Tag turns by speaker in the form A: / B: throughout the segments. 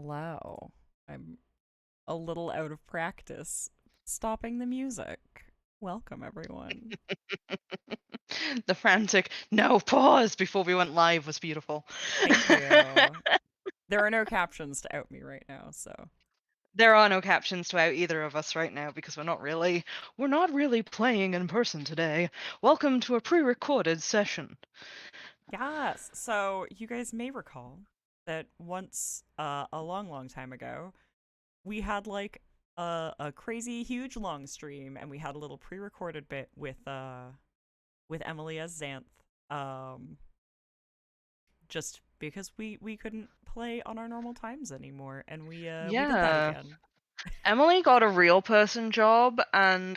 A: Hello. I'm a little out of practice stopping the music. Welcome, everyone.
B: The frantic no pause before we went live was beautiful.
A: Thank you. There are no captions to out me right now, so.
B: There are no captions to out either of us right now because we're not really playing in person today. Welcome to a pre-recorded session.
A: Yes. So, you guys may recall that once, a long, long time ago, we had like a crazy, huge long stream, and we had a little pre recorded bit with Emily as Xanth. Um, just because we couldn't play on our normal times anymore, and we did that
B: Yeah.
A: again.
B: Emily got a real person job and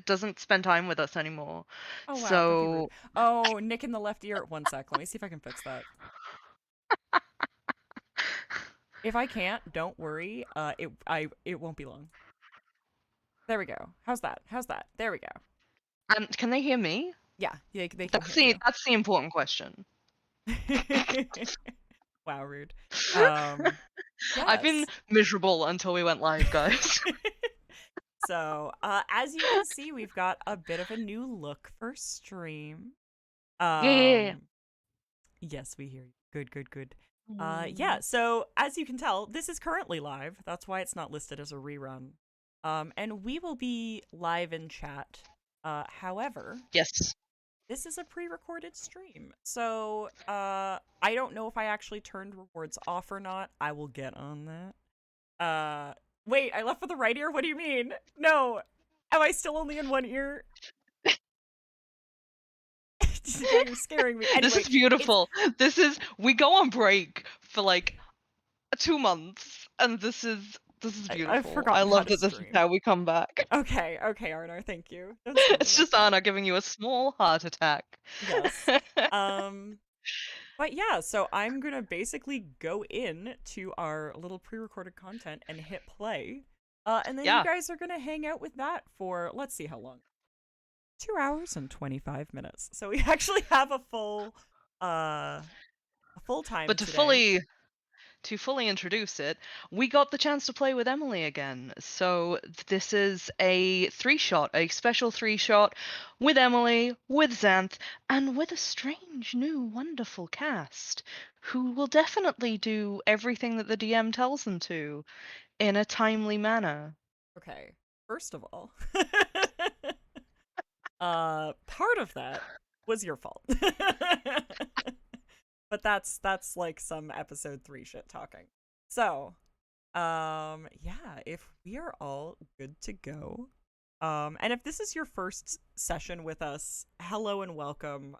B: doesn't spend time with us anymore.
A: Oh wow, don't be rude.
B: So
A: Oh, Nick in the left ear. One sec. Let me see if I can fix that. If I can't, don't worry. It won't be long. There we go. How's that? How's that? There we go.
B: can they hear me?
A: Yeah, they can
B: That's
A: hear
B: the
A: you.
B: that's the important question.
A: Wow, rude. Um,
B: I've been
A: yes.
B: miserable until we went live, guys.
A: So, as you can see, we've got a bit of a new look for stream.
B: Yeah.
A: Um, Yes, we hear you. Good, good, good. Yeah, so as you can tell, this is currently live. That's why it's not listed as a rerun. And we will be live in chat. However,
B: Yes.
A: this is a pre-recorded stream. So, I don't know if I actually turned rewards off or not. I will get on that. Wait, I left for the right ear? What do you mean? No. Am I still only in one ear? Now you're scaring me.
B: This
A: Anyway,
B: is
A: it's
B: beautiful. We go on break for like 2 months, and this is
A: I've
B: beautiful. I
A: forgotten how
B: love
A: to
B: that this is
A: stream.
B: how we come back.
A: Okay, okay, Arnar, thank you. Don't scare me
B: It's
A: like
B: just
A: that.
B: Anna giving you a small heart attack.
A: Yes. Um, but yeah, so I'm gonna basically go in to our little pre-recorded content and hit play. And then you
B: Yeah,
A: guys are gonna hang out with that for let's see how long. 2 hours and 25 minutes. So we actually have a full time
B: but to
A: today.
B: fully introduce it, we got the chance to play with Emily again. So this is a three-shot, a special three-shot with Emily, with Xanth, and with a strange new wonderful cast who will definitely do everything that the DM tells them to in a timely manner.
A: Okay. First of all, part of that was your fault. But that's like some episode 3 shit talking. So, yeah, if we are all good to go, and if this is your first session with us, hello and welcome.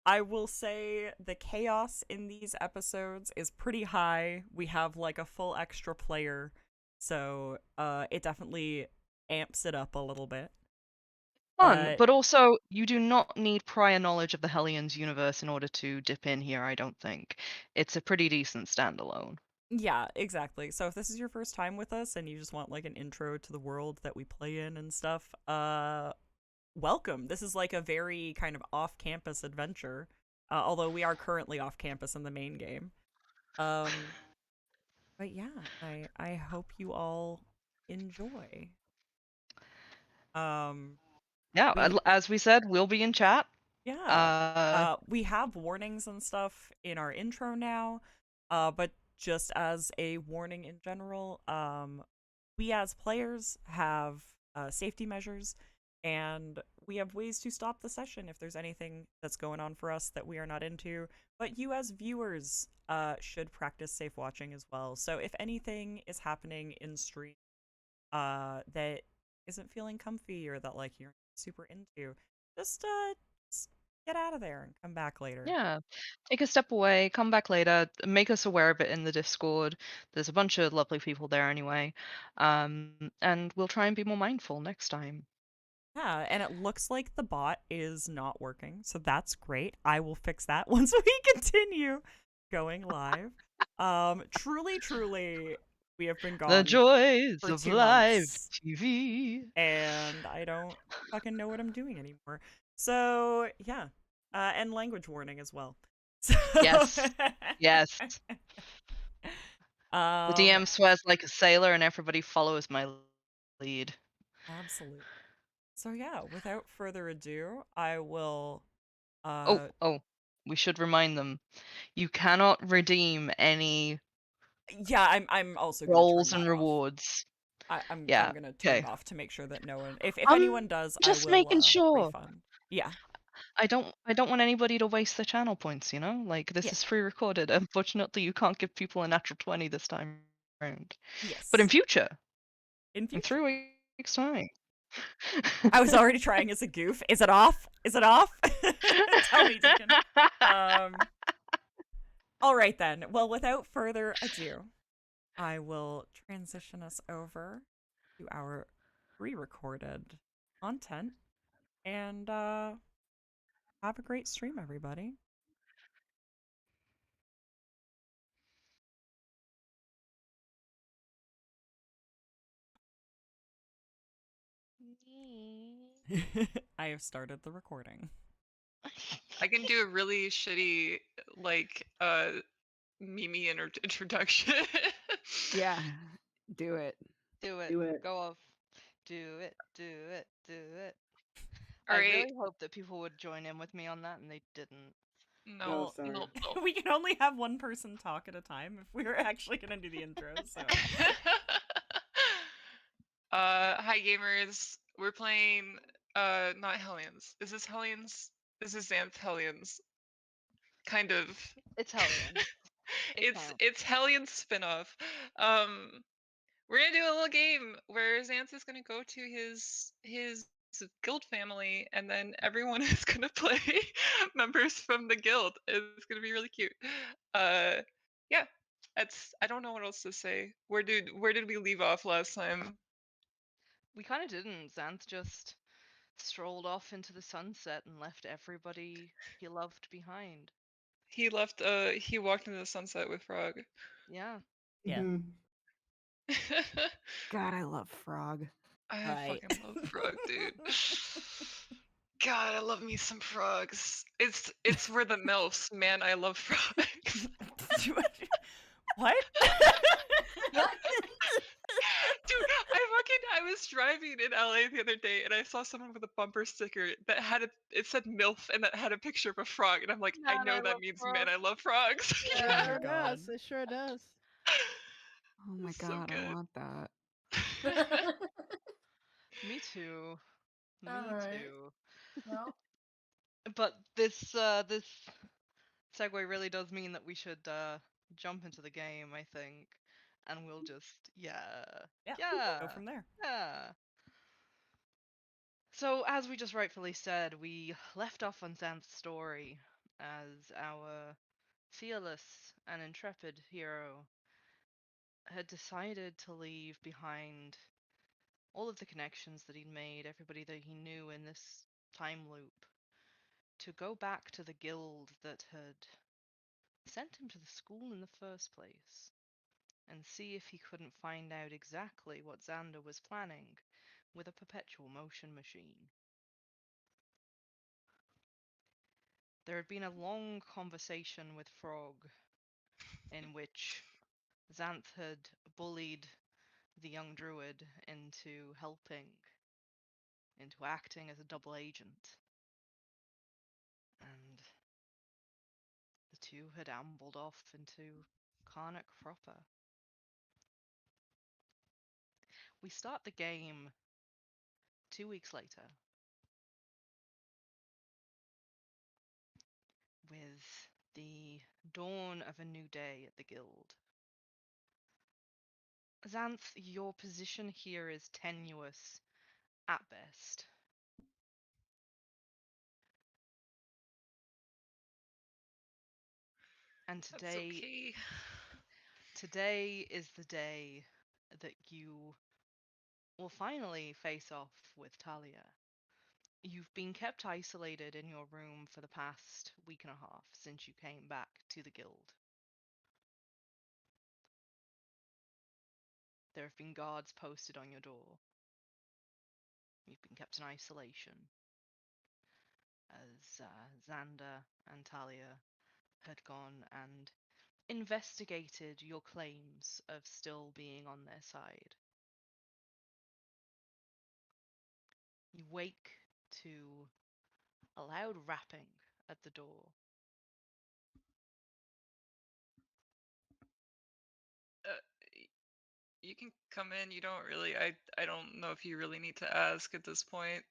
A: I will say the chaos in these episodes is pretty high. We have like a full extra player, so it definitely amps it up a little bit.
B: Fun,
A: But
B: but also you do not need prior knowledge of the Hellions universe in order to dip in here, I don't think. It's a pretty decent standalone.
A: yeah, exactly. So if this is your first time with us and you just want like an intro to the world that we play in and stuff, welcome. This is like a very kind of off-campus adventure. Although we are currently off campus in the main game. Um, but yeah, I hope you all enjoy. Um,
B: Yeah,
A: we
B: as we said, we'll be in chat.
A: Yeah.
B: Uh,
A: We have warnings and stuff in our intro now. But just as a warning in general, we as players have safety measures, and we have ways to stop the session if there's anything that's going on for us that we are not into. But you as viewers should practice safe watching as well. So if anything is happening in stream that isn't feeling comfy or that like you're super into, just get out of there and come back later.
B: yeah, take a step away, come back later, make us aware of it in the Discord. There's a bunch of lovely people there anyway. And we'll try and be more mindful next time.
A: Yeah, and it looks like the bot is not working, so that's great. I will fix that once we continue going live. Truly, truly, we have been
B: The
A: gone
B: joys
A: for
B: of
A: two
B: live
A: months,
B: TV.
A: and I don't fucking know what I'm doing anymore. So yeah, and language warning as well. So
B: Yes, yes. The DM
A: Um,
B: swears like a sailor, and everybody follows my lead.
A: absolutely. So yeah, without further ado, I will
B: Oh,
A: uh
B: oh, we should remind them. You cannot redeem any
A: yeah, I'm also gonna turn
B: roles and
A: that off.
B: rewards.
A: I'm
B: Yeah,
A: gonna turn it
B: okay.
A: off to make sure that no one, if
B: I'm
A: anyone does, I
B: just
A: will
B: making sure.
A: refund. Yeah.
B: I don't want anybody to waste their channel points, you know? Like this
A: Yeah.
B: is pre-recorded. Unfortunately, you can't give people a natural 20 this time around. But in
A: Yes.
B: future,
A: In
B: in
A: future.
B: 3 weeks' time.
A: I was already trying as a goof. Is it off? Is it off? Tell me, Deacon. Um all right then. Well, without further ado, I will transition us over to our pre-recorded content and have a great stream, everybody. I have started the recording.
C: I can do a really shitty, like, Mimi introduction.
D: Yeah, do it.
B: Do it.
D: Do it.
B: Go off. Do it. Do it. Do it.
C: All
B: I
C: right.
B: really hoped that people would join in with me on that, and they didn't.
C: No,
D: Oh,
A: Well,
D: sorry.
C: no, no.
A: we can only have one person talk at a time if we were actually going to do the intro, so.
C: Hi gamers. We're playing, not Hellions. Is this Hellions? This is Zanthe Hellions. Kind of.
B: It's Hellion. It counts.
C: It's Hellions spin-off. We're gonna do a little game where Xanth is gonna go to his guild family, and then everyone is gonna play members from the guild. It's gonna be really cute. Yeah, I don't know what else to say. Where did we leave off last time?
B: We kind of didn't. Xanth just strolled off into the sunset and left everybody he loved behind.
C: He left. He walked into the sunset with Frog.
B: Yeah.
A: Yeah.
D: Mhm. God, I love Frog.
C: I
A: Right.
C: fucking love Frog, dude. God, I love me some frogs. It's for the MILFs, man. I love frogs.
A: What?
C: Dude, I was driving in LA the other day and I saw someone with a bumper sticker that it said MILF and that had a picture of a frog and I'm like, I
B: Man,
C: know
B: I
C: that
B: love
C: means man,
B: frogs.
C: I love frogs.
A: Oh
D: Yeah,
A: my
D: it sure
A: God.
D: does. It sure does. Oh my
C: It's so
D: God, I
C: good.
D: want that.
B: Me too. Me
E: Alright.
B: too.
E: Well,
B: But this segue really does mean that we should jump into the game, I think. And we'll just
A: Yeah.
B: yeah.
A: Go from there.
B: Yeah. So as we just rightfully said, we left off on Xanth's story as our fearless and intrepid hero had decided to leave behind all of the connections that he'd made, everybody that he knew in this time loop, to go back to the guild that had sent him to the school in the first place and see if he couldn't find out exactly what Xander was planning with a perpetual motion machine. There had been a long conversation with Frog in which Xanth had bullied the young druid into helping, into acting as a double agent. And the two had ambled off into Carnocht proper. We start the game 2 weeks later with the dawn of a new day at the guild. Xanth, your position here is tenuous at best. And
C: That's okay.
B: today is the day that you will finally face off with Talia. You've been kept isolated in your room for the past week and a half since you came back to the guild. There have been guards posted on your door. You've been kept in isolation as Xander and Talia had gone and investigated your claims of still being on their side. You wake to a loud rapping at the door.
C: You can come in. You don't really. I don't know if you really need to ask at this point.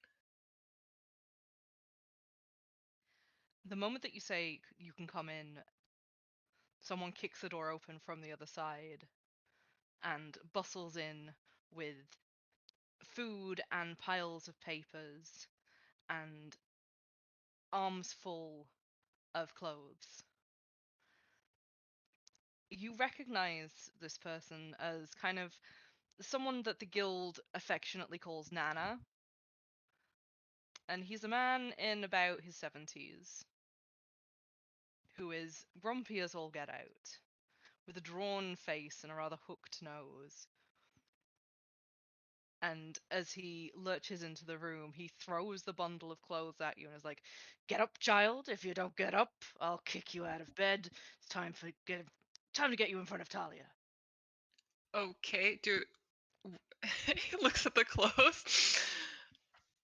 B: The moment that you say you can come in, someone kicks the door open from the other side and bustles in with food and piles of papers and arms full of clothes. You recognize this person as kind of someone that the guild affectionately calls Nana. And he's a man in about his 70s who is grumpy as all get out, with a drawn face and a rather hooked nose. And as he lurches into the room, he throws the bundle of clothes at you and is like, "Get up, child. If you don't get up, I'll kick you out of bed. It's time to get you in front of Talia."
C: Okay, dude. He looks at the clothes.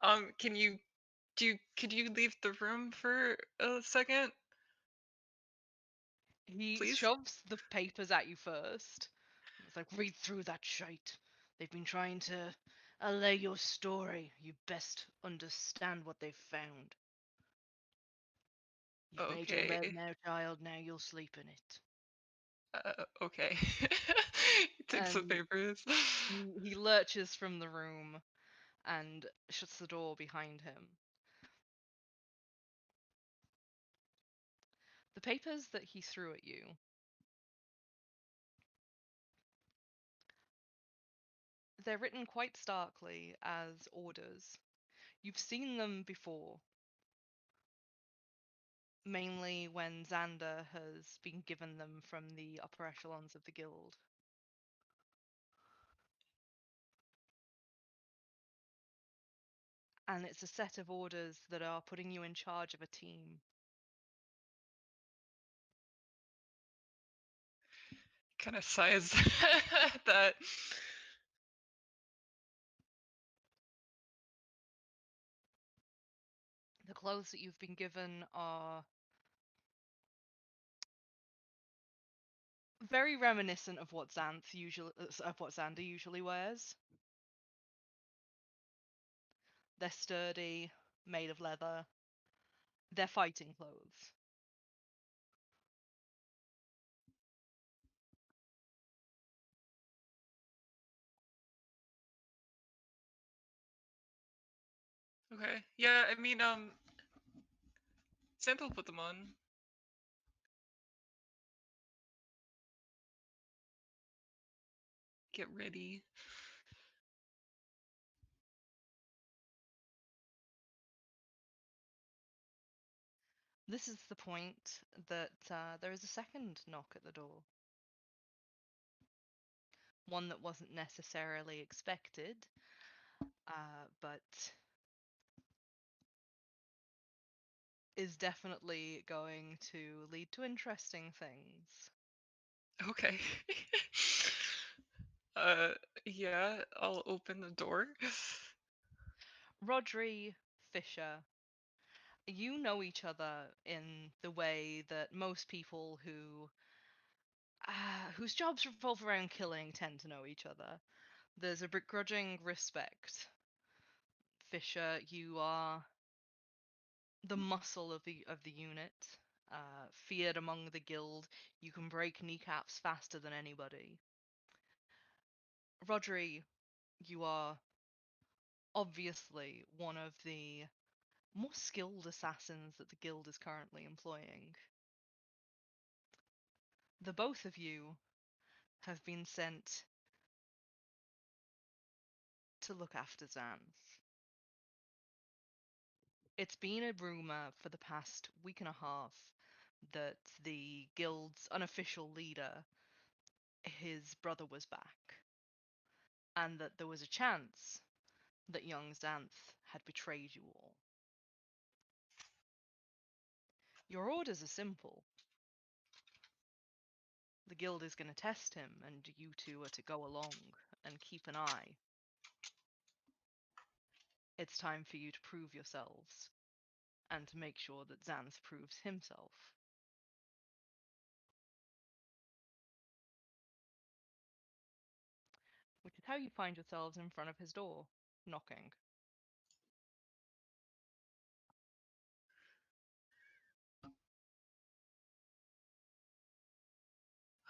C: Could you leave the room for a second,
B: He
C: please?
B: shoves the papers at you first. It's like, "Read through that shite. They've been trying to allay your story. You best understand what they've found. You've made your bed
C: Okay.
B: now, child. Now you'll sleep in it."
C: Okay. He takes the
B: And
C: papers.
B: he lurches from the room and shuts the door behind him. The papers that he threw at you, they're written quite starkly as orders. You've seen them before, mainly when Xander has been given them from the upper echelons of the guild. And it's a set of orders that are putting you in charge of a team.
C: Kind of sighs that.
B: The clothes that you've been given are very reminiscent of what Xander usually wears. They're sturdy, made of leather. They're fighting clothes.
C: Okay. Yeah, I mean, Zanthe will put them on. Get ready.
B: This is the point that there is a second knock at the door. One that wasn't necessarily expected, but is definitely going to lead to interesting things.
C: Okay. Yeah, I'll open the door.
B: Rodri, Fisher, you know each other in the way that most people whose jobs revolve around killing tend to know each other. There's a begrudging respect. Fisher, you are the muscle of the unit, feared among the guild. You can break kneecaps faster than anybody. Rodri, you are obviously one of the more skilled assassins that the guild is currently employing. The both of you have been sent to look after Zanthe. It's been a rumor for the past week and a half that the guild's unofficial leader, his brother, was back, and that there was a chance that young Zanthe had betrayed you all. Your orders are simple. guild is going to test him, and you two are to go along and keep an eye. It's time for you to prove yourselves, and to make sure that Zanthe proves himself. Which is how you find yourselves in front of his door, knocking.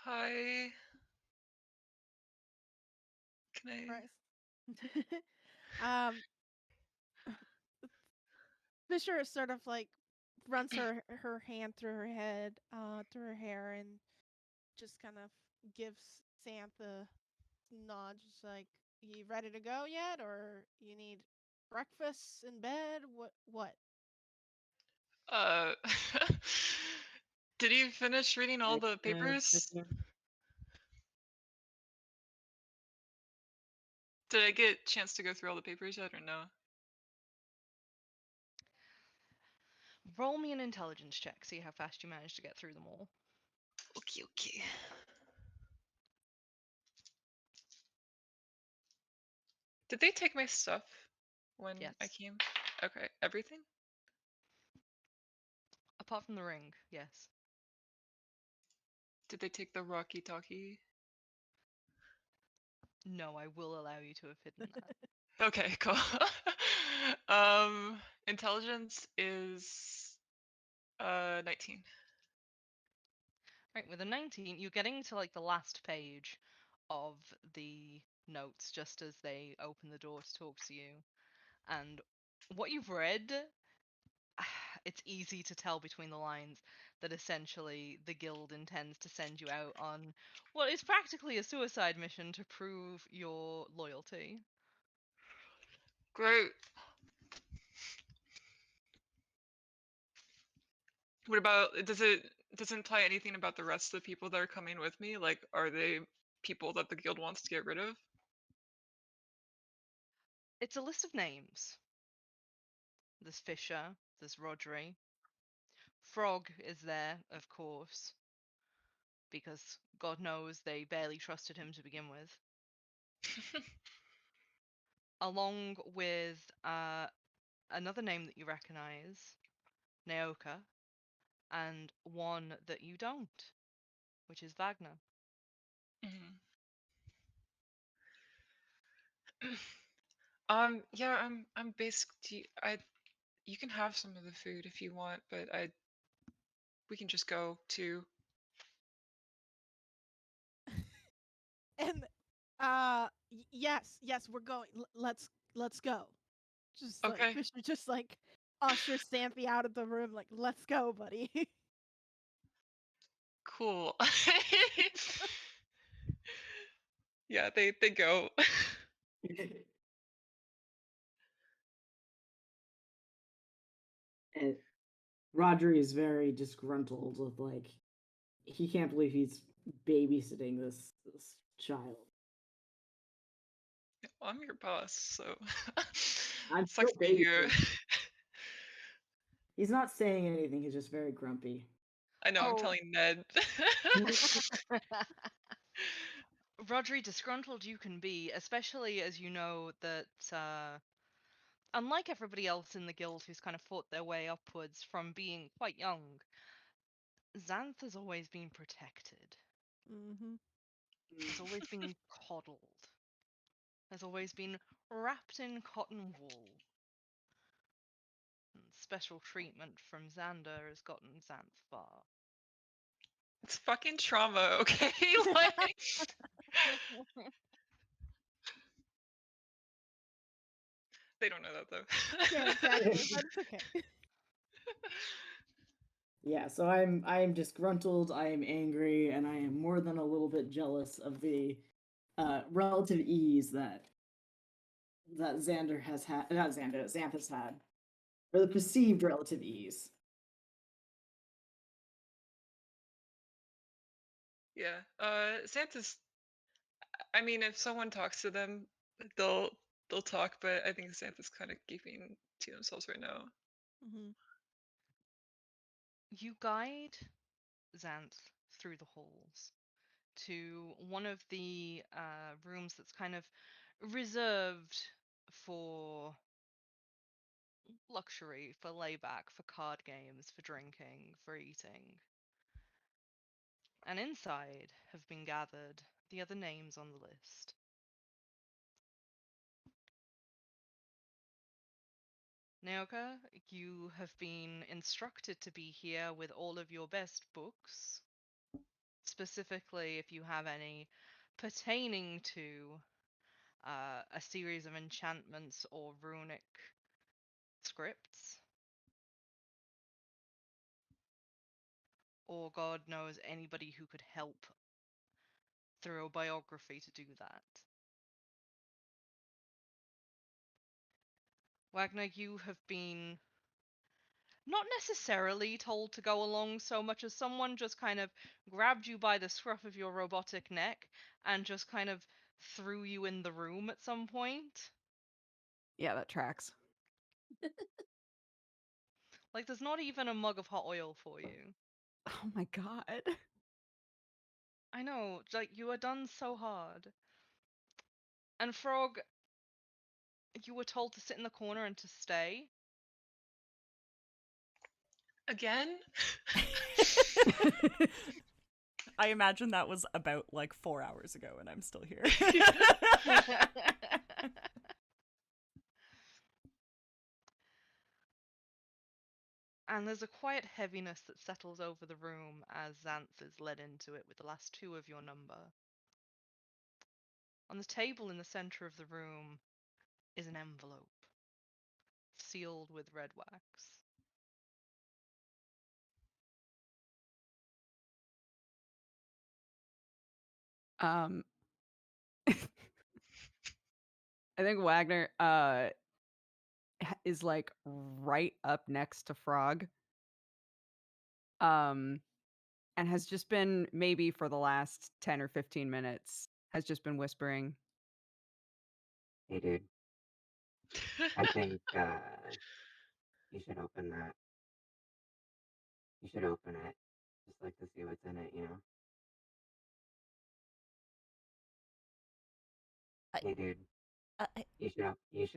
C: Hi. Can I?
E: Christ. um, Fisher sort of like runs her hand through her head, through her hair, and just kind of gives Zanthe a nod, just like, "You ready to go yet, or you need breakfast in bed? What?"
C: Uh, did you finish reading all the papers? Did I get a chance to go through all the papers yet, or no?
B: Roll me an intelligence check, see how fast you manage to get through them all.
C: Okay, okay. Did they take my stuff when
B: Yes.
C: I came? Okay, everything?
B: Apart from the ring, yes.
C: Did they take the Rocky Talkie?
B: No, I will allow you to have hidden that.
C: Okay, cool. Intelligence is 19.
B: Right, with a 19, you're getting to like the last page of the notes just as they open the door to talk to you. And what you've read, it's easy to tell between the lines that essentially the guild intends to send you out on what is practically a suicide mission to prove your loyalty.
C: Great. What about, does it imply anything about the rest of the people that are coming with me? Like, are they people that the guild wants to get rid of?
B: It's a list of names. There's Fisher, there's Rodri. Frog is there, of course, because God knows they barely trusted him to begin with. Along with another name that you recognize, Naoka, and one that you don't, which is Wagner.
C: Mhm. Yeah, I'm basically, you can have some of the food if you want, but we can just go too.
E: And yes, we're going. Let's go. Just like
C: Okay,
E: Fisher, just like ushers Zanthe out of the room, like, "Let's go, buddy."
C: cool. Yeah, they go.
F: And Rodri is very disgruntled with like he can't believe he's babysitting this child.
C: Well, I'm your boss, so
F: I'm
C: sucks
F: still
C: to be here.
F: babysitting. He's not saying anything. He's just very grumpy.
C: I know, I'm
B: Oh.
C: telling Ned.
B: Rodri, disgruntled you can be, especially as you know that, unlike everybody else in the guild who's kind of fought their way upwards from being quite young, Zanthe has always been protected.
E: Mm-hmm.
B: Has always been coddled. Has always been wrapped in cotton wool. And special treatment from Xander has gotten Zanthe far.
C: It's fucking trauma, okay? Like, they don't know that though.
E: Yeah, exactly. But it's okay.
F: Yeah, so I am disgruntled, I am angry, and I am more than a little bit jealous of the relative ease that Xander has had, not Xander, Xanth has had, or the perceived relative ease.
C: Yeah, Santa's. I mean, if someone talks to them, they'll talk, but I think Santa's kind of keeping to themselves right now.
E: Mm-hmm.
B: You guide Xanth through the halls, to one of the rooms that's kind of reserved for luxury, for layback, for card games, for drinking, for eating. And inside have been gathered the other names on the list. Naoka, you have been instructed to be here with all of your best books, specifically if you have any pertaining to a series of enchantments or runic scripts. Or God knows anybody who could help through a biography to do that. Wagner, you have been not necessarily told to go along so much as someone just kind of grabbed you by the scruff of your robotic neck and just kind of threw you in the room at some point.
D: Yeah, that tracks.
B: Like, there's not even a mug of hot oil for you.
D: Oh my god.
B: I know, like, you are done so hard. And Frog, you were told to sit in the corner and to stay.
C: Again?
A: I imagine that was about like 4 hours ago and I'm still here.
B: And there's a quiet heaviness that settles over the room as Zanthe is led into it with the last two of your number. On the table in the center of the room is an envelope, sealed with red wax.
D: I think Wagner is like right up next to Frog. And has just been, maybe for the last 10 or 15 minutes, has just been whispering,
G: Hey, dude, I think you should open that. You should open it. Just like to see what's in it, you know? Hey, dude,
A: I
G: you should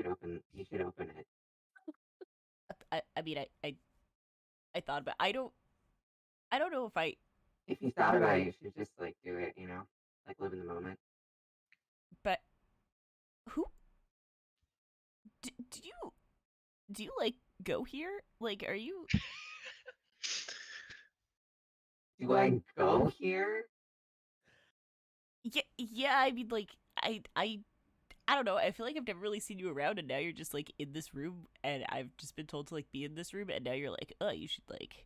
G: open it.
A: I mean I thought about I don't know if I
G: If you thought about it, you should just like do it, you know? Like live in the moment.
A: but who do you like go here? Like are you
G: Do I go here?
A: yeah, I mean like I don't know. I feel like I've never really seen you around, and now you're just like in this room, and I've just been told to like be in this room, and now you're like, oh, you should like.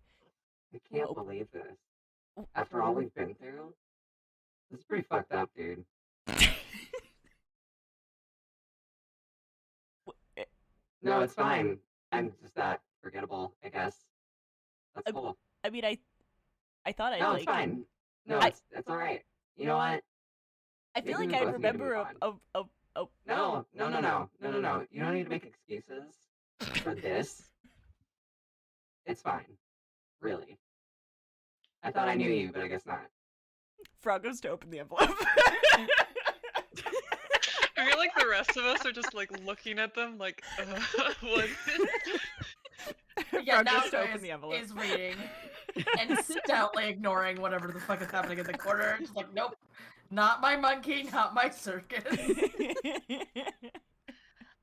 G: I can't
A: Oh.
G: believe this. After all we've been through, this is pretty fucked up, dude. No, it's fine. I'm just that forgettable, I guess. That's cool.
A: I mean, I thought I
G: No,
A: like.
G: it's fine. No, it's all right. You know what?
A: I feel
G: Maybe
A: like
G: we
A: I
G: both need to
A: remember
G: move on. No. You don't need to make excuses for this. It's fine. Really. I thought I knew you, but I guess not.
A: Frog goes to open the envelope.
C: I feel like the rest of us are just like looking at them like, what?
H: Yeah,
A: Frog
H: now
A: goes to open the envelope.
H: is reading and stoutly ignoring whatever the fuck is happening in the corner. Just like, nope, not my monkey, not my circus.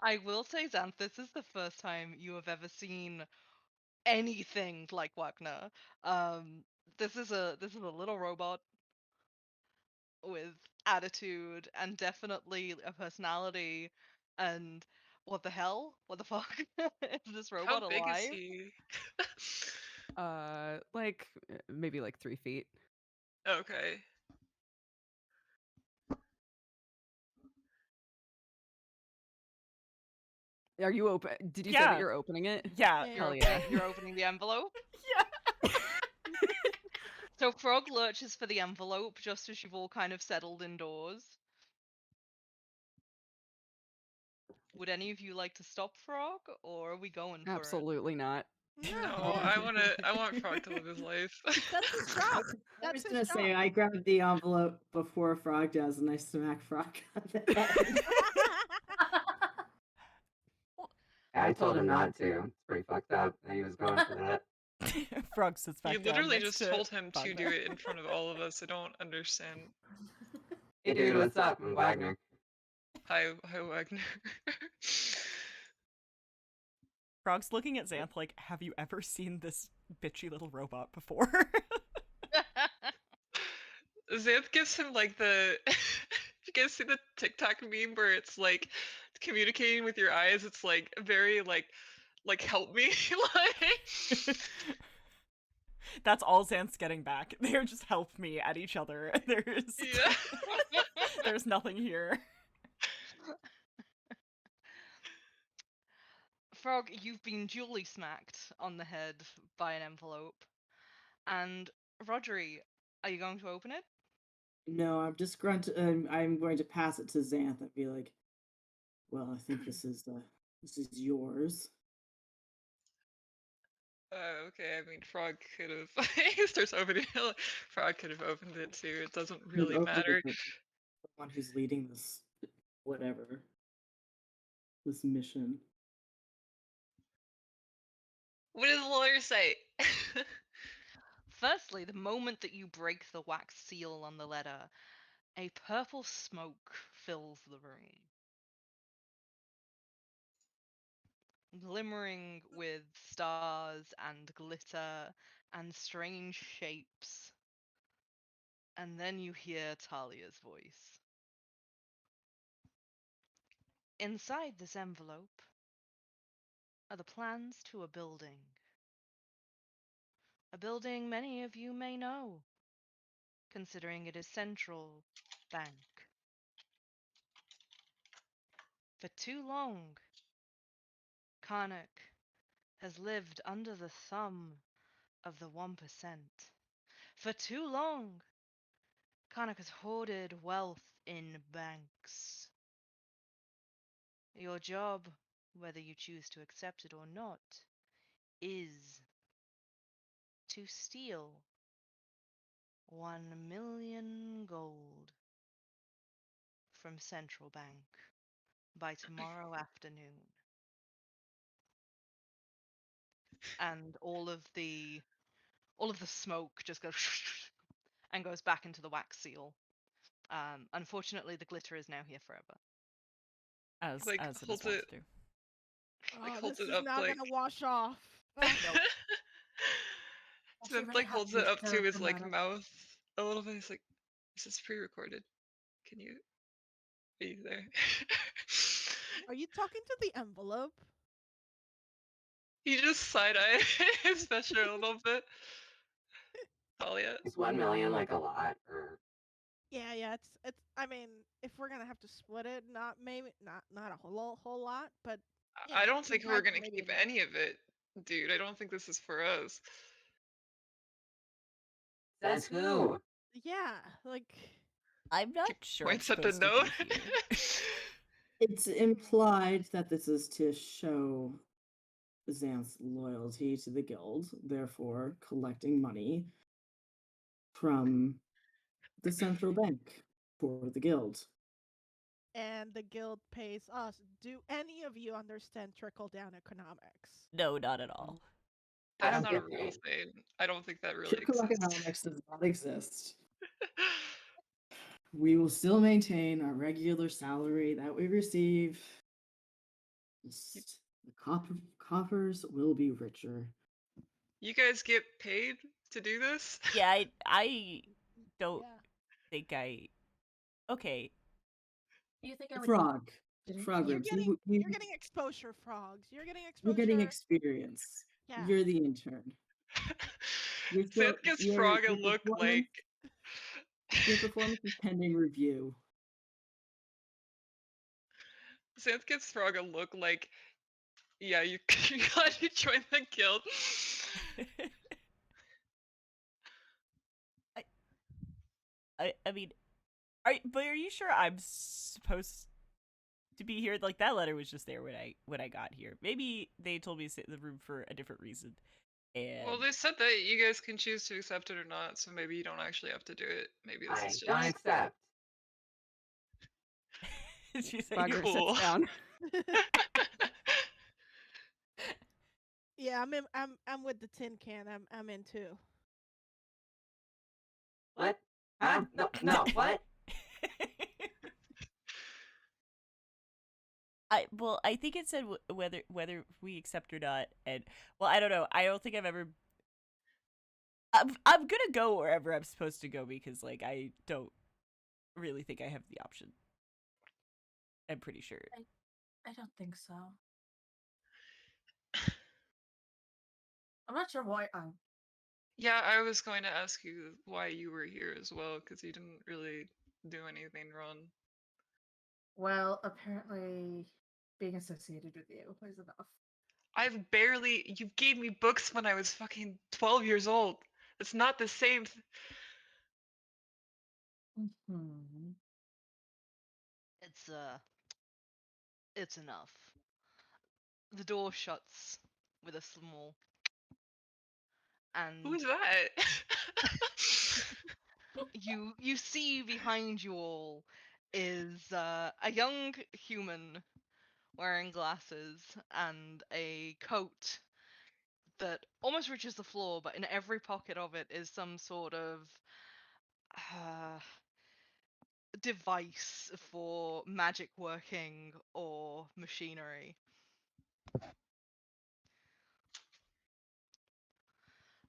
B: I will say, Zanthe, this is the first time you have ever seen anything like Wagner. This is a little robot with attitude and definitely a personality. And what the hell? What the fuck? Is this robot
C: How big
B: alive?
C: is he?
D: like maybe like 3 feet.
C: Okay.
D: Are you open? Did you say
A: Yeah.
D: that you're opening it?
A: Yeah.
D: Hell yeah.
B: You're opening the envelope?
A: Yeah.
B: So Frog lurches for the envelope just as you've all kind of settled indoors. Would any of you like to stop Frog, or are we going for it?
D: Absolutely not.
C: No, I want Frog to live his life.
E: That's his job.
F: I
E: That's
F: was
E: his
F: gonna
E: job.
F: say I grabbed the envelope before Frog does, and I smack Frog on the head.
G: I told him not to. It's pretty fucked up that he was going for that.
A: Frog sits back
C: You
A: down
C: literally
A: next
C: just
A: to
C: told him to
A: Bogner.
C: do it in front of all of us. I don't understand.
G: Hey dude, what's up? I'm Wagner.
C: Hi, Wagner.
A: Frog's looking at Zanthe like, have you ever seen this bitchy little robot before?
C: Xanth gives him like the. You guys see the TikTok meme where it's like communicating with your eyes? It's like very like help me. Like
A: That's all Xanthe's getting back. They're just help me at each other.
C: yeah.
A: There's nothing here.
B: Frog, you've been duly smacked on the head by an envelope. And Rodri, are you going to open it?
F: No, I'm just I'm going to pass it to Xanth and be like, "Well, I think this is yours."
C: Okay, I mean, Frog could have. He starts opening it. Frog could have opened it too. It doesn't
F: You've
C: really
F: opened it,
C: matter.
F: but the one who's leading this, whatever, this mission.
C: What does the lawyer say?
B: Firstly, the moment that you break the wax seal on the letter, a purple smoke fills the room, glimmering with stars and glitter and strange shapes. And then you hear Talia's voice. Inside this envelope are the plans to a building. A building many of you may know, considering it is Central Bank. For too long, Carnocht has lived under the thumb of the 1%. For too long, Carnocht has hoarded wealth in banks. Your job, whether you choose to accept it or not, is to steal 1,000,000 gold from Central Bank by tomorrow afternoon. And all of the smoke just goes and goes back into the wax seal. Unfortunately, the glitter is now here forever.
A: As
C: Like,
A: it is
C: holds
A: wont
C: it.
A: to do.
C: Like
E: Oh,
C: holds
E: this
C: it
E: is
C: up
E: not
C: like.
E: gonna wash off.
A: Nope.
H: Actually,
C: Smith
H: really
C: like holds
H: happy
C: it up
H: to
C: to his
H: come
C: like
H: out of-
C: mouth a little bit. He's like, "This is pre-recorded. Can you? Are you there?"
E: Are you talking to the envelope?
C: He just side-eyed his Fisher a little bit. Talia.
G: Is 1,000,000 like a lot, or
E: Yeah. It's. I mean, if we're gonna have to split it, not a whole lot, but you
C: I
E: know,
C: don't
E: two
C: think we're
E: bags
C: gonna
E: maybe
C: keep
E: enough.
C: any of it, dude. I don't think this is for us.
G: says who?
E: Yeah, like
A: I'm not
C: He
A: sure it's
C: points at the
A: supposed to
C: note.
A: be here.
F: It's implied that this is to show Xanth's loyalty to the guild, therefore collecting money from the central bank for the guild.
E: and the guild pays us. Do any of you understand trickle down economics?
A: No, not at all.
G: I
C: That's
G: don't
C: not a
G: get
C: real
G: paid.
C: thing. I don't think that really
F: Trickle
C: exists.
F: economics does not exist. We will still maintain our regular salary that we receive. Just the coffers will be richer.
C: You guys get paid to do this?
A: Yeah, I don't
E: Yeah.
A: think I. Okay,
H: You think I would
F: Frog.
H: didn't
F: Frog
E: You're
F: ribs.
E: getting you're getting exposure, frogs. You're getting
F: You're
E: exposure.
F: getting experience.
E: Yeah.
F: You're the intern. You're still,
C: Seth gives
F: your,
C: Frog a
F: your
C: look
F: performance,
C: like.
F: your performance is pending review.
C: Seth gives Frog a look like, yeah, you glad you joined the guild.
A: I mean, but are you sure I'm supposed to be here. Like that letter was just there when I got here. Maybe they told me to sit in the room for a different reason. And
C: Well, they said that you guys can choose to accept it or not, so maybe you don't actually have to do it. Maybe this
G: I
C: is
G: don't
C: just
G: accept.
A: she said,
D: Wagner
C: cool.
D: sits down.
E: Yeah, I'm with the tin can. I'm in too.
G: What? Huh? No, no, what?
A: I think it said whether we accept or not, and well, I don't know. I don't think I've ever. I'm gonna go wherever I'm supposed to go because like I don't really think I have the option. I'm pretty sure.
H: I don't think so. I'm not sure why.
C: Yeah, I was going to ask you why you were here as well, because you didn't really do anything wrong.
H: Well, apparently, being associated with you is enough.
C: You gave me books when I was fucking 12 years old. It's not the same.
H: Hmm.
B: It's enough. The door shuts with a small, and
C: Who's that?
B: you see behind you all is a young human wearing glasses and a coat that almost reaches the floor, but in every pocket of it is some sort of uh, device for magic working or machinery.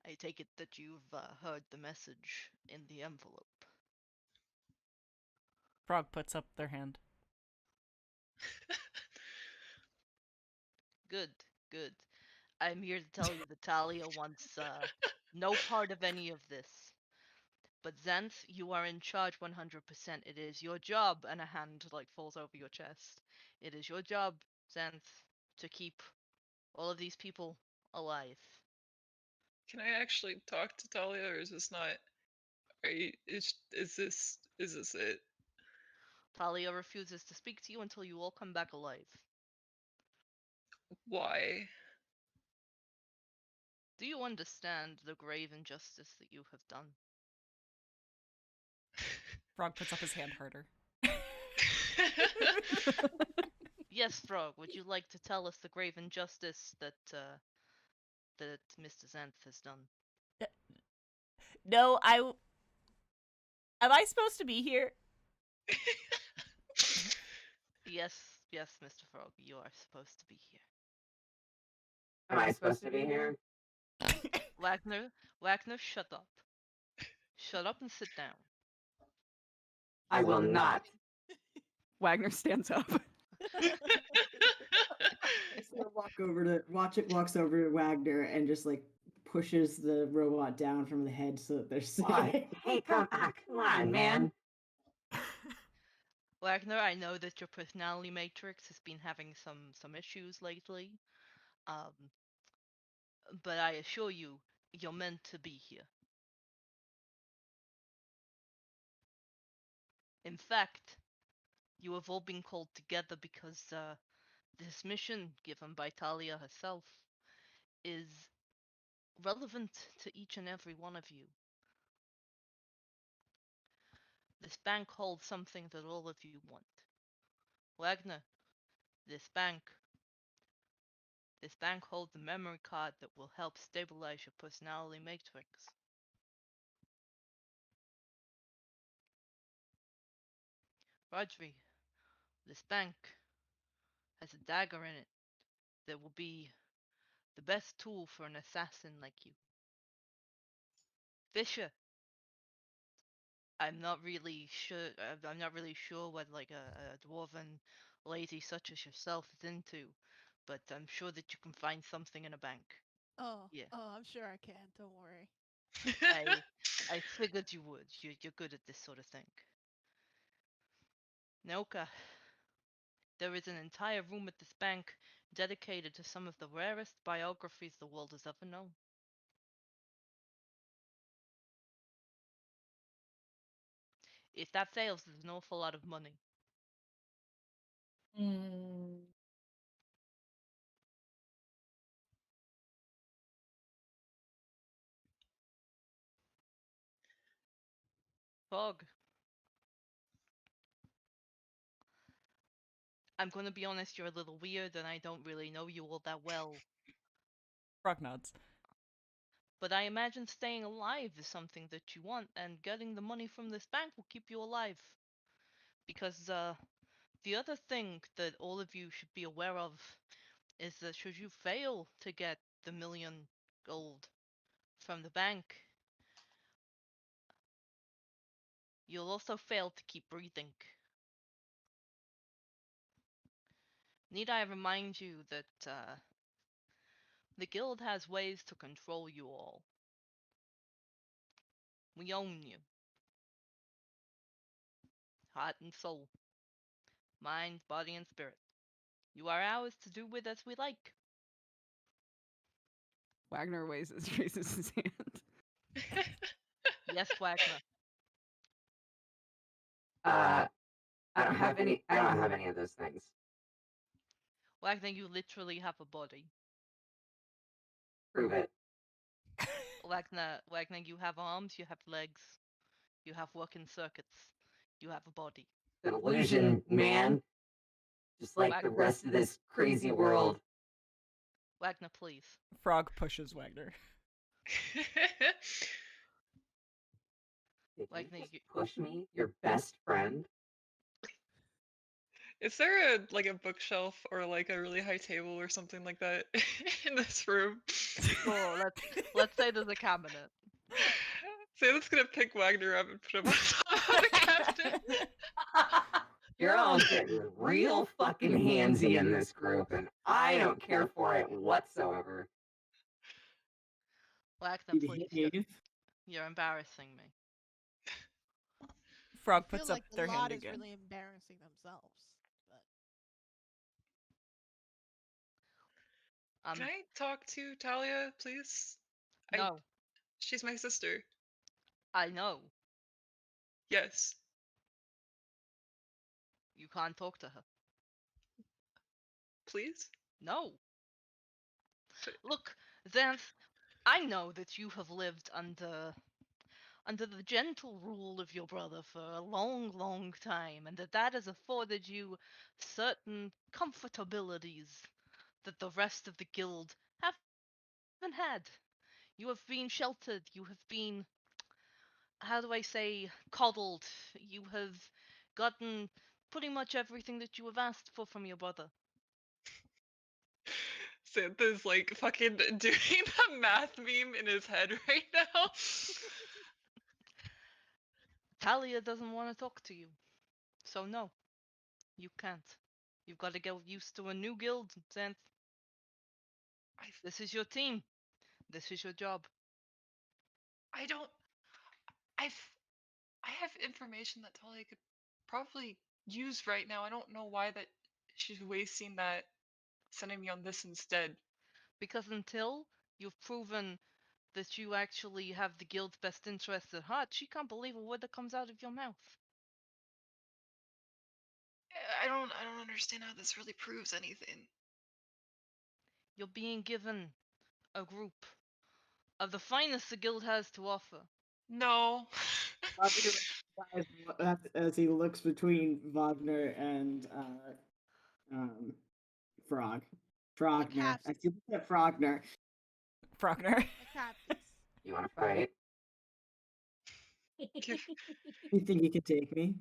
B: I take it that you've heard the message in the envelope.
A: Frog puts up their hand.
B: Good, good. I'm here to tell you that Talia wants no part of any of this. But Xanth, you are in charge 100%. It is your job, and a hand like falls over your chest. It is your job, Xanth, to keep all of these people alive.
C: Can I actually talk to Talia, or is this not? Are you? Is this it?
B: Talia refuses to speak to you until you all come back alive.
C: Why?
B: Do you understand the grave injustice that you have done?
A: Frog puts up his hand harder.
B: Yes, Frog, would you like to tell us the grave injustice that Mr. Xanth has done?
A: No, am I supposed to be here?
B: Yes, yes, Mr. Frog, you are supposed to be here.
G: Am I supposed to be here?
B: Wagner, shut up. Shut up and sit down.
G: I will not.
D: Wagner stands up.
F: Walks over to Wagner and just like pushes the robot down from the head so that they're
G: Why?
F: safe.
G: Hey, come on, man.
B: Wagner, I know that your personality matrix has been having some issues lately. But I assure you, you're meant to be here. In fact, you have all been called together because this mission given by Talia herself is relevant to each and every one of you. This bank holds something that all of you want. Wagner, this bank holds the memory card that will help stabilize your personality matrix. Rodri, this bank has a dagger in it that will be the best tool for an assassin like you. Fisher, I'm not really sure. I'm not really sure what like a dwarven lady such as yourself is into, but I'm sure that you can find something in a bank.
E: Oh,
B: Yeah,
E: oh, I'm sure I can. Don't worry.
B: I figured you would. You're good at this sort of thing. Noka, there is an entire room at this bank dedicated to some of the rarest biographies the world has ever known. If that fails, there's an awful lot of money.
H: Mm.
B: Fog. I'm gonna be honest, you're a little weird and I don't really know you all that well.
A: Frog nods.
B: But I imagine staying alive is something that you want, and getting the money from this bank will keep you alive. Because, the other thing that all of you should be aware of is that should you fail to get the million gold from the bank, you'll also fail to keep breathing. Need I remind you that, the guild has ways to control you all. We own you. Heart and soul. Mind, body, and spirit. You are ours to do with as we like.
D: Wagner raises his hand.
B: Yes, Wagner.
G: I don't have any. I don't have any of those things.
B: Wagner, you literally have a body.
G: Prove it.
B: Wagner, you have arms, you have legs, you have working circuits, you have a body.
G: An illusion, man. Just like the rest of this crazy world.
B: Wagner, please.
A: Frog pushes Wagner.
G: Did
B: Wagner,
G: you just push me, your best friend?
C: Is there a bookshelf or like a really high table or something like that in this room?
B: Sure, let's say there's a cabinet.
C: Sam's gonna pick Wagner up and put him on top of the cabinet.
G: You're all getting real fucking handsy in this group, and I don't care for it whatsoever.
B: Wagner, please.
F: Behave.
B: You're embarrassing me.
A: Frog
E: I feel
A: puts
E: like
A: up
E: the
A: their
E: lot
A: hand
E: is
A: again.
E: really embarrassing themselves. But
C: Can I talk to Talia, please?
B: No,
C: She's my sister.
B: I know.
C: Yes.
B: You can't talk to her.
C: Please?
B: No.
C: But-
B: Look, Xanth, I know that you have lived under the gentle rule of your brother for a long, long time, and that has afforded you certain comfortabilities that the rest of the guild haven't had. You have been sheltered, you have been, how do I say, coddled. You have gotten pretty much everything that you have asked for from your brother.
C: Santa's like fucking doing the math meme in his head right now.
B: Talia doesn't want to talk to you. So no, you can't. You've got to get used to a new guild, Xanth. This is your team. This is your job.
C: I don't. I have information that Talia could probably use right now. I don't know why that she's wasting that, sending me on this instead.
B: Because until you've proven that you actually have the guild's best interests at heart, she can't believe a word that comes out of your mouth.
C: I don't understand how this really proves anything.
B: You're being given a group of the finest the guild has to offer.
C: No.
F: As he looks between Wagner and Frog. Frogner.
E: caps-
F: As you look at Frogner.
A: Frogner.
E: a cat piece.
G: You want to fight?
F: You think you can take me?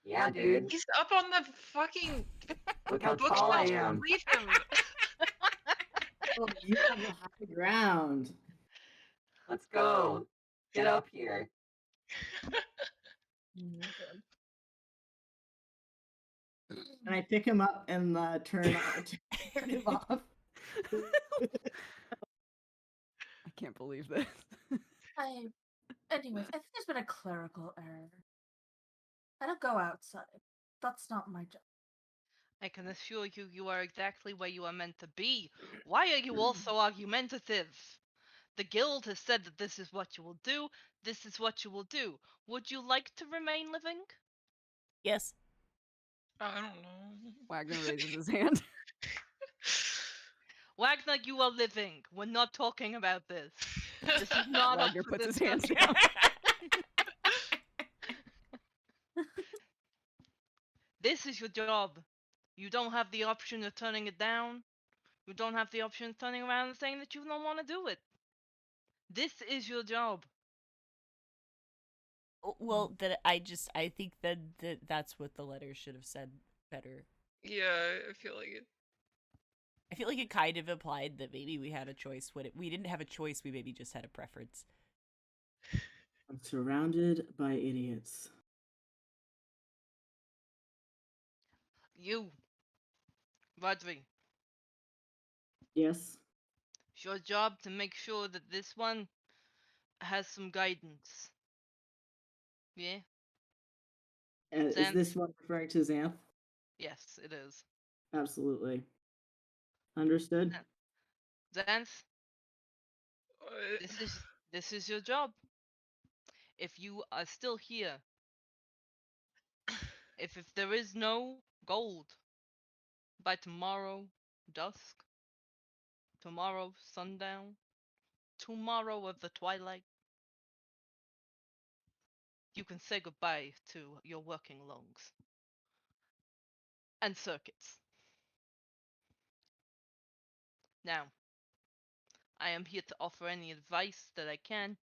G: Yeah, dude.
C: He's up on the fucking
G: Look how tall I
C: bookshelf.
G: am.
C: Leave him.
F: Oh, you have the high ground.
G: Let's go. Get up here.
F: And I pick him up and turn him off.
D: I can't believe this.
H: Anyways, I think there's been a clerical error. I don't go outside. That's not my job.
B: I can assure you, you are exactly where you are meant to be. Why are you all so argumentative? The guild has said that this is what you will do, this is what you will do. Would you like to remain living?
A: Yes.
C: I don't know.
D: Wagner raises his hand.
B: Wagner, you are living. We're not talking about this. This is not
D: Wagner
B: up for
D: puts his hands
B: discussion.
D: down.
B: This is your job. You don't have the option of turning it down. You don't have the option of turning around and saying that you don't want to do it. This is your job.
A: Well, that I think that's what the letter should have said better.
C: Yeah, I feel like it.
A: I feel like it kind of implied that maybe we had a choice. We didn't have a choice. We maybe just had a preference.
F: I'm surrounded by idiots.
B: You, Rodri,
F: Yes.
B: it's your job to make sure that this one has some guidance. Yeah?
F: Is
B: Xanth?
F: this one referring to Xanth?
B: Yes, it is.
F: Absolutely. Understood.
B: Xanth,
C: What?
B: this is your job. If you are still here, if there is no gold by tomorrow dusk, tomorrow sundown, tomorrow of the twilight, you can say goodbye to your working lungs and circuits. Now, I am here to offer any advice that I can,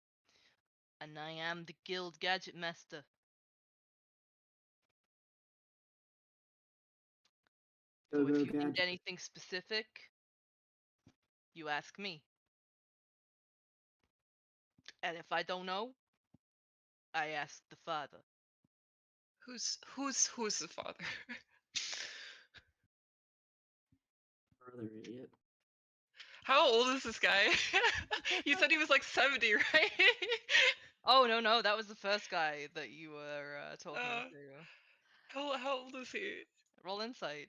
B: and I am the guild gadget master. So if you need
F: Gadget.
B: anything specific, you ask me. And if I don't know, I ask the father.
C: Who's the father?
F: Brother idiot.
C: How old is this guy? You said he was like 70, right?
B: Oh no, that was the first guy that you were talking to.
C: How old is he?
B: Roll insight.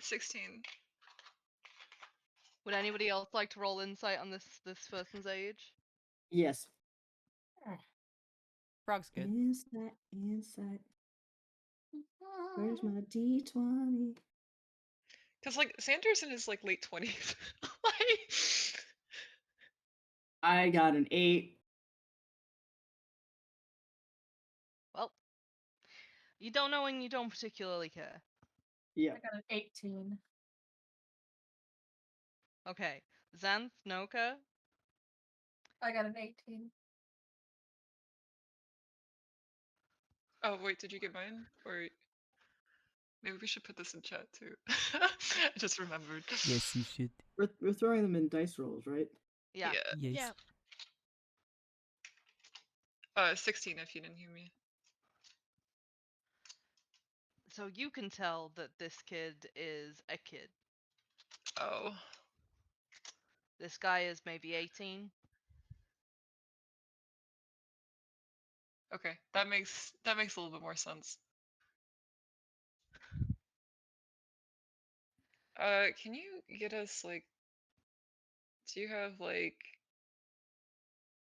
C: 16.
B: Would anybody else like to roll insight on this person's age?
F: Yes.
A: Frog's good.
F: Insight. Where's my D20?
C: Cause like Xander's in his like late 20s. Like,
F: I got an 8.
B: Well, you don't know and you don't particularly care.
F: Yeah.
H: I got an 18.
B: Okay, Xanth, Noka.
H: I got an 18.
C: oh wait, did you get mine? Or maybe we should put this in chat too. I just remembered.
A: Yes, you should.
F: We're throwing them in dice rolls, right?
B: Yeah.
A: Yes.
C: Yeah. 16 if you didn't hear me.
B: So you can tell that this kid is a kid.
C: Oh.
B: This guy is maybe 18.
C: Okay. That makes a little bit more sense. Can you get us like do you have like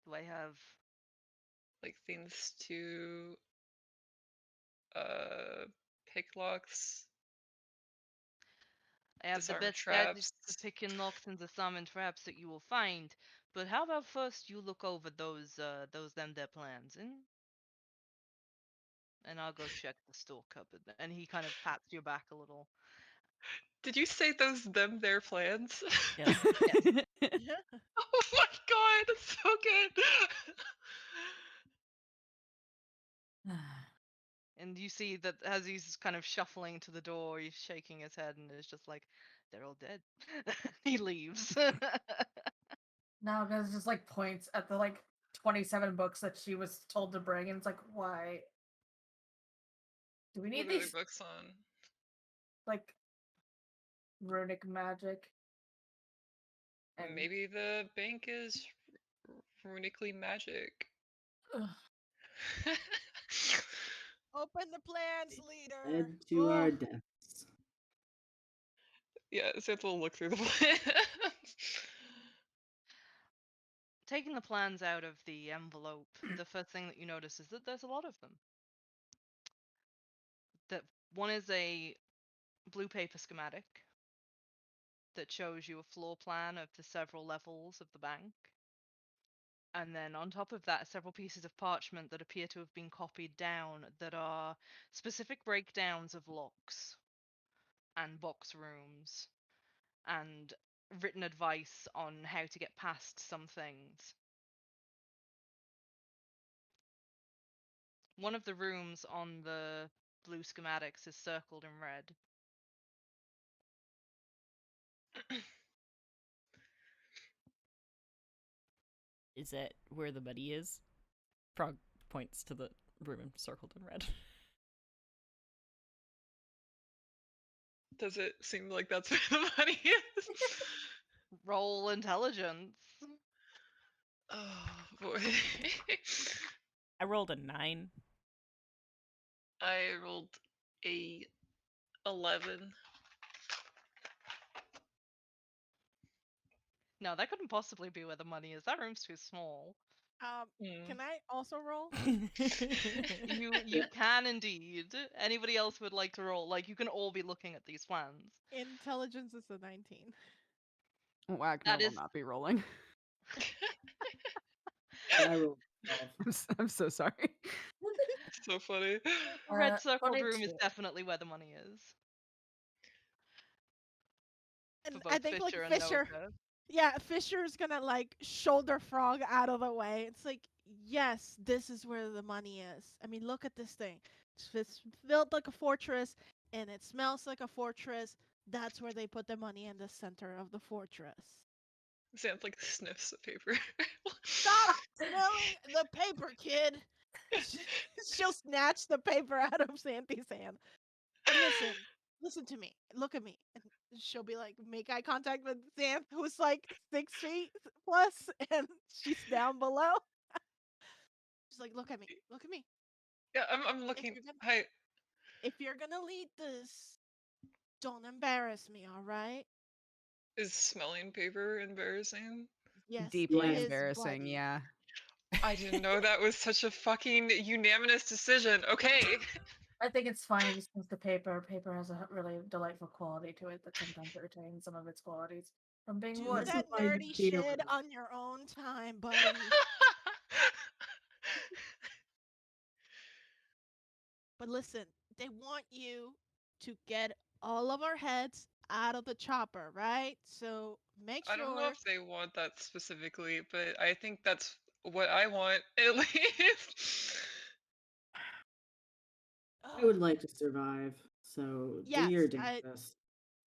B: Do I have
C: things to pick locks?
B: I have the
C: Disarm
B: best gadgets
C: traps.
B: to pick in locks and disarm and traps that you will find. But how about first you look over those them their plans and I'll go check the store cupboard. And he kind of pats your back a little.
C: Did you say those them their plans?
A: Yes.
C: Oh my god, that's so good.
B: And you see that as he's kind of shuffling to the door, he's shaking his head and is just like, they're all dead. He leaves.
H: Now Guz just like points at the like 27 books that she was told to bring, and it's like, why? Do we need
C: What are
H: these
C: their books on?
H: like runic magic? And
C: Maybe the bank is runically magic.
E: Open the plans, leader.
F: Led to our deaths.
C: Yeah, Zanthe will look through the plans.
B: taking the plans out of the envelope, the first thing that you notice is that there's a lot of them. That one is a blue paper schematic that shows you a floor plan of the several levels of the bank. And then on top of that, several pieces of parchment that appear to have been copied down that are specific breakdowns of locks and box rooms and written advice on how to get past some things. One of the rooms on the blue schematics is circled in red.
A: Is that where the money is? Frog points to the room circled in red.
C: Does it seem like that's where the money is?
B: Roll intelligence.
C: Oh boy.
A: I rolled a 9.
C: I rolled a 11.
B: No, that couldn't possibly be where the money is. That room's too small.
E: Can I also roll?
B: You can indeed. Anybody else would like to roll? Like, you can all be looking at these plans.
E: Intelligence is a 19.
D: Wagner
B: That
D: will
B: is-
D: not be rolling.
F: I rolled 12.
D: I'm so sorry.
C: So funny.
B: The red circled room is
H: 22.
B: definitely where the money is.
E: And
B: For both
E: I think like
B: Fisher and
E: Fisher,
B: Nova.
E: yeah, Fisher's gonna like shoulder Frog out of the way. It's like, yes, this is where the money is. I mean, look at this thing. It's built like a fortress, and it smells like a fortress. That's where they put the money in the center of the fortress.
C: Xanth like sniffs the paper.
E: Stop smelling the paper, kid. She'll snatch the paper out of Sandy's hand. And listen to me. Look at me. And she'll be like, make eye contact with Xanth, who's like 6 feet plus, and she's down below. She's like, look at me. Look at me.
C: Yeah, I'm looking. Hi.
E: If you're gonna lead this, don't embarrass me, all right?
C: Is smelling paper embarrassing?
E: Yes,
D: Deeply
E: it is
D: embarrassing,
E: bloody.
D: yeah.
C: I didn't know that was such a fucking unanimous decision. Okay.
H: I think it's fine since the paper has a really delightful quality to it that sometimes it retains some of its qualities from being
E: Do
H: wood.
E: that
F: why you
E: dirty
F: feel
E: shit
F: it.
E: on your own time, buddy. But listen, they want you to get all of our heads out of the chopper, right? So make
C: I don't know
E: sure.
C: if they want that specifically, but I think that's what I want at least.
F: I would like to survive, so do
E: Yes,
F: your damnedest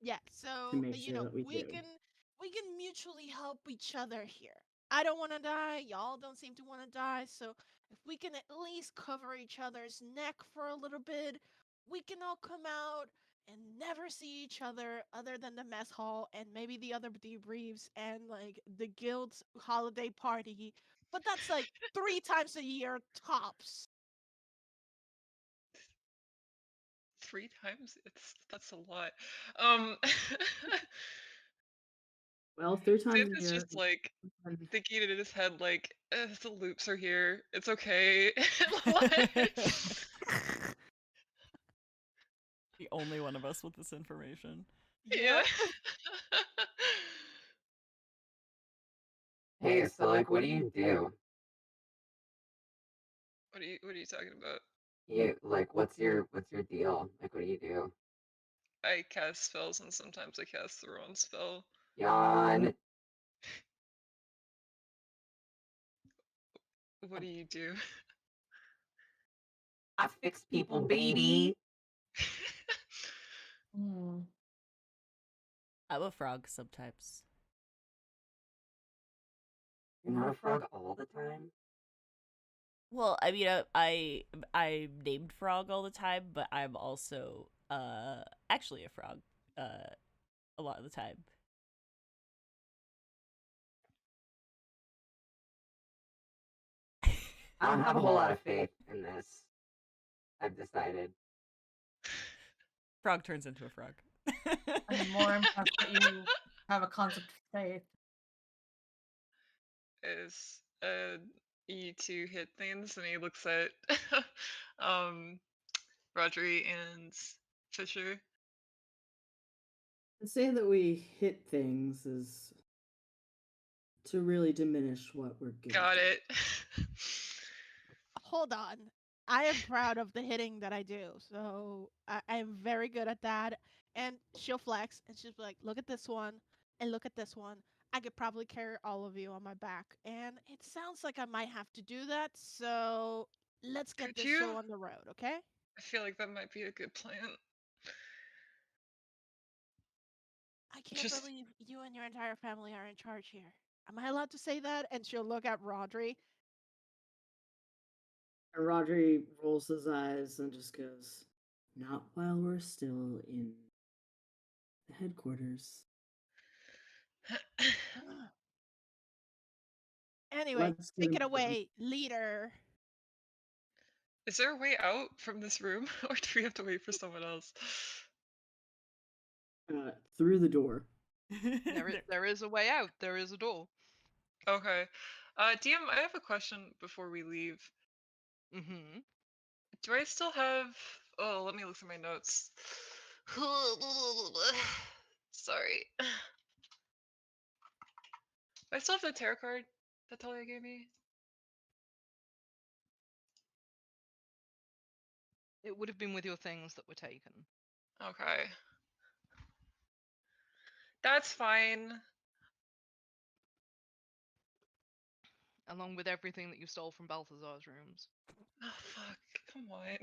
E: yeah.
F: to
E: So
F: make sure that we
E: we
F: do.
E: can mutually help each other here. I don't want to die. Y'all don't seem to want to die. So if we can at least cover each other's neck for a little bit, we can all come out and never see each other than the mess hall and maybe the other debriefs and like the guild's holiday party. But that's like 3 times a year tops.
C: 3 times? That's a lot.
F: Well, 3 times
C: Xanth
F: a
C: is
F: year.
C: just like thinking in his head like, the loops are here. It's okay. Like-
A: The only one of us with this information.
C: yeah.
G: Hey, so like, what do you do?
C: What are you talking about?
G: You like, what's your deal? Like, what do you do?
C: I cast spells and sometimes I cast the wrong spell.
G: Yawn.
C: What do you do?
G: I fix people, baby.
H: Hmm.
A: I'm a frog sometimes.
G: You're not a frog all the time.
A: Well, I mean, I named Frog all the time, but I'm also actually a frog a lot of the time.
G: I don't have a whole lot of faith in this. I've decided.
A: Frog turns into a frog.
H: I'm more impressed that you have a concept of faith.
C: is E2 hit things, and he looks at Rodri and Fisher.
F: To say that we hit things is to really diminish what we're good
C: Got
F: at.
C: it.
E: Hold on. I am proud of the hitting that I do, so I'm very good at that. And she'll flex, and she'll be like, "Look at this one, and look at this one. I could probably carry all of you on my back, and it sounds like I might have to do that. So let's get
C: Could
E: this
C: you?
E: show on the road, okay?"
C: I feel like that might be a good plan.
E: I can't
C: Just
E: believe you and your entire family are in charge here. Am I allowed to say that? And she'll look at Rodri.
F: And Rodri rolls his eyes and just goes, "Not while we're still in the headquarters.
E: Anyway,
F: Let's get
E: take it
F: him done."
E: away, leader.
C: Is there a way out from this room, or do we have to wait for someone else?
F: Through the door.
B: There is a way out. There is a door.
C: Okay. DM, I have a question before we leave.
B: Mm-hmm.
C: Do I still have... Oh, let me look through my notes. Sorry. I still have the tarot card that Talia gave me.
B: It would have been with your things that were taken.
C: Okay. That's fine.
B: Along with everything that you stole from Balthazar's rooms.
C: Oh, fuck. Come on.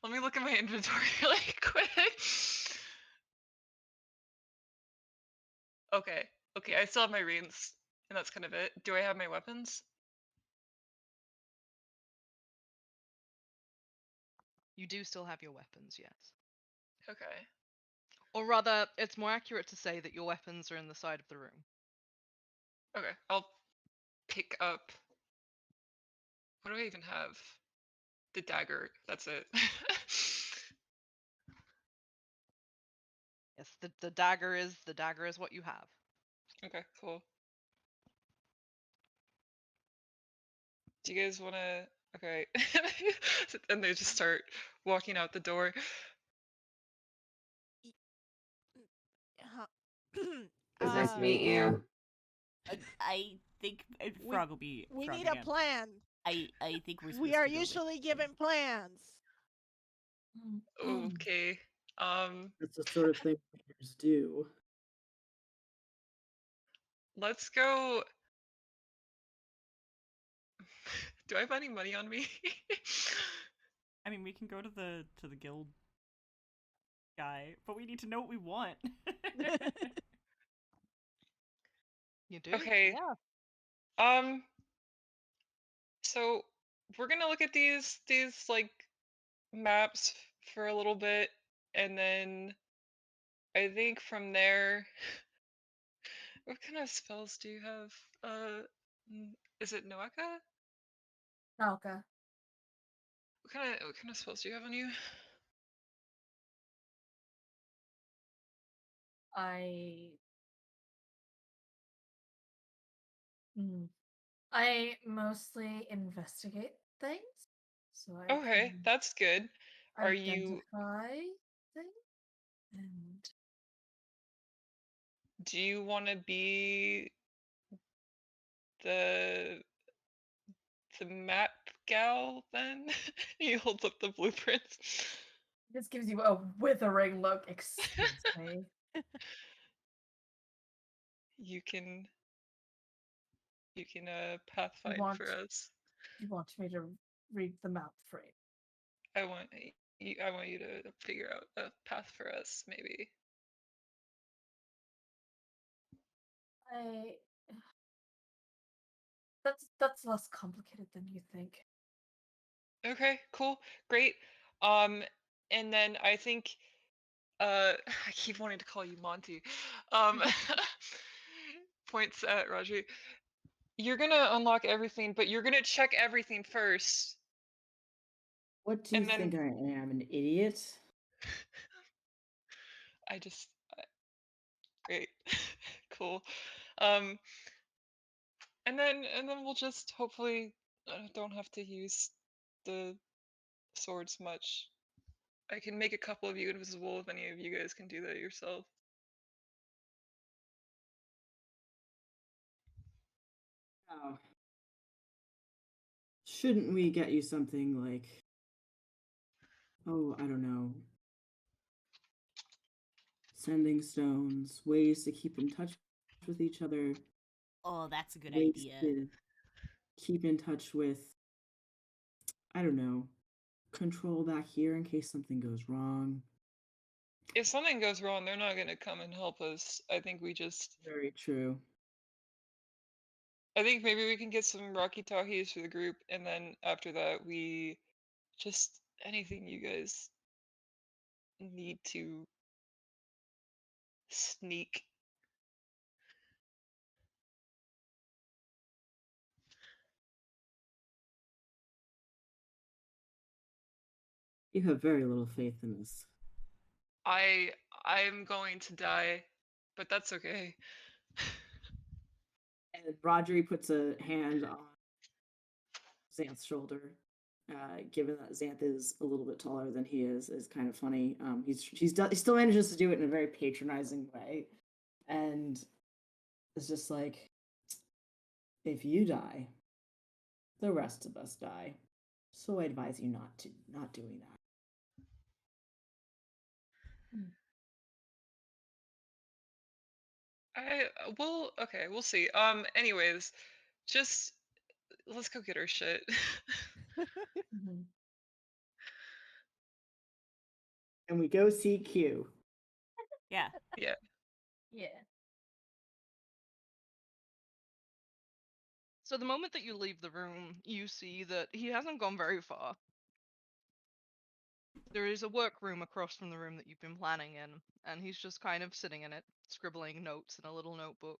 C: Let me look at my inventory really quick. Okay. Okay, I still have my rings, and that's kind of it. Do I have my weapons?
B: You do still have your weapons, yes.
C: Okay.
B: Or rather, it's more accurate to say that your weapons are in the side of the room.
C: Okay, I'll pick up... What do I even have? The dagger. That's it.
B: Yes, the dagger is what you have.
C: Okay, cool. Do you guys want to... Okay. And they just start walking out the door.
G: It was nice to meet you.
A: I think
E: We-
A: Frog will be.
E: We
A: Frog
E: need
A: again.
E: a plan.
A: I think we're.
E: We
A: supposed
E: are
A: to go with-
E: usually given plans.
C: Okay.
F: That's the sort of thing players do.
C: Let's go... Do I have any money on me?
A: I mean, we can go to the guild guy, but we need to know what we want.
B: You do?
C: Okay.
B: Yeah.
C: So we're gonna look at these like maps for a little bit, and then I think from there... What kind of spells do you have? Is it Noaka?
H: Okay.
C: What kind of spells do you have on you?
H: I mostly investigate things, so I
C: Okay,
H: can
C: that's good. Are you...
H: identify things and
C: Do you want to be the map gal then? He holds up the blueprints.
H: this gives you a withering look. Excuse me.
C: You can pathfind
H: want-
C: for us.
H: You want me to read the map for you?
C: I want you to figure out a path for us, maybe.
H: That's less complicated than you think.
C: Okay, cool, great. And then I think I keep wanting to call you Monty. Points at Raji. You're gonna unlock everything, but you're gonna check everything first.
F: What do you
C: And then-
F: think I am, an idiot?
C: Great. Cool. And And then we'll just hopefully don't have to use the swords much. I can make a couple of you invisible if any of you guys can do that yourself.
F: Oh. Shouldn't we get you something like, oh, I don't know, sending stones, ways to keep in touch with each other,
I: Oh, that's a good
F: ways
I: idea.
F: to keep in touch with, I don't know, control back here in case something goes wrong.
C: If something goes wrong, they're not gonna come and help us. I think we just.
F: Very true.
C: I think maybe we can get some Rocky Talkies for the group, and then after that, we just anything you guys need to sneak.
F: You have very little faith in us.
C: I'm going to die, but that's okay.
F: And Rodri puts a hand on Xanth's shoulder. Given that Xanth is a little bit taller than he is kind of funny. He still manages to do it in a very patronizing way, and it's just like, if you die, the rest of us die. So I advise you not doing that.
C: Okay, we'll see. Anyways, just let's go get our shit.
F: And we go see Q.
I: Yeah.
C: Yeah.
H: Yeah.
B: So the moment that you leave the room, you see that he hasn't gone very far. There is a workroom across from the room that you've been planning in, and he's just kind of sitting in it, scribbling notes in a little notebook.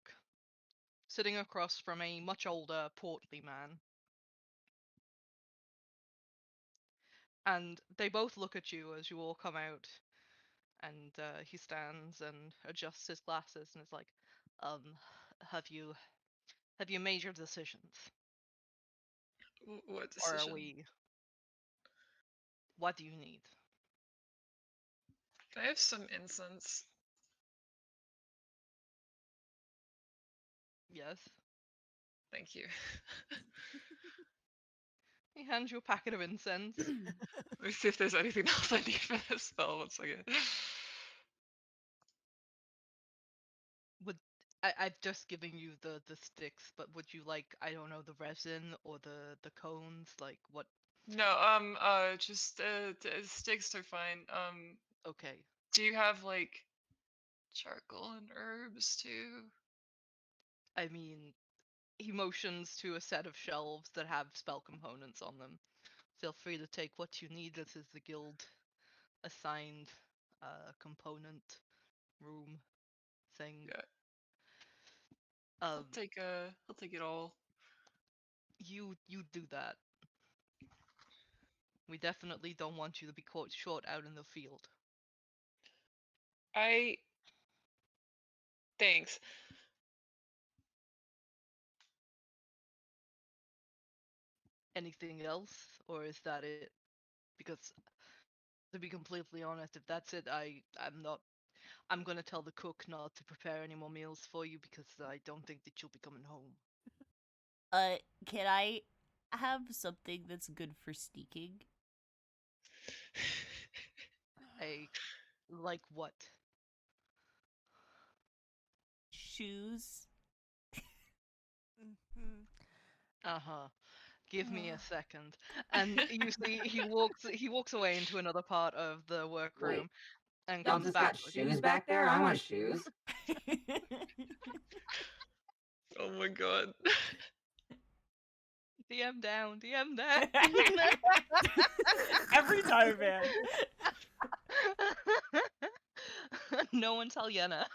B: Sitting across from a much older, portly man. And they both look at you as you all come out, and he stands and adjusts his glasses and is like, have you made your decisions?
C: What
B: Or
C: decision?
B: are we... What do you need?
C: I have some incense.
B: Yes.
C: Thank you.
B: He hands you a packet of incense.
C: Let me see if there's anything else I need for this spell. 1 second.
B: I've just given you the sticks, but would you like, I don't know, the resin or the cones? Like what?
C: No, just sticks are fine.
B: Okay.
C: Do you have like charcoal and herbs too?
B: I mean, he motions to a set of shelves that have spell components on them. Feel free to take what you need. This is the guild assigned component room thing.
C: Yeah.
B: Um,
C: I'll take it all.
B: you do that. We definitely don't want you to be caught short out in the field.
C: Thanks.
B: Anything else, or is that it? Because to be completely honest, if that's it, I'm not. I'm gonna tell the cook not to prepare any more meals for you because I don't think that you'll be coming home.
I: Can I have something that's good for sneaking?
B: Like what?
I: Shoes?
E: Mhm.
B: Uh-huh. Give me a second. And you see he walks away into another part of the workroom and
G: Y'all
B: comes
G: just
B: back
G: got
B: with
G: shoes back there? I want shoes.
C: Oh my god.
B: DM down, DM down.
A: Every time, man.
B: No one tell Yenna.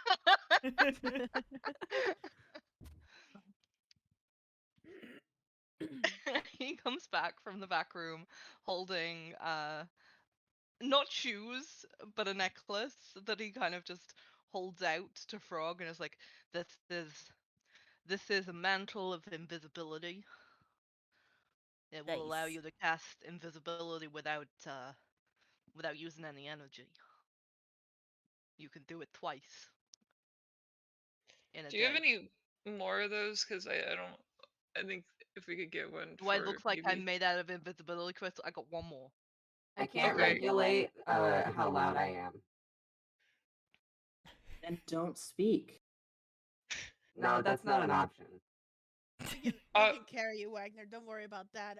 B: He comes back from the back room holding not shoes, but a necklace that he kind of just holds out to Frog and is like, this is This is a mantle of invisibility. It will allow
I: Nice.
B: you to cast invisibility without using any energy. You can do it twice in a
C: Do you have
B: day.
C: any more of those? Because I don't. I think if we could get one
B: Do I
C: for
B: look like
C: maybe.
B: I'm made out of invisibility crystal? I got one more.
G: I can't
C: Okay.
G: regulate how loud I am.
F: Then don't speak.
G: No, that's not an option.
E: We can carry you, Wagner. Don't worry about that.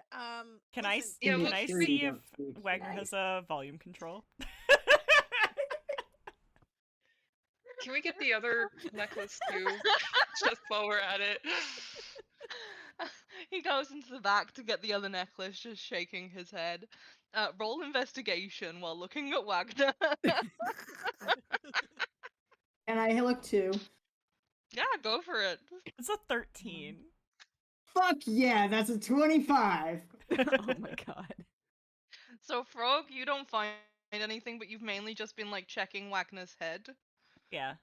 A: Can I
E: listen,
C: Yeah,
A: can
C: well,
A: I
F: sure
A: see
F: you
A: if
F: don't speak.
A: Wagner
G: Nice.
A: has a volume control?
C: Can we get the other necklace too? Just while we're at it.
B: He goes into the back to get the other necklace, just shaking his head. Roll investigation while looking at Wagner.
F: And I look too.
B: Yeah, go for it.
A: It's a 13.
F: Fuck yeah, that's a 25.
D: Oh my god.
B: So, Frog, you don't find anything, but you've mainly just been like checking Wagner's head.
A: Yeah.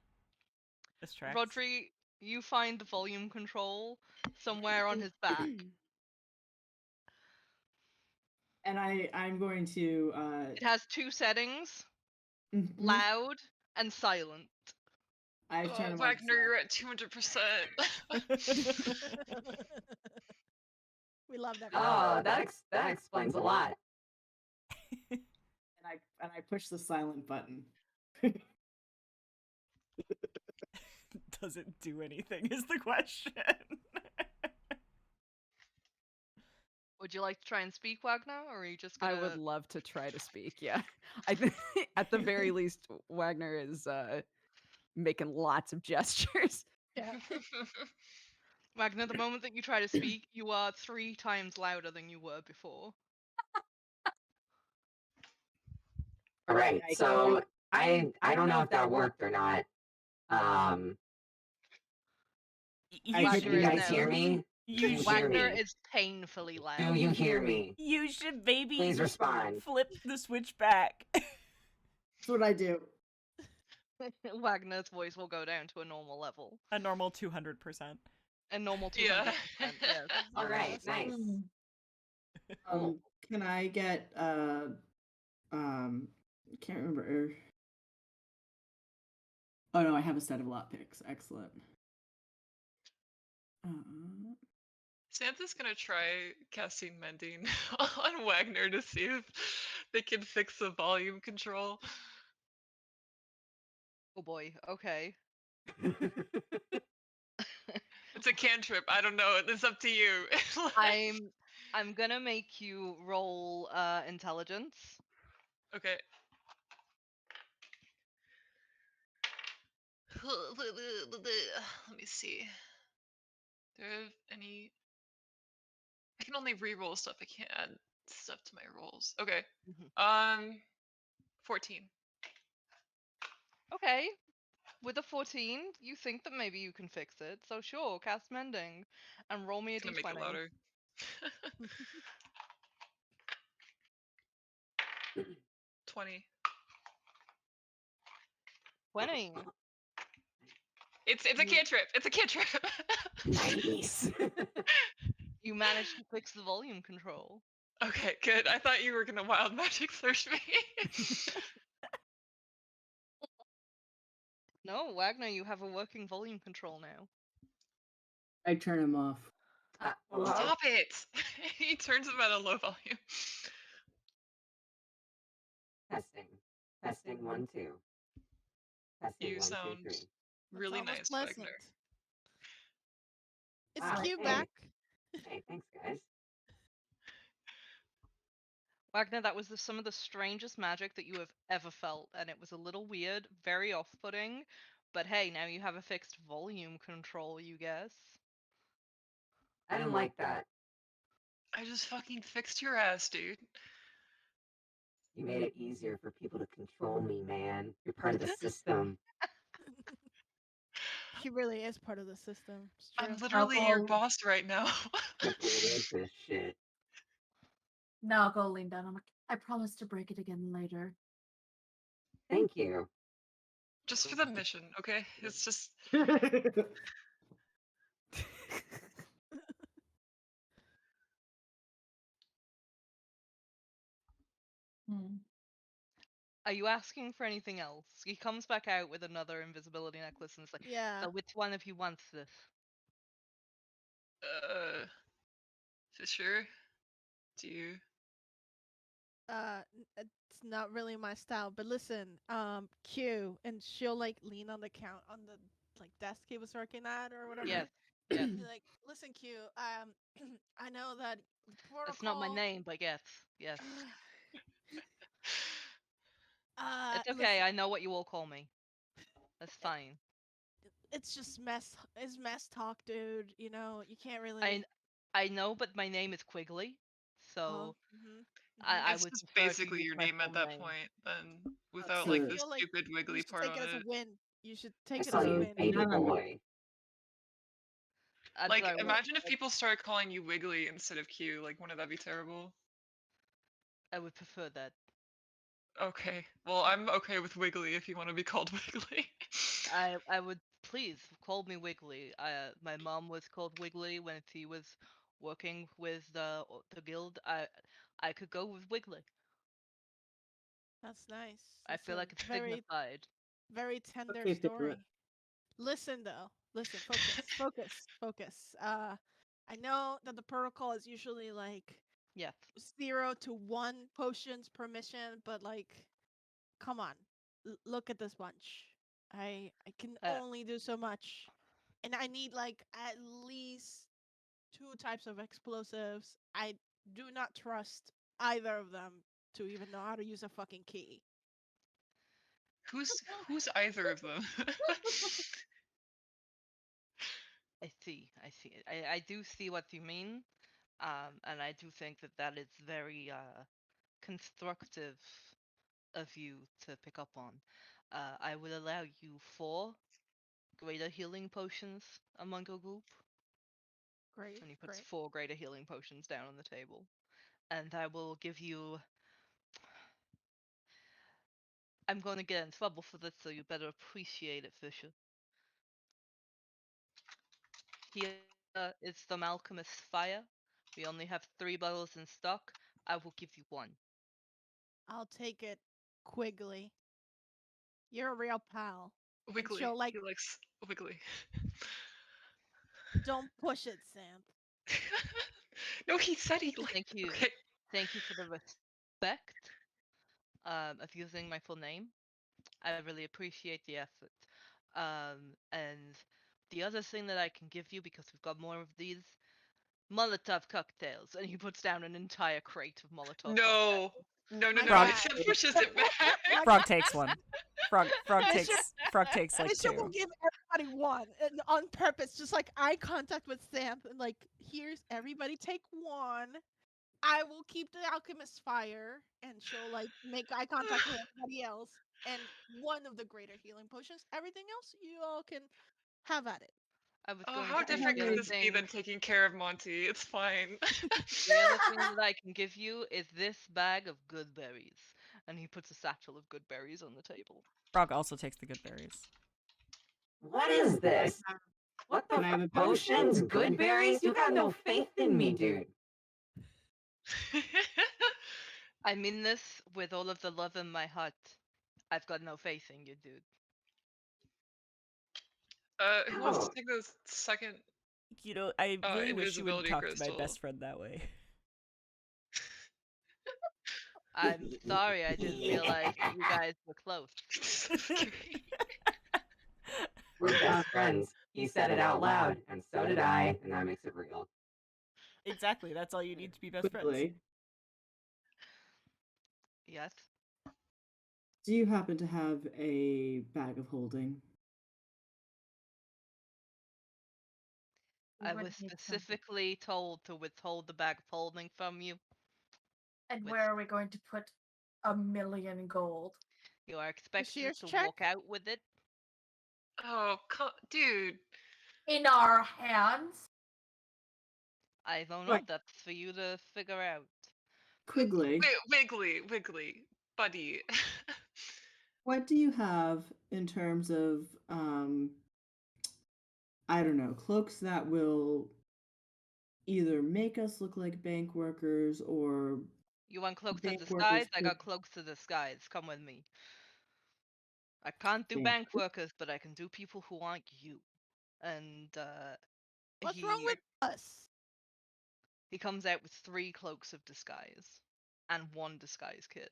A: This tracks.
B: Rodri, you find the volume control somewhere on his back.
F: And I'm going to
B: It has two settings:
F: mhm.
B: loud and silent.
F: I turn him on
C: Wagner,
F: silent.
C: you're at 200%.
E: we love that.
G: Oh, that explains a lot.
F: And I push the silent button.
A: Does it do anything is the question.
B: Would you like to try and speak, Wagner, or are you just
D: I
B: gonna...
D: would love to try to speak, yeah. I think at the very least, Wagner is making lots of gestures.
E: Yeah.
B: Wagner, the moment that you try to speak, you are 3 times louder than you were before.
G: All right, so I don't know if that worked or not.
A: You
G: Can
B: Wagner
G: you
B: is
G: guys
B: now-
G: hear me?
A: You
G: hear
B: Wagner
G: me?
B: is painfully
G: Do
B: loud.
G: you hear me?
A: You should maybe
G: Please respond.
A: flip the switch back.
F: That's what I do.
B: Wagner's voice will go down to a normal level.
A: A normal 200%.
B: A normal 200%,
C: Yeah.
B: yes.
G: All right, nice.
F: Can I get can't remember. Oh no, I have a set of lot picks. Excellent.
C: Santa's gonna try casting mending on Wagner to see if they can fix the volume control.
B: Oh boy, okay.
C: It's a cantrip. I don't know. It's up to you. Like-
B: I'm gonna make you roll intelligence.
C: Okay. Let me see. Do I have any? I can only re-roll stuff. I can't add stuff to my rolls. Okay. 14.
B: Okay. With a 14, you think that maybe you can fix it. So sure, cast mending and roll me a
C: It's gonna make it
B: d20.
C: louder. 20.
B: 20.
C: It's a cantrip. It's a cantrip.
G: Nice.
B: You managed to fix the volume control.
C: Okay, good. I thought you were gonna wild magic search me.
B: No, Wagner, you have a working volume control now.
F: I turn him off.
G: Hello?
C: Stop it! He turns them at a low volume.
G: Testing. Testing 1 2. Testing
C: You
G: 1 2
C: sound
G: 3.
C: really
E: almost
C: nice,
E: pleasant.
C: Wagner.
E: Is
G: Wow,
E: Q
G: hey.
E: back?
G: Hey, thanks guys.
B: Wagner, that was some of the strangest magic that you have ever felt, and it was a little weird, very off-putting, but hey, now you have a fixed volume control, you guess.
G: I didn't like that.
C: I just fucking fixed your ass, dude.
G: You made it easier for people to control me, man. You're part of the system.
E: He really is part of the system. It's true.
C: I'm literally your
H: go-
C: boss right now.
G: Can't believe this shit.
H: Now I'll go lean down. I'm like, I promise to break it again later.
G: Thank you.
C: Just for the mission, okay? It's just
B: Are you asking for anything else? He comes back out with another invisibility necklace and is like,
E: Yeah.
B: so which one of you wants this?
C: Fisher, do you?
E: It's not really my style, but listen, Q, and she'll like lean on the like desk he was working at or whatever.
B: Yes, yes.
E: Be like, listen, Q, I know that the
B: That's not my
E: protocol.
B: name, but yes, yes. It's okay,
E: Listen,
B: I know what you all call me. That's fine.
E: it's just it's mess talk, dude. You know, you can't really.
B: I know, but my name is Quigley, so I
C: It's
B: would
C: just
B: prefer to
C: basically
B: use
C: your
B: my
C: name
B: full
C: at that
B: name.
C: point, then, without
F: So-
C: like
E: I
C: the
E: feel like
C: stupid
E: you
C: wiggly
E: should
C: part
E: take
C: on
E: it as a
C: it.
E: win. You should
G: I
E: take it
G: saw
E: as a
G: you,
E: win.
G: baby
F: No, no, no.
G: boy.
B: I'm
C: Like,
B: sorry, what?
C: imagine if people started calling you Wiggly instead of Q. Like, wouldn't that be terrible?
B: I would prefer that.
C: Okay. Well, I'm okay with Wiggly if you want to be called Wiggly.
B: I would please call me Wiggly. My mom was called Wiggly when she was working with the guild. I could go with Wiggly.
E: That's nice.
B: I
E: That's
B: feel
E: a
B: like it's
E: very,
B: dignified.
E: very tender
F: Okay, stick to it.
E: story. Listen though. Listen, focus. I know that the protocol is usually like
B: Yes.
E: 0 to 1 potions per mission, but like come on. Look at this bunch. I can only do so much. And I need like at least 2 types of explosives. I do not trust either of them to even know how to use a fucking key.
C: Who's either of them?
B: I see. I see. I do see what you mean. And I do think that that is very constructive of you to pick up on. I will allow you 4 greater healing potions among your group.
E: Great.
B: And he puts
E: Great.
B: 4 greater healing potions down on the table. And I will give you. I'm going to get in trouble for this, so you better appreciate it, Fisher. Here is the Alchemist Fire. We only have 3 bottles in stock. I will give you 1.
E: I'll take it, Quigley. You're a real pal. And
C: Wiggly.
E: she'll like
C: He likes Wiggly.
E: don't push it, Sam.
C: No, he said he liked.
B: Thank you.
C: Okay.
B: Thank you for the respect of using my full name. I really appreciate the effort. And the other thing that I can give you, because we've got more of these, Molotov cocktails. And he puts down an entire crate of Molotov cocktails.
C: No.
E: My
A: Frog-
E: God.
C: Sam pushes it back.
A: Frog takes one. Frog
E: Fisher-
A: takes like
E: Bishop will
A: 2.
E: give everybody 1 and on purpose, just like eye contact with Sam. And like, here's everybody take 1. I will keep the alchemist fire, and she'll like make eye contact with everybody else. And 1 of the greater healing potions. Everything else, you all can have at it.
B: I was
C: Oh,
B: going
C: how
B: to say
C: different
B: the
C: can
B: other
C: this be
B: thing.
C: than taking care of Monty? It's fine.
B: The other thing that I can give you is this bag of good berries. And he puts a satchel of good berries on the table.
A: Frog also takes the good berries.
G: What is this? What the
F: Can I have a
G: potions? Good berries? You got no faith in me, dude.
B: I mean this with all of the love in my heart. I've got no faith in you, dude.
C: Who wants to
G: Oh.
C: take the second?
A: You know, I really wish you wouldn't
C: invisibility
A: talk to
C: crystal.
A: my best friend that way.
B: I'm sorry, I didn't realize that you guys were close.
G: We're best friends. He said it out loud, and so did I, and that makes it real.
A: Exactly, that's all you need to be best friends.
F: Quickly,
B: Yes?
F: do you happen to have a bag of holding?
H: We
B: I
H: would
B: was
H: need something.
B: specifically told to withhold the bag of holding from you.
H: And
B: with-
H: where are we going to put 1,000,000 gold?
B: You are expected
E: Cashier's
B: to
E: check?
B: walk out with it.
C: Oh, dude.
H: In our hands?
B: I don't know,
F: Right.
B: that's for you to figure out.
F: Quigley,
C: Wiggly, buddy.
F: what do you have in terms of I don't know, cloaks that will either make us look like bank workers or
B: You want cloaks of
F: Bank
B: disguise?
F: workers
B: I
F: could-
B: got cloaks of disguise. Come with me. I can't do
F: Bank-
B: bank workers, but I can do people who aren't you. And
E: What's
B: he
E: wrong with us?
B: he comes out with 3 cloaks of disguise and 1 disguise kit.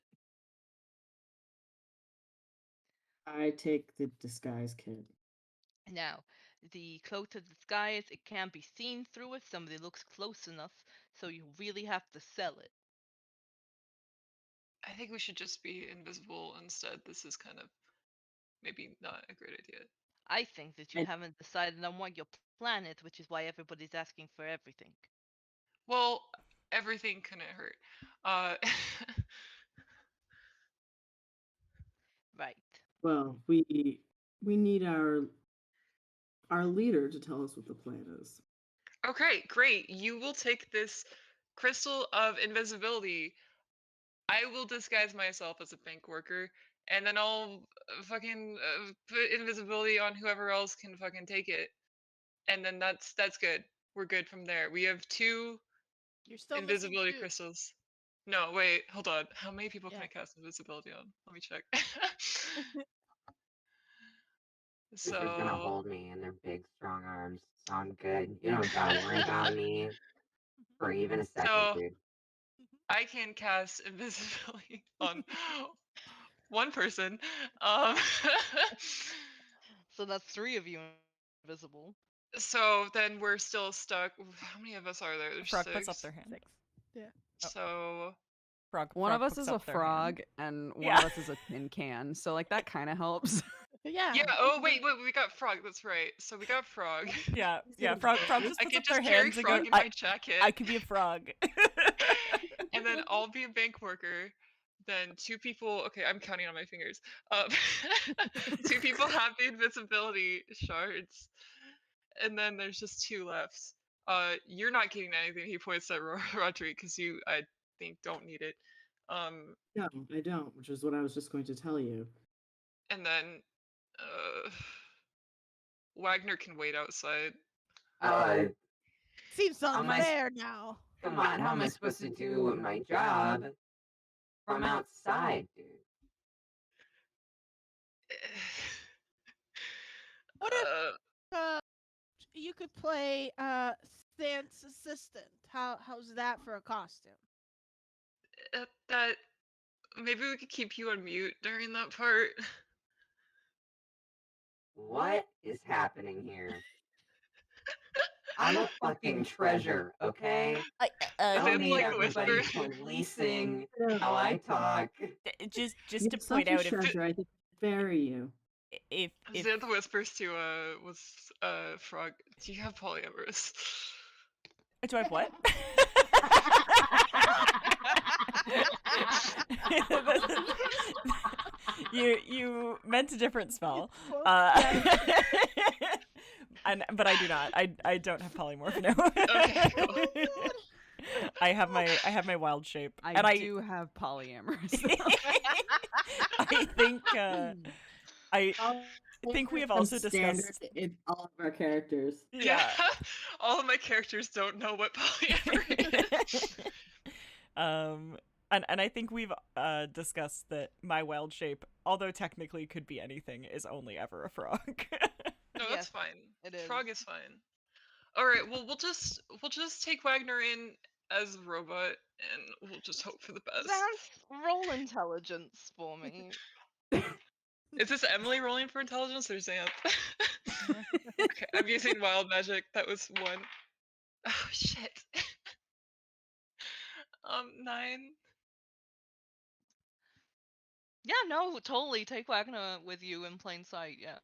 F: I take the disguise kit.
B: Now, the cloak of disguise, it can't be seen through if somebody looks close enough, so you really have to sell it.
C: I think we should just be invisible instead. This is kind of maybe not a great idea.
B: I think that you
F: And-
B: haven't decided on what your plan is, which is why everybody's asking for everything.
C: Well, everything couldn't hurt. Uh,
B: Right.
F: Well, we need our leader to tell us what the plan is.
C: okay, great. You will take this crystal of invisibility. I will disguise myself as a bank worker, and then I'll fucking put invisibility on whoever else can fucking take it, and then that's good. We're good from there. We have 2
E: You're still
C: invisibility
E: missing 2.
C: crystals. No, wait, hold on. How many people can
E: Yeah.
C: I cast invisibility on? Let me check.
G: Sister's gonna
C: So
G: hold me in their big, strong arms. So I'm good. You don't gotta worry about me for even a second,
C: So-
G: dude.
C: I can cast invisibility on 1 person. Um,
B: So that's 3 of you invisible.
C: so then we're still stuck. How many of us are there? There's
A: Frog
C: 6.
A: puts up their hand.
E: 6. Yeah.
C: So
D: One of
A: Frog
D: us
A: puts
D: is a
A: up their hand.
D: frog, and one
A: Yeah.
D: of us is a tin can. So like that kind of helps.
E: Yeah.
C: yeah. Oh wait, we got Frog. That's right. So we got Frog.
A: Yeah,
F: He's
A: yeah.
F: gonna
A: Frog
F: say,
A: just
C: I
A: puts
C: could
A: up their
C: just carry
A: hands and
C: Frog
A: goes,
C: in my jacket.
A: I could be a frog.
C: And then I'll be a bank worker. Then 2 people. Okay, I'm counting on my fingers. 2 people have the invisibility shards, and then there's just 2 left. You're not getting anything. He points at Roderick because you, I think, don't need it.
F: No, I don't, which is what I was just going to tell you.
C: And then Wagner can wait outside.
E: Seems
G: How am I-
E: unfair now.
G: Come on, how am I supposed to do my job from outside, dude?
E: What if you could play Stan's assistant? How's that for a costume?
C: That maybe we could keep you on mute during that part.
G: What is happening here? I'm a fucking treasure, okay?
I: I,
G: I
C: Is
G: don't
C: it
G: need
C: like
G: everybody
C: whisper?
G: policing how I talk.
A: just
F: You're
A: to
F: such
A: point
F: a
A: out
F: treasure. I think bury you.
A: if
C: Xanthe whispers to Frog. Do you have polyamorous?
A: do I have what? you meant a different spell. But I do not. I don't have polymorph now.
C: Okay, cool.
A: I have my wild shape.
D: I do have polyamorous.
A: I think I think we have also
F: Standard
A: discussed.
F: in all of our characters.
C: Yeah. All of my characters don't know what polyamory is.
A: And I think we've discussed that my wild shape, although technically could be anything, is only ever a frog.
C: No,
B: Yes,
C: that's fine.
B: it is.
C: Frog is fine. All right. Well, we'll just take Wagner in as a robot, and we'll just hope for the best.
B: Zanthe, roll intelligence for me.
C: Is this Emily rolling for intelligence or Xanth? Okay, I'm using wild magic. That was 1. Oh shit. 9.
B: Yeah, no, totally. Take Wagner with you in plain sight. Yeah.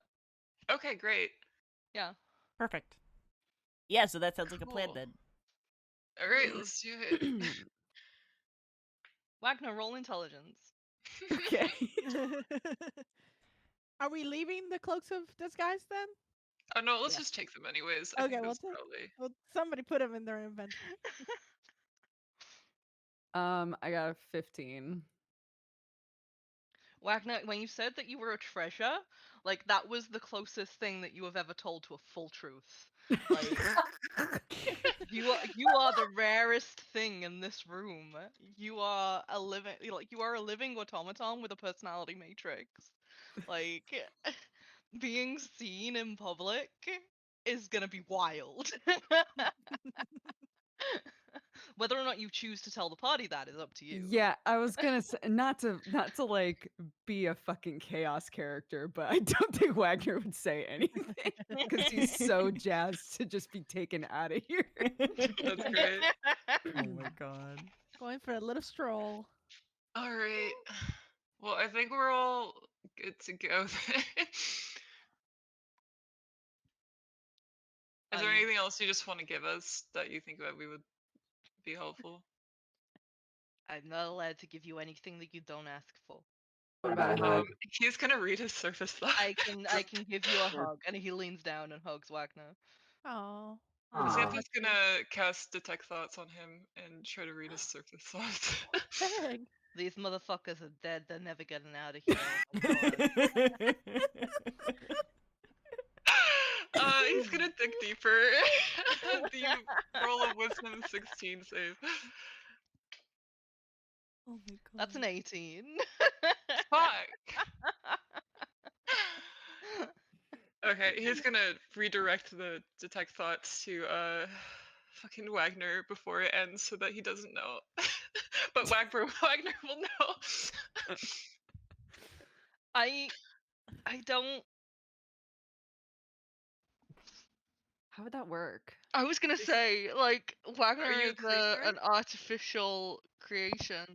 C: Okay, great.
B: Yeah.
A: Perfect.
I: yeah, so that sounds like a plan
C: Cool.
I: then.
C: All right, let's do it.
B: Wagner, roll intelligence.
D: Okay.
E: Are we leaving the cloaks of disguise then?
C: Oh no, let's
E: Yeah.
C: just take them anyways. I
E: Okay,
C: think
E: we'll
C: that's
E: take-
C: probably.
E: Well, somebody put them in their inventory.
D: I got a 15.
B: Wagner, when you said that you were a treasure, like that was the closest thing that you have ever told to a full truth. Like, you You are the rarest thing in this room. You are a living automaton with a personality matrix. Like, being seen in public is gonna be wild. Whether or not you choose to tell the party that is up to you.
D: Yeah, I was gonna say not to like be a fucking chaos character, but I don't think Wagner would say anything because he's so jazzed to just be taken out of here.
C: That's great.
A: Oh my god.
E: Going for a little stroll.
C: All right. Well, I think we're all good to go. Is there anything else you just want to give us that you think that we would be helpful?
B: I'm not allowed to give you anything that you don't ask for.
G: What about a hug?
C: He's gonna read his surface thought.
B: I can give you a hug, and he leans down and hugs Wagner.
E: Oh.
C: Xantha's gonna cast Detect Thoughts on him and try to read his surface thoughts.
E: Dang.
B: These motherfuckers are dead. They're never getting out of here. Oh my god.
C: He's gonna dig deeper. The roll of wisdom 16 save.
A: Oh my god.
B: That's an 18.
C: Fuck. Okay, he's gonna redirect the Detect Thoughts to fucking Wagner before it ends so that he doesn't know. But Wagner will know.
B: I don't.
D: How would that work?
B: I was gonna say, like, Wagner
C: Are you a
B: is
C: creature?
B: an artificial creation.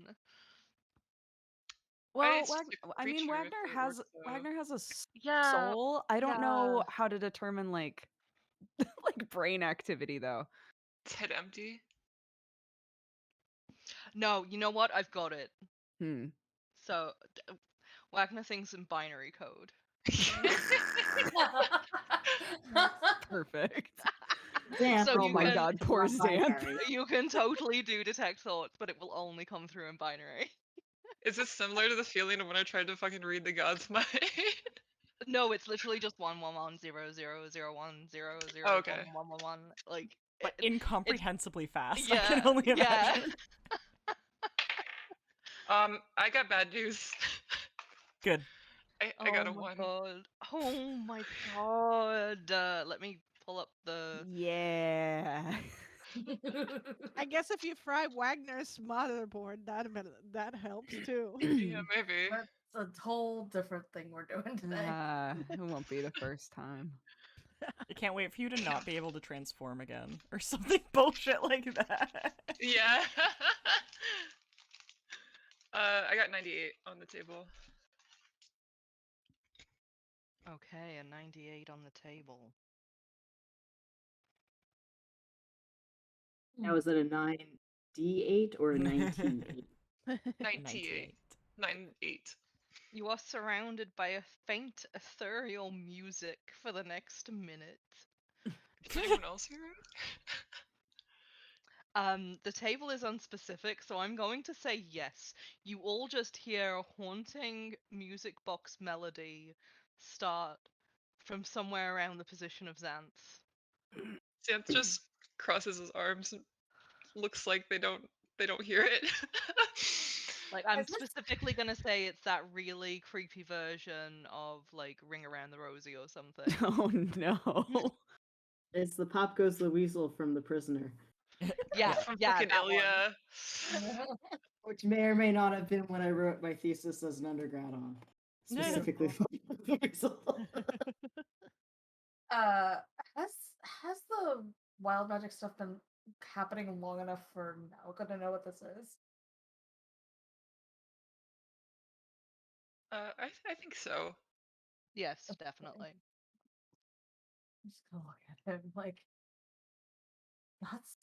D: Well,
C: It's just a
D: I mean,
C: creature if it works, though.
D: Wagner has a
B: Yeah.
D: soul. I don't
B: yeah.
D: know how to determine like like brain activity though.
C: It's head empty.
B: No, you know what? I've got it.
D: Hmm.
B: So, Wagner thinks in binary code.
D: Perfect.
F: Damn.
B: So
D: Oh
B: you
D: my
B: can-
D: god, poor Zanthe.
B: You can totally do detect thoughts, but it will only come through in binary.
C: Is this similar to the feeling of when I tried to fucking read the God's mind?
B: No, it's literally just 111000100
C: Oh, okay.
B: 111. Like,
A: But incomprehensibly fast.
B: yeah,
A: I can only
B: yeah.
A: imagine.
C: I got bad news.
A: Good.
C: I got a
B: Oh my
C: 1.
B: god. Oh my god. Let me pull up the.
D: Yeah.
E: I guess if you fry Wagner's motherboard, that helps too.
C: Yeah, maybe.
H: That's a whole different thing we're doing today.
D: It won't be the first time.
A: I can't wait for you to not be able to transform again or something bullshit like that.
C: Yeah. I got 98 on the table.
B: Okay, a 98 on the table.
F: Now is it a 9d8 or a 19d8?
C: 98. 98.
B: You are surrounded by a faint ethereal music for the next minute.
C: Is anyone else here?
B: The table is unspecific, so I'm going to say yes. You all just hear a haunting music box melody start from somewhere around the position of Zanthe.
C: Zanthe just crosses his arms and looks like they don't hear it.
B: Like, I'm
H: Is this-
B: specifically gonna say it's that really creepy version of, like, Ring Around the Rosie or something.
D: Oh no.
F: It's the Pop Goes the Weasel from The Prisoner,
B: Yeah,
C: From
B: yeah,
C: fucking
B: that one.
C: Ilya.
F: which may or may not have been what I wrote my thesis as an undergrad on. Specifically Pop Goes the Weasel.
H: Has the wild magic stuff been happening long enough for Nauka to know what this is?
C: I think so.
B: Yes, definitely.
H: I'm just gonna look at him like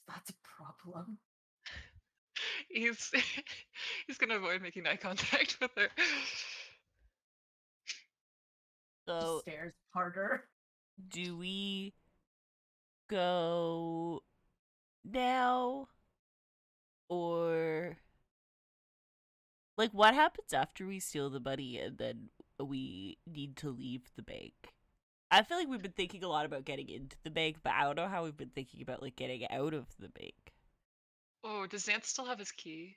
H: that's a problem.
C: He's he's gonna avoid making eye contact with her.
H: Just
A: So,
H: stares harder.
A: do we go now? Or. Like, what happens after we steal the money and then we need to leave the bank?
I: I feel like we've been thinking a lot about getting into the bank, but I don't know how we've been thinking about like getting out of the bank.
C: Oh, does Zanthe still have his key?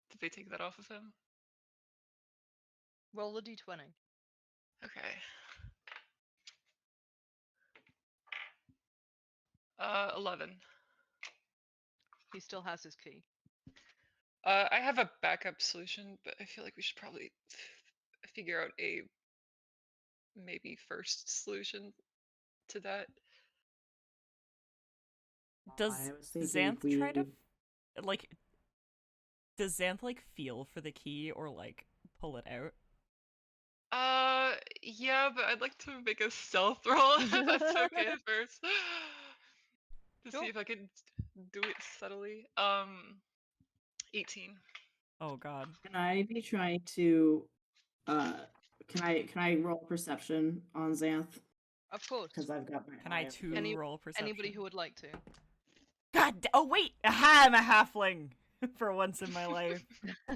C: Did they take that off of him?
B: Roll the d20.
C: Okay. 11.
B: He still has his key.
C: I have a backup solution, but I feel like we should probably figure out a maybe first solution to that.
A: Does
F: I was thinking
A: Xanth try to
F: we
A: like? Does Xanth like feel for the key or like pull it out?
C: Yeah, but I'd like to make a stealth roll if that's okay first. To see
B: Sure.
C: if I can do it subtly. 18.
A: Oh God.
F: Can I be trying to can I roll perception on Xanth?
B: Of course.
F: Because I've got my
A: Can
F: eye
A: I
F: up.
B: Any-
A: roll perception?
B: Anybody who would like to.
A: God. Oh wait. Aha, I'm a halfling for once in my life.
F: I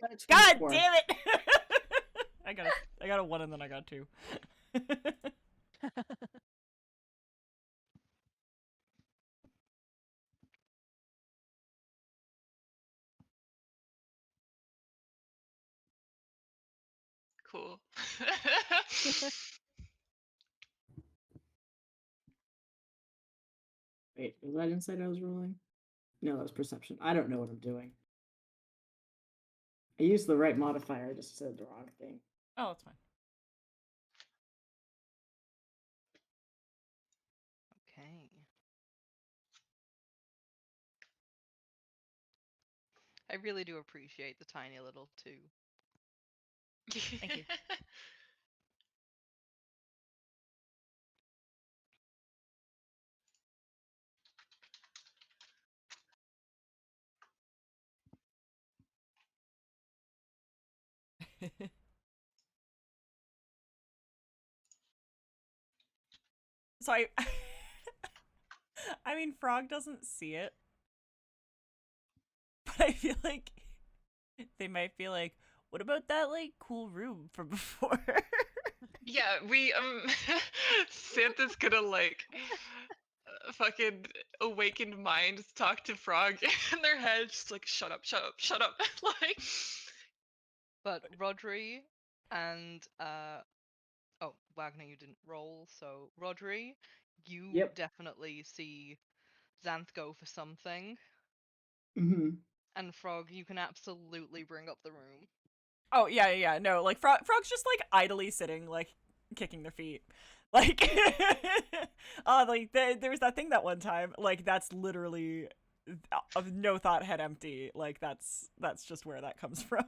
F: got a
A: God
F: 24.
A: damn it! I got a 1 and then I got 2.
C: Cool.
F: Wait, was that insight I was rolling? No, that was perception. I don't know what I'm doing. I used the right modifier, I just said the wrong thing.
A: Oh, that's fine.
B: Okay. I really do appreciate the tiny little 2.
A: Thank you. So I mean, Frog doesn't see it, but I feel like they might be like, "What about that like cool room from before?"
C: Yeah, we Santa's gonna like fucking awakened mind talk to Frog in their head, just like shut up, shut up, shut up. Like
B: But Rodri and oh, Wagner, you didn't roll, so Rodri, you
F: Yep.
B: definitely see Xanth go for something,
F: Mm-hmm.
B: and Frog, you can absolutely bring up the room.
A: Oh yeah. No, like Frog's just like idly sitting, like kicking their feet. Like, like there was that thing that one time. Like that's literally of no thought head empty. Like that's just where that comes from.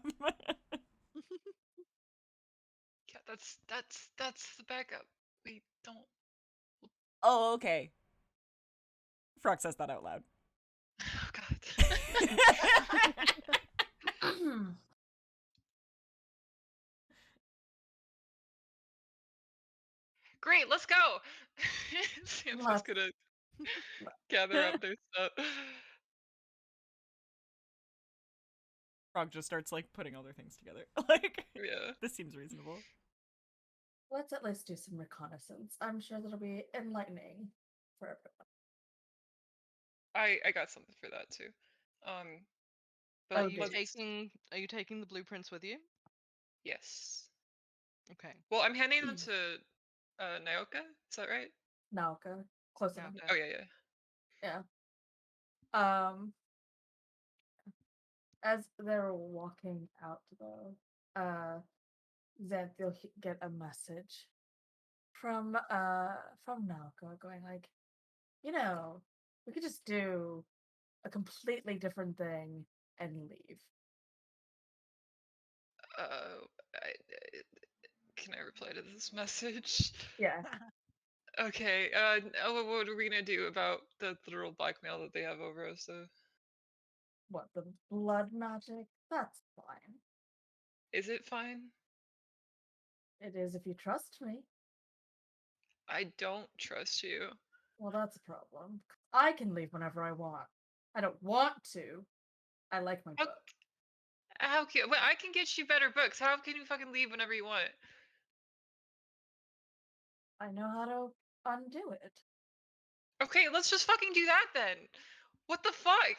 C: yeah, that's the backup. We don't.
A: Oh, okay. Frog says that out loud.
C: Oh God. Great, let's go. Santa's
H: Let's-
C: gonna gather up their stuff.
A: Frog just starts like putting all their things together. Like,
C: Yeah.
A: this seems reasonable.
H: Let's at least do some reconnaissance. I'm sure that'll be enlightening for everyone.
C: I got something for that too. But
B: Are
H: Oh,
B: you
H: dear.
B: taking the blueprints with you?
C: yes.
B: Okay.
C: Well, I'm handing them to Naoka. Is that right?
H: Naoka, close
B: Yeah.
H: enough.
C: Oh yeah, yeah.
H: Yeah. As they're walking out though, Zed, you'll get a message from Naoka going like, you know, we could just do a completely different thing and leave.
C: Can I reply to this message?
H: Yeah.
C: Okay. What are we gonna do about the literal blackmail that they have over us?
H: What, the blood magic? That's fine.
C: Is it fine?
H: It is if you trust me.
C: I don't trust you.
H: Well, that's a problem. I can leave whenever I want. I don't want to. I like my
C: How,
H: book.
C: how can? Well, I can get you better books. How can you fucking leave whenever you want?
H: I know how to undo it.
C: Okay, let's just fucking do that then. What the fuck?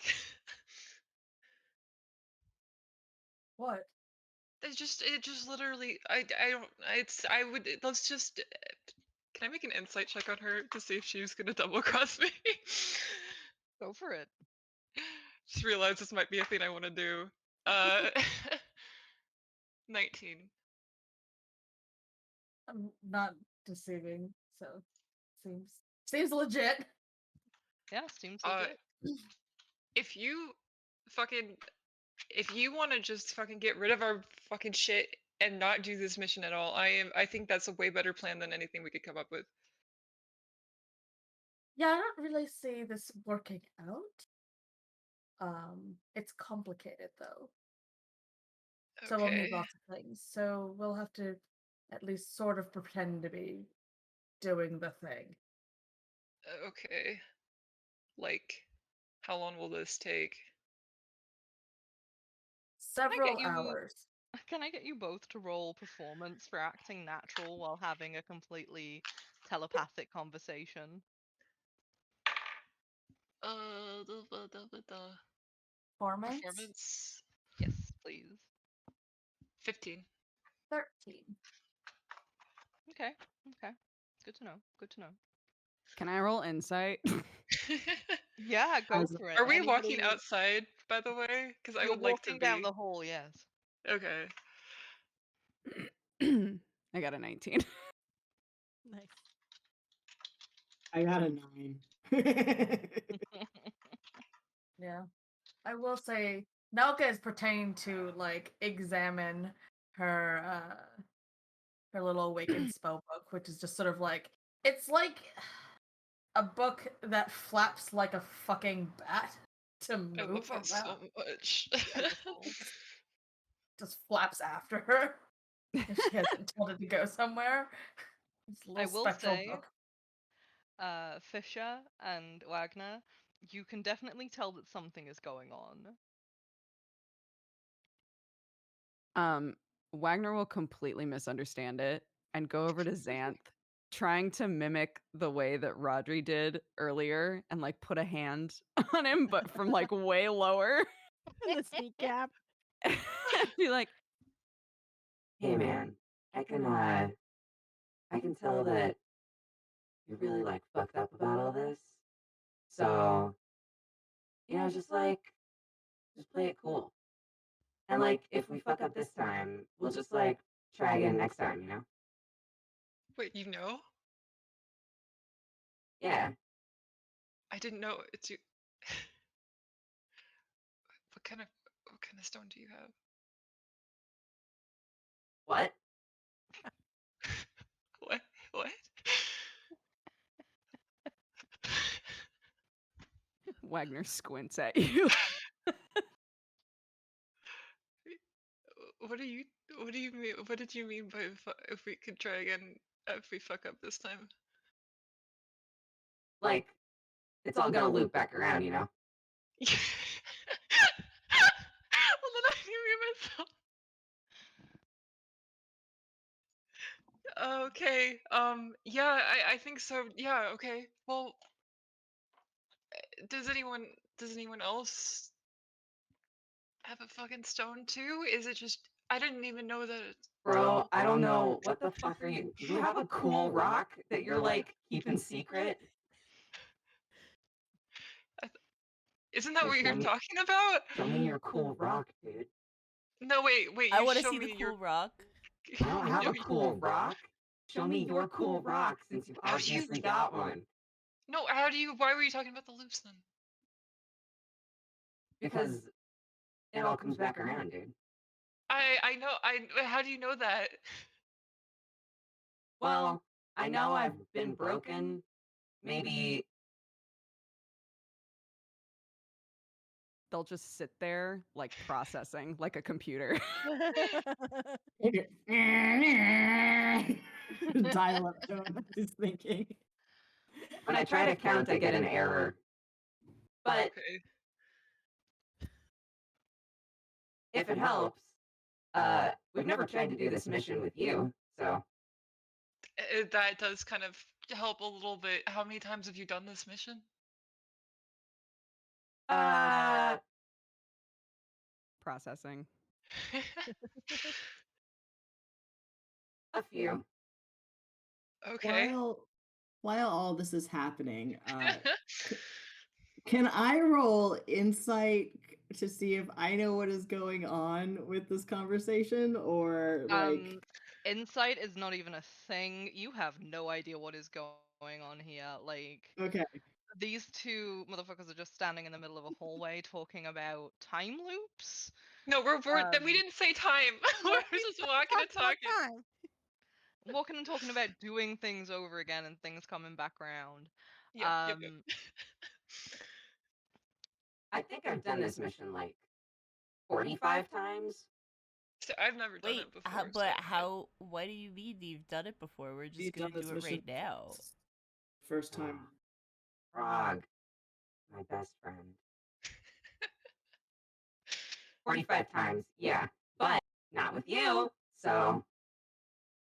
H: What?
C: It just literally I don't I would let's just can I make an insight check on her to see if she was gonna double cross me?
B: Go for it.
C: Just realized this might be a thing I want to do. Uh 19.
H: I'm not deceiving, so seems legit.
B: Yeah, seems
C: Uh
B: legit.
C: if you fucking if you want to just fucking get rid of our fucking shit and not do this mission at all, I think that's a way better plan than anything we could come up with.
H: Yeah, I don't really see this working out. It's complicated though. So we'll need
C: Okay.
H: lots of things. So we'll have to at least sort of pretend to be doing the thing.
C: Okay. Like, how long will this take?
H: Several hours.
B: Can I get you both to roll performance for acting natural while having a completely telepathic conversation?
C: The
H: Performance?
C: performance.
B: Yes, please.
C: 15.
H: 13.
B: Okay. Good to know. Good to know.
D: Can I roll insight?
B: Yeah, go
F: As-
B: for it.
C: Are we
B: Anybody-
C: walking outside, by the way? Because I
B: You're
C: would like to
B: walking down
C: be.
B: the hall, yes.
C: Okay.
D: I got a 19.
E: Nice.
F: I got a 9.
H: Yeah. I will say Nelka is pretending to like examine her her little awakened spell book, which is just sort of like it's like a book that flaps like a fucking bat to
C: I love
H: move
C: that so
H: around.
C: much.
H: Just flaps after her if she hasn't told it to go somewhere. It's a
B: I
H: little
B: will
H: spectral
B: say,
H: book.
B: Fisher and Wagner, you can definitely tell that something is going on.
D: Wagner will completely misunderstand it and go over to Xanth, trying to mimic the way that Rodri did earlier and like put a hand on him, but from like way lower.
E: The sneak cap.
D: Be like,
G: Hey man, I can tell that you're really like fucked up about all this. So, just play it cool. And like if we fuck up this time, we'll just like try again next time,
C: Wait, you know?
G: Yeah.
C: I didn't know it's you. What kind of stone do you have?
G: What?
C: What? What?
D: Wagner squints at you.
C: What do you mean? What did you mean by if we could try again if we fuck up this time?
G: Like it's all gonna loop back around,
C: Well, then I knew myself. Okay. Yeah, I think so. Yeah. Okay. Well, does anyone else have a fucking stone too? Is it just I didn't even know that.
G: Bro, I don't know. What the fuck are you? Do you have a cool rock that you're like keeping secret?
C: Isn't that
G: Hey,
C: what
G: show
C: you're
G: me-
C: talking about?
G: Show me your cool rock, dude.
C: No, wait.
I: I
C: You
I: want to
C: show
I: see
C: me
I: the
C: your.
I: cool rock.
G: I don't have
C: No,
G: a cool rock. Show me your cool rock since you've
C: How do you-
G: obviously got one.
C: No, how do you? Why were you talking about the loops then?
G: Because it all comes back around, dude.
C: I know. How do you know that?
G: Well, I know I've been broken. Maybe
D: They'll just sit there like processing like a computer.
F: Dial up tone is thinking.
G: when I try to count, I get an error. But
C: Okay.
G: if it helps, we've never tried to do this mission with you, so
C: that does kind of help a little bit. How many times have you done this mission?
D: Processing.
G: A few.
C: Okay.
F: While all this is happening, can I roll insight to see if I know what is going on with this conversation, or like?
B: Insight is not even a thing. You have no idea what is going on here. Like,
F: Okay.
B: these two motherfuckers are just standing in the middle of a hallway talking about time loops.
C: No, we're then we didn't say time. We're just walking and
E: Talk about
C: talking.
E: time.
B: Walking and talking about doing things over again and things coming back around.
C: Yep.
G: I think I've done this mission like 45 times.
C: So I've never done
I: Wait,
C: it before.
I: but
C: so
I: how? What do you mean you've done it before? We're just
F: You've
I: gonna
F: done
I: do
F: this
I: it right
F: mission
I: now.
F: First time.
G: Frog, my best friend. 45 times, yeah, but not with you. So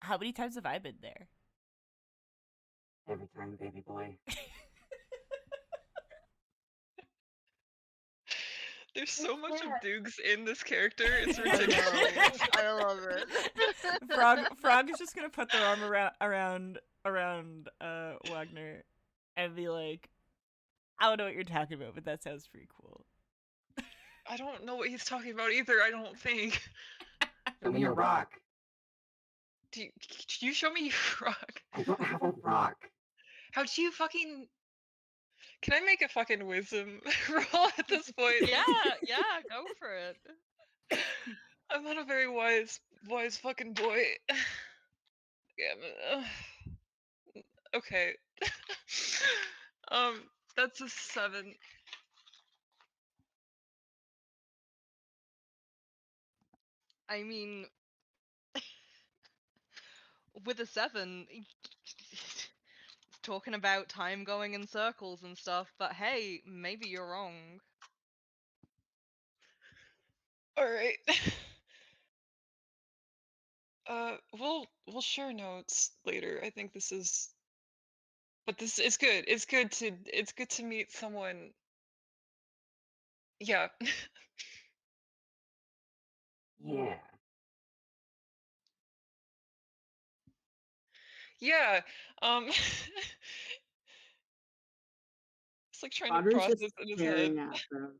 I: How many times have I been there?
G: every time, baby boy.
C: There's so much of Dukes in this character. It's
B: I
C: ridiculous.
B: know. I love it.
A: Frog is just gonna put their arm around Wagner and be like, I don't know what you're talking about, but that sounds pretty cool.
C: I don't know what he's talking about either. I don't think.
G: Show me your rock.
C: Can you show me your rock?
G: I don't have a rock.
C: How do you fucking? Can I make a fucking wisdom roll at this point?
B: Yeah, go for it.
C: I'm not a very wise fucking boy. Okay. That's a 7.
B: I mean, with a 7, talking about time going in circles and stuff, but hey, maybe you're wrong.
C: All right. We'll share notes later. I think this is, but this is good. It's good to meet someone. Yeah.
G: Yeah.
C: Yeah. It's like trying to
F: Otter's
C: process
F: just
C: in his
F: staring
C: head.
F: at them,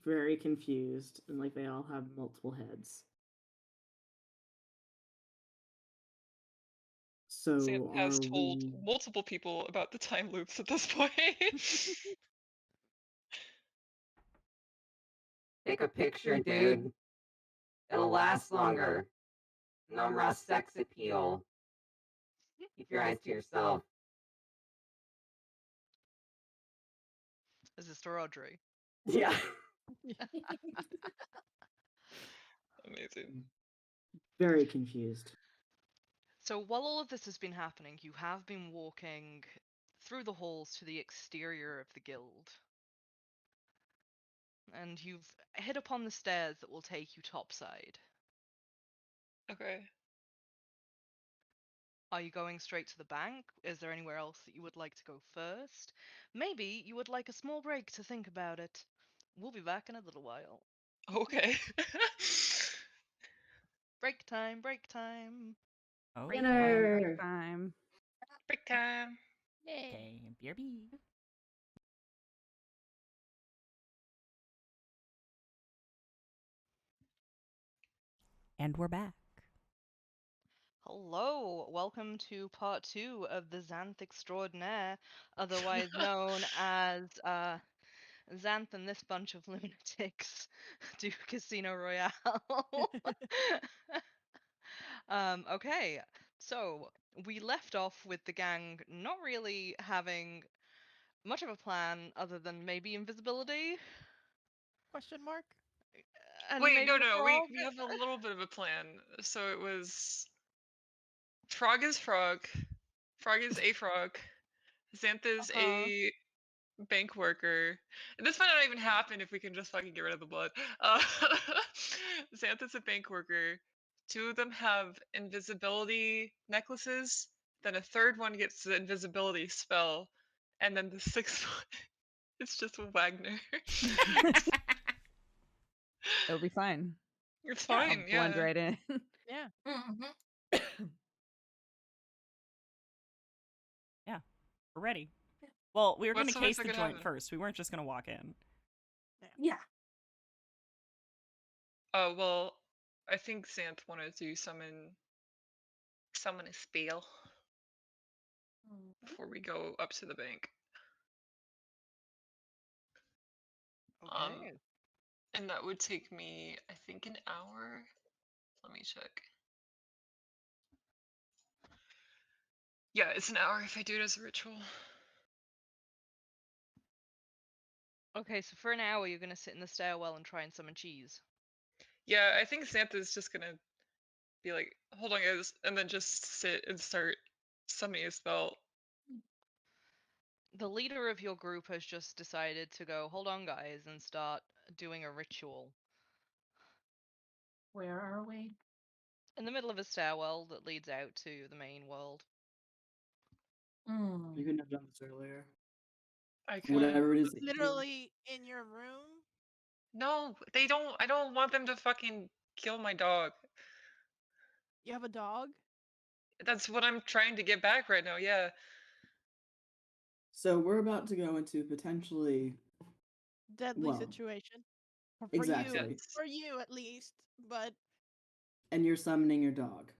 F: very confused, and like they all have multiple heads.
C: Zanthe
F: So
C: has
F: are
C: told
F: we?
C: multiple people about the time loops at this point.
G: Take a picture, dude. It'll last longer. No more sex appeal. Keep your eyes to yourself.
B: Is this to Rodri?
G: Yeah.
C: Amazing.
F: Very confused.
B: So while all of this has been happening, you have been walking through the halls to the exterior of the guild. And you've hit upon the stairs that will take you topside.
C: Okay.
B: Are you going straight to the bank? Is there anywhere else that you would like to go first? Maybe you would like a small break to think about it. We'll be back in a little while.
C: Okay.
B: Break time, break time.
A: Oh,
F: Dinner.
D: Time.
C: Break time.
E: Yay.
A: okay, BRB. And we're back.
B: Hello, welcome to part 2 of the Zanthe Extraordinaire, otherwise known as Zanthe and this bunch of lunatics do Casino Royale. Okay, so we left off with the gang not really having much of a plan other than maybe invisibility
E: Question mark?
B: and
C: Wait,
B: maybe
C: no,
B: a
C: no.
B: frog.
C: We have a little bit of a plan. So it was Frog is Frog. Frog is a frog. Xanth is a bank worker. And this might not even happen if we can just fucking get rid of the blood. Xanth is a bank worker. 2 of them have invisibility necklaces then a third one gets the invisibility spell, and then the sixth one, it's just Wagner.
D: It'll be fine.
C: It's
H: Yeah.
D: I'll
C: fine,
D: blend
C: yeah.
D: right in.
E: Yeah.
H: Mm-hmm.
A: Yeah, we're ready. Well, we were going
C: What's
A: to
C: the worst
A: case
C: that
A: the
C: could
A: joint
C: happen?
A: first. We weren't just going to walk in.
H: Yeah.
C: Oh, well, I think Zanthe wanted to summon a spell before we go up to the bank.
B: Okay.
C: And that would take me, I think, an hour. Let me check. Yeah, it's an hour if I do it as a ritual.
B: Okay, so for an hour you're gonna sit in the stairwell and try and summon cheese.
C: Yeah, I think Xantha's just gonna be like, hold on guys, and then just sit and start summoning a spell.
B: The leader of your group has just decided to go, hold on guys, and start doing a ritual.
H: Where are we?
B: In the middle of a stairwell that leads out to the main world.
H: Hmm.
F: You couldn't have done this earlier.
C: I could.
F: Whatever it is. that you do.
E: Literally in your room.
C: No, they don't. I don't want them to fucking kill my dog.
E: You have a dog.
C: That's what I'm trying to get back right now. Yeah.
F: So we're about to go into potentially
E: Deadly
F: well,
E: situation. For
F: exactly.
E: you.
C: Yes.
E: For you at least. But
F: And you're summoning your dog.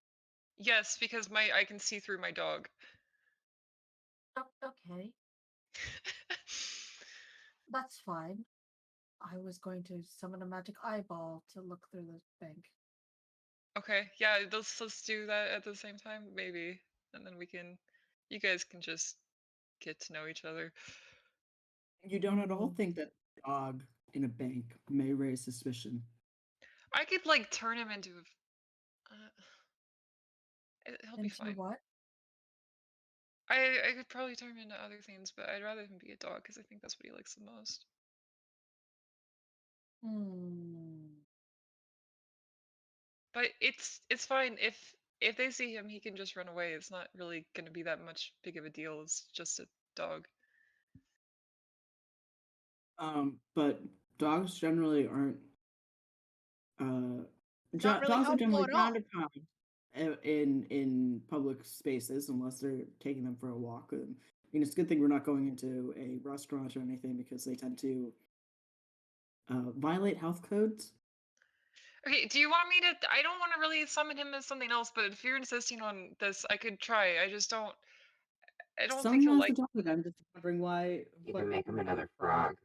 C: Yes, because I can see through my dog.
H: Oh, okay. That's fine. I was going to summon a magic eyeball to look through the bank.
C: Okay, yeah, let's do that at the same time, maybe, and then you guys can just get to know each other.
F: You don't at all
H: Mm.
F: think that a dog in a bank may raise suspicion.
C: I could like turn him into. He'll be
H: Into
C: fine.
H: what?
C: I could probably turn him into other things, but I'd rather him be a dog because I think that's what he likes the most.
H: Hmm.
C: But it's fine if they see him, he can just run away. It's not really going to be that much big of a deal. It's just a dog.
F: But dogs generally aren't.
E: not really
F: Dogs are
E: helpful
F: generally
E: at
F: frowned
E: all.
F: upon in public spaces unless they're taking them for a walk. And it's a good thing we're not going into a restaurant or anything because they tend to violate health codes.
C: Okay, do you want me to? I don't want to really summon him as something else, but if you're insisting on this, I could try. I just don't. I don't think
F: Some
C: he'll
F: as a
C: like.
F: dog. I'm just wondering why.
G: You can make him another frog.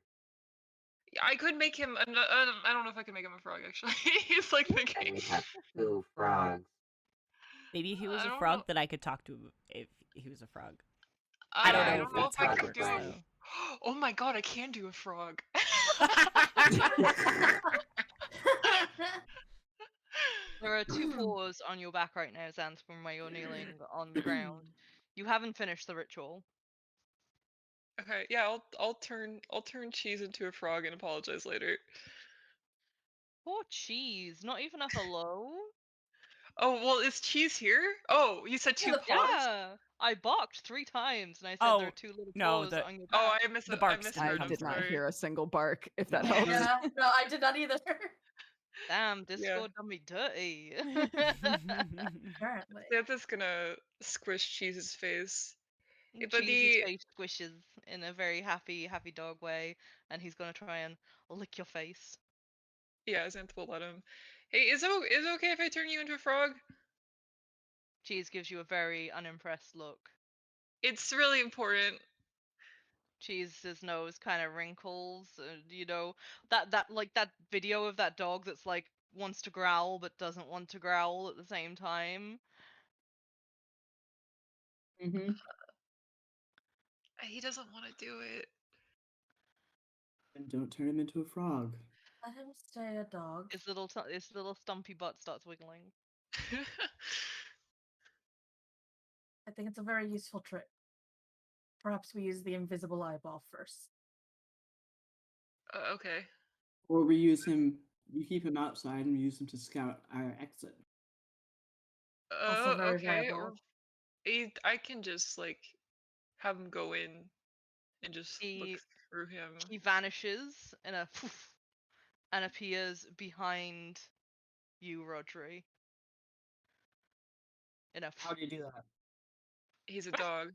C: I could make him. I don't know if I could make him a frog. Actually, he's like
G: And
C: thinking.
G: we have 2 frogs.
A: Maybe he was
C: I
A: a
C: don't
A: frog
C: know.
A: that I could talk to if he was a frog. I don't
C: I
A: know
C: don't
A: if
C: know if
A: that's
C: I
A: how it
C: could
A: works,
C: do.
A: though.
C: Oh my god, I can do a frog.
B: There are 2 paws on your back right now, Xanth, from where you're kneeling on the ground. You haven't finished the ritual.
C: Okay, yeah, I'll turn Cheese into a frog and apologize later.
B: Poor Cheese, not even a hello?
C: Oh well, is Cheese here? Oh, you said
H: Yeah,
C: 2
H: the
C: paws?
B: Yeah! I barked 3 times and I said there
A: Oh,
B: are 2 little
A: no,
B: paws on your
C: Oh,
B: back.
A: the barks
C: I
A: didn't
D: I
C: misheard. I'm
D: did not
C: sorry.
D: hear a single bark, if that
F: No.
D: helps.
H: Yeah, no, I did not either.
B: Damn,
C: Yeah.
B: Discord done me dirty.
H: Apparently.
C: Santa's gonna squish Cheese's face. Yeah, but
B: Cheese's face squishes in a very happy dog way, and he's gonna try and lick your face.
C: yeah, Xanth will let him. Hey, is it okay if I turn you into a frog?
B: Cheese gives you a very unimpressed look.
C: It's really important.
B: Cheese's nose kind of wrinkles, that video of that dog that's like wants to growl but doesn't want to growl at the same time.
F: Mm-hmm.
C: He doesn't want to do it.
F: And don't turn him into a frog.
H: Let him stay a dog.
B: His little stumpy butt starts wiggling.
H: I think it's a very useful trick. Perhaps we use the invisible eyeball first.
C: Okay.
F: Or we use him. You keep him outside and we use him to scout our exit.
H: Also very
C: Okay.
H: viable.
C: I can just like have him go in and just look
B: He
C: through him.
B: he vanishes in a poof and appears behind you, Rodri. In a
F: How do you do that?
C: He's a dog.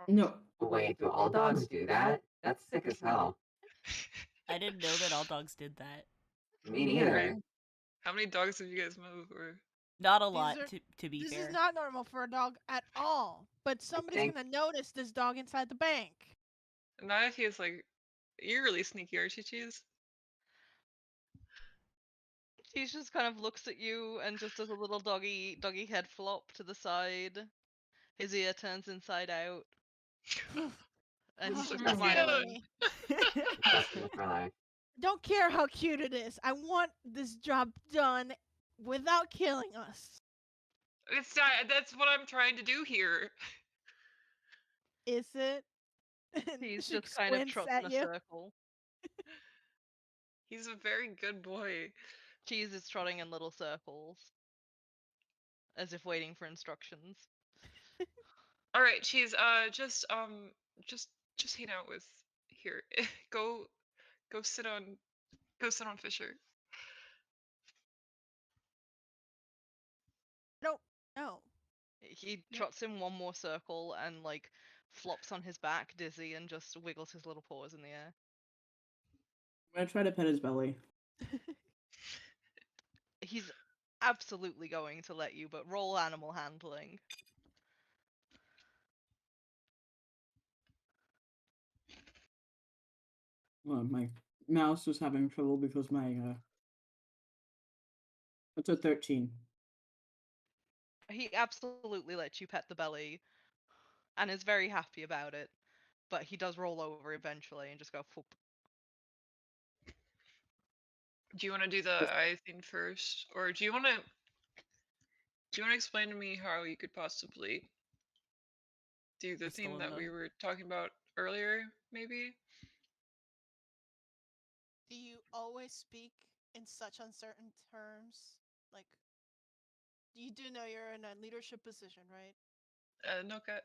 F: No.
G: Wait, do all dogs do that? That's sick as hell.
I: I didn't know that all dogs did that.
G: Me neither.
C: Right. How many dogs have you guys met before?
I: Not a
E: These
I: lot,
E: are-
I: to be
E: This
I: fair.
E: is not normal for a dog at all. But somebody's
G: think-
E: gonna notice this dog inside the bank.
C: Not if he's like, you're really sneaky, aren't you, Cheese?
B: He just kind of looks at you and just does a little doggy head flop to the side. His ear turns inside out. And he's
C: So
B: just
C: cute.
B: smiling.
G: Question for life.
E: Don't care how cute it is. I want this job done without killing us.
C: It's not, that's what I'm trying to do here.
E: Is it? And
B: He's
E: she
B: just kind of
E: squints
B: trots
E: at
B: in a
E: you.
B: circle.
C: He's a very good boy.
B: Cheese is trotting in little circles. As if waiting for instructions.
C: All right, Cheese. Just hang out with here. go sit on Fisher.
E: No.
B: He trots in one more circle and like flops on his back, dizzy, and just wiggles his little paws in the air.
F: I'm gonna try to pet his belly.
B: He's absolutely going to let you, but roll animal handling.
F: Well, my mouse is having trouble because my it's a 13.
B: He absolutely lets you pet the belly and is very happy about it, but he does roll over eventually and just go foop.
C: Do you want to do the eye thing first, or do you want to explain to me how you could possibly do the
A: We're still
C: thing
A: in
C: that
A: the-
C: we were talking about earlier, maybe?
E: Do you always speak in such uncertain terms? Like, you do know you're in a leadership position, right?
C: No cut.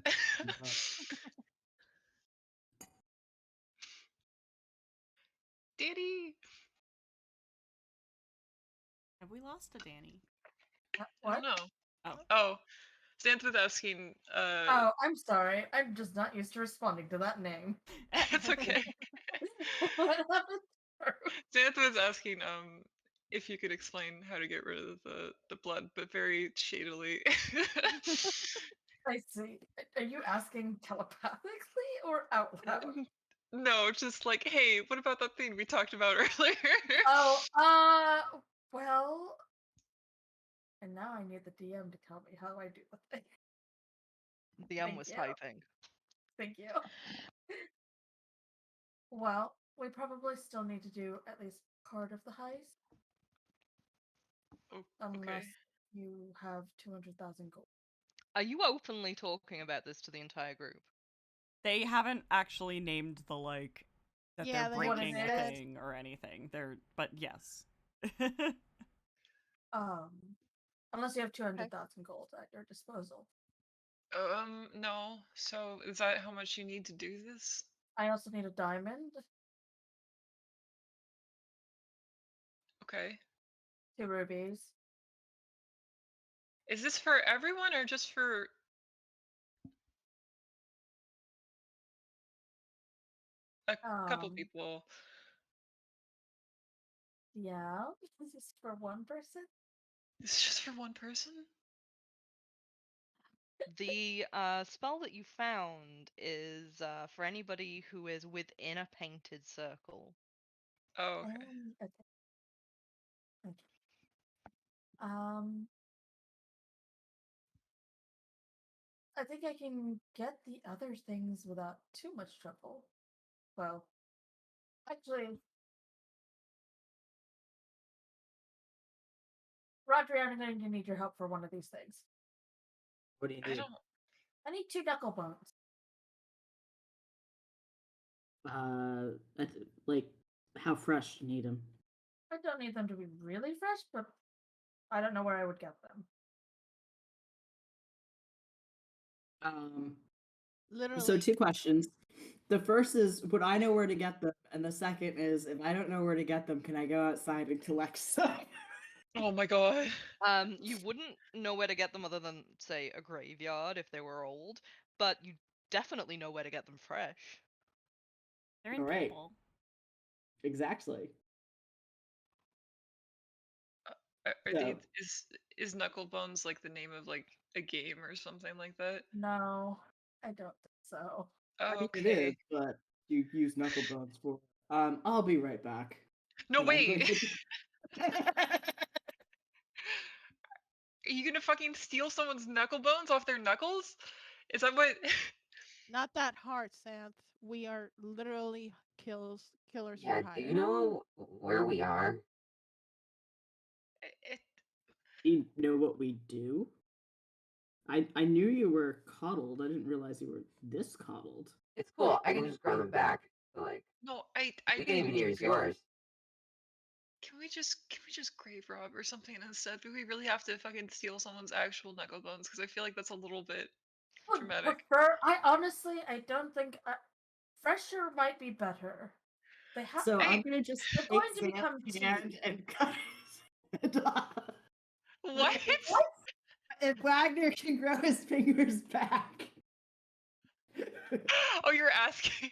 C: Daddy.
A: Have we lost to Danny?
C: I
H: What?
C: don't know.
A: Oh.
C: Oh, Zanthe was asking.
H: Oh, I'm sorry. I'm just not used to responding to that name.
C: It's okay.
H: What happened?
C: Zanthe was asking if you could explain how to get rid of the blood, but very shadily.
H: I see. Are you asking telepathically or out loud?
C: No, just like, hey, what about that thing we talked about earlier?
H: Oh, well. And now I need the DM to tell me how I do the thing.
B: The
H: Thank
B: was
H: you.
B: typing.
H: Thank you. Well, we probably still need to do at least part of the heist.
C: Oh,
H: Unless
C: okay.
H: you have 200,000 gold.
B: Are you openly talking about this to the entire group?
A: They haven't actually named the that
E: Yeah,
A: they're
E: they
H: haven't
A: breaking a
H: said.
A: thing or anything. But yes.
H: Unless you have 200,000 gold at your disposal.
C: No. So is that how much you need to do this?
H: I also need a diamond,
C: Okay.
H: 2 rubies.
C: Is this for everyone or just for a couple
H: Um,
C: people?
H: Yeah, this is for one person.
C: This is just for one person?
B: The spell that you found is for anybody who is within a painted circle.
C: Oh, okay.
H: Okay. Um, I think I can get the other things without too much trouble. Well, actually, Rodri, I'm going to need your help for one of these things.
F: What do you
C: I
F: need?
C: don't.
H: I need 2 knuckle bones.
F: That's like how fresh do you need them?
H: I don't need them to be really fresh, but I don't know where I would get them.
E: Literally.
F: So 2 questions. The first is, would I know where to get them? And the second is, if I don't know where to get them, can I go outside and collect some?
C: Oh my god.
B: You wouldn't know where to get them other than, say, a graveyard if they were old, but you definitely know where to get them fresh.
I: They're in
F: Alright.
I: people.
F: Exactly.
C: Are
F: So-
C: they, is Knucklebones like the name of like a game or something like that?
H: No, I don't think so.
F: I mean,
C: Okay.
F: it is, but you use Knucklebones for. I'll be right back.
C: No,
F: And I'm going
C: wait.
F: to-
C: Are you gonna fucking steal someone's knucklebones off their knuckles? Is that what?
E: Not that hard, Santh. We are literally killers
G: Yeah,
E: for
G: do
E: hire.
G: you know where we are?
C: It,
F: Do you know what we do? I knew you were coddled. I didn't realize you were this coddled.
G: It's cool. I can just grow them back. So, like,
C: no,
G: we can even use yours.
C: Can we just grave rob or something instead? Do we really have to fucking steal someone's actual knucklebones? Because I feel like that's a little bit
H: Would
C: traumatic.
H: prefer. I honestly, I don't think fresher might be better. They have.
F: So I'm gonna just
H: They're
F: take
H: going to
F: Sam's
H: become
F: hand
H: tea.
F: and cut his head off.
C: What?
F: And Wagner can grow his fingers back.
C: Oh, you're asking.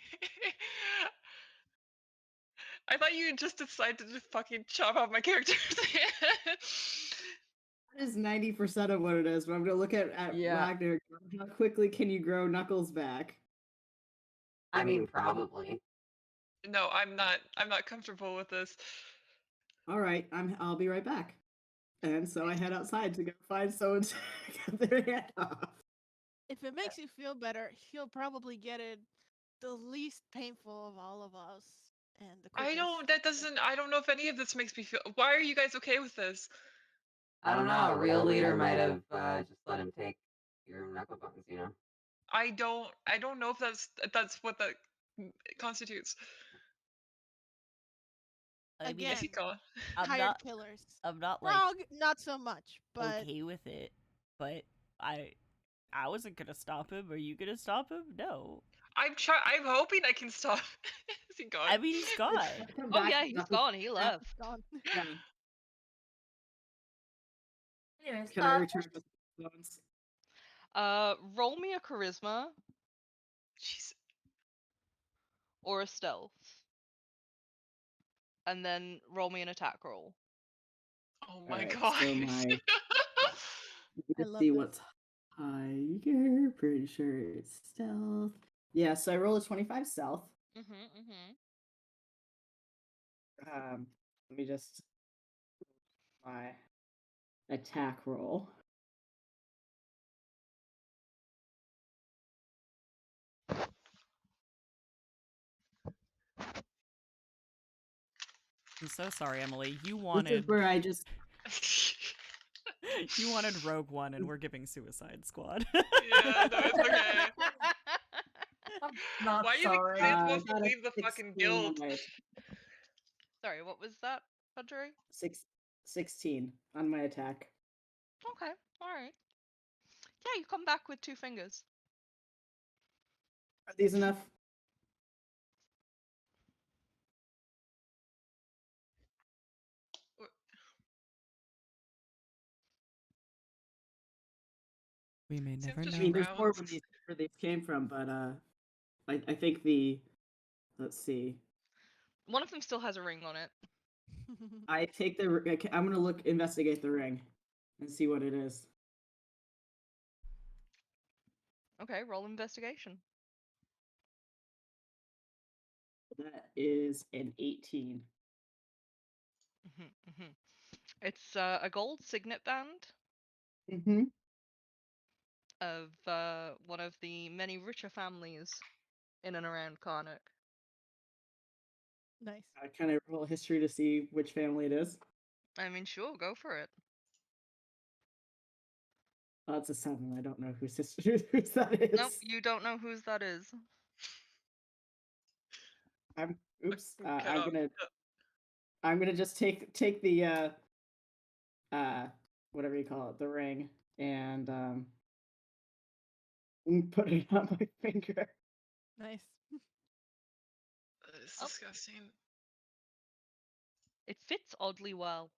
C: I thought you just decided to just fucking chop off my character's head.
F: That is 90% of what it is, but I'm gonna look at
D: Yeah.
F: Wagner. How quickly can you grow Knuckles back?
G: I mean, probably.
C: No, I'm not comfortable with this.
F: All right, I'll be right back. And so I head outside to go find someone to get their hand off.
E: If it makes you feel better, he'll probably get it the least painful of all of us. And the
C: I don't.
E: quickest.
C: That doesn't. I don't know if any of this makes me feel. Why are you guys okay with this?
G: I don't know. A real leader might have just let him take your knucklebones, you know?
C: I don't. I don't know if that's what that constitutes.
I: I mean,
E: Again,
C: Is he gone?
I: I'm
E: hired
I: not.
E: killers.
I: I'm not like
E: Frog, not so much, but
I: okay with it, but I wasn't gonna stop him. Are you gonna stop him? No.
C: I'm hoping I can stop. Is he gone?
I: I mean, he's gone.
F: Come
B: Oh
F: back
B: yeah,
F: to
B: he's
F: Knuckles.
B: gone. He left.
E: gone.
F: Yeah.
H: Anyways,
F: Can I return with bones?
B: Roll me a charisma
C: Jeez.
B: or a stealth, and then roll me an attack roll.
C: Oh my
F: Alright,
C: god.
F: so my
E: I love
F: see
E: this.
F: what's higher. Pretty sure it's stealth. Yeah, so I roll a 25 stealth. Let me just my attack roll.
A: I'm so sorry, Emily. You
F: This
A: wanted
F: is where I just
A: you wanted Rogue One, and we're giving Suicide Squad.
C: Yeah, no, it's okay.
H: I'm not
C: Why are you
H: sorry.
C: supposed to
F: got a
C: leave the fucking
F: 16 on
C: guild?
F: my
B: Sorry, what was that, Padre?
F: 16 on my attack.
B: Okay, alright. Yeah, you come back with 2 fingers.
F: Are these enough?
A: We may
C: Sam
A: never
C: just
F: I mean,
A: know.
F: there's more
C: frowns.
F: where these came from, but I think the let's see.
B: One of them still has a ring on it.
F: I take the. I'm gonna investigate the ring, and see what it is.
B: Okay, roll investigation.
F: That is an 18.
B: It's a gold signet band
F: Mm-hmm.
B: of one of the many richer families in and around Carnocht.
E: Nice.
F: Can I roll history to see which family it is?
B: I mean, sure, go for it.
F: Oh, it's a 7. I don't know whose that is.
B: Nope, you don't know whose that is.
F: Oops.
C: Cut
F: I'm gonna just take the whatever you call it, the ring, and and put it on my finger.
E: Nice.
C: It's
I: Oh.
C: disgusting.
B: It fits oddly well.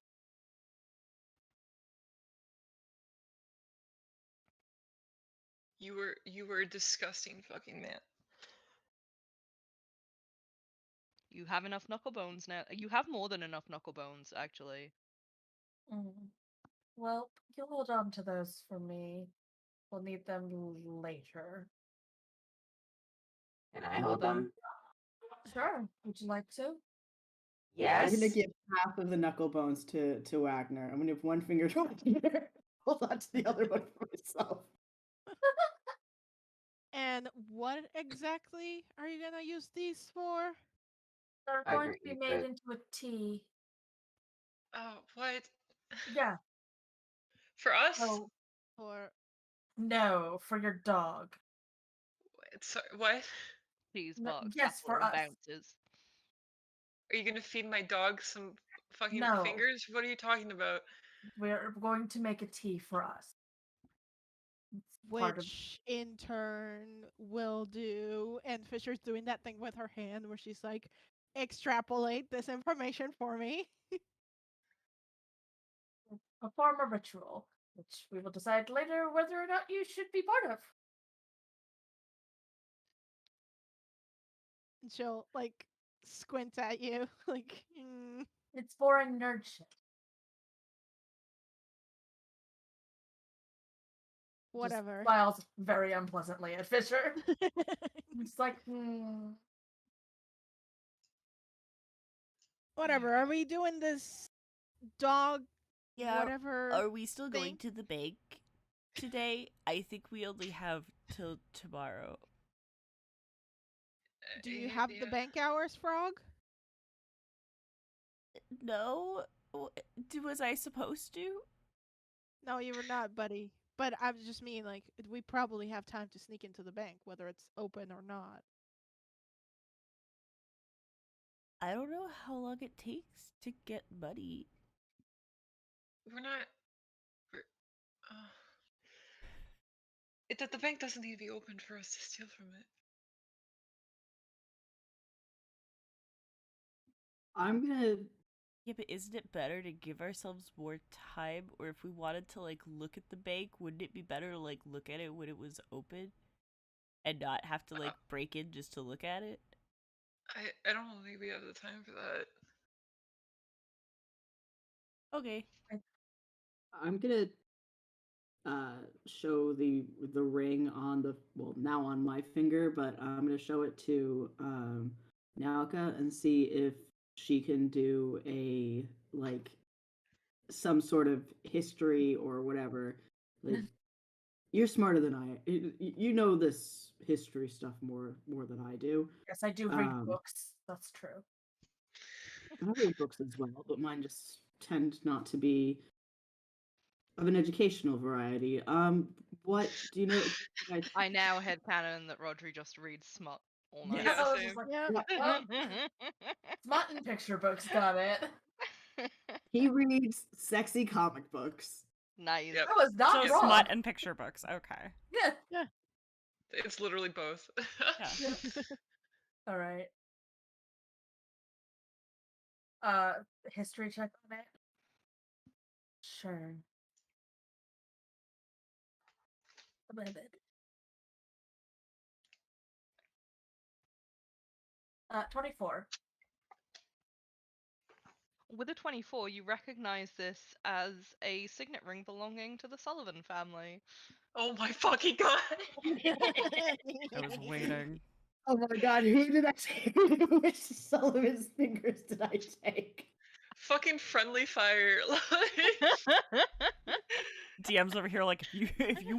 C: You were a disgusting fucking man.
B: You have enough knuckle bones now. You have more than enough knuckle bones, actually.
H: Mm. Well, you'll hold on to those for me. We'll need them later.
G: Can I hold them?
H: Sure. Would you like to?
G: Yes.
F: I'm gonna give half of the knuckle bones to Wagner. I'm gonna give one finger to Wagner. Hold on to the other one for myself.
E: And what exactly are you gonna use these for?
H: They're
G: I
H: going to
G: agree
H: be
G: with
H: made
G: it.
H: into a tea.
C: Oh, what?
H: Yeah.
C: For us?
H: Oh,
E: For
H: no, for your dog.
C: What?
B: Cheese
H: No,
B: box.
H: yes, for
B: apple
H: us.
B: bounces.
C: Are you gonna feed my dog some fucking
H: No.
C: fingers? What are you talking about?
H: We're going to make a tea for us. It's part of
E: which in turn will do. And Fisher's doing that thing with her hand where she's like, extrapolate this information for me.
H: perform a ritual, which we will decide later whether or not you should be part of.
E: And she'll like squint at you, like,
H: It's boring nerd shit.
E: whatever.
H: Just smiles very unpleasantly at Fisher. It's like,
E: Whatever. Are we doing this dog?
I: Yeah.
E: Whatever.
I: Are we still going
E: thing?
I: to the bank today? I think we only have till tomorrow.
E: Do you have the bank hours, Frog?
I: No? Was I supposed to?
E: No, you were not, buddy. But I was just mean, like, we probably have time to sneak into the bank, whether it's open or not.
I: I don't know how long it takes to get money.
C: We're not. We're, the bank doesn't need to be open for us to steal from it.
F: I'm gonna.
I: Yeah, but isn't it better to give ourselves more time? Or if we wanted to, like, look at the bank, wouldn't it be better to, like, look at it when it was open? And not have to, like, break in just to look at it?
C: I don't think we have the time for that.
I: Okay.
F: I'm gonna show the ring on the now on my finger, but I'm gonna show it to Nalka and see if she can do a like some sort of history or whatever. Like, you're smarter than I. You know this history stuff more than I do.
H: yes, I do read books. That's true.
F: I read books as well, but mine just tend not to be of an educational variety. What do you know?
B: I now headcanon that Rodri just reads smut all night.
C: Yeah,
H: I was
C: same.
H: just like,
E: Yeah.
H: well, smut and picture books, got it.
F: He reads sexy comic books.
B: Nice.
C: Yep.
H: I was not
A: So
H: wrong.
A: smut and picture books. Okay.
H: Yeah.
C: It's literally both.
A: Yeah.
H: All right. History check on it. Sure. 11. 24.
B: With a 24, you recognize this as a signet ring belonging to the Sullivan family.
C: Oh my fucking god!
A: I was waiting.
F: Oh my god, who did I take? Which Sullivan's fingers did I take?
C: Fucking friendly fire.
A: DM's over here like if you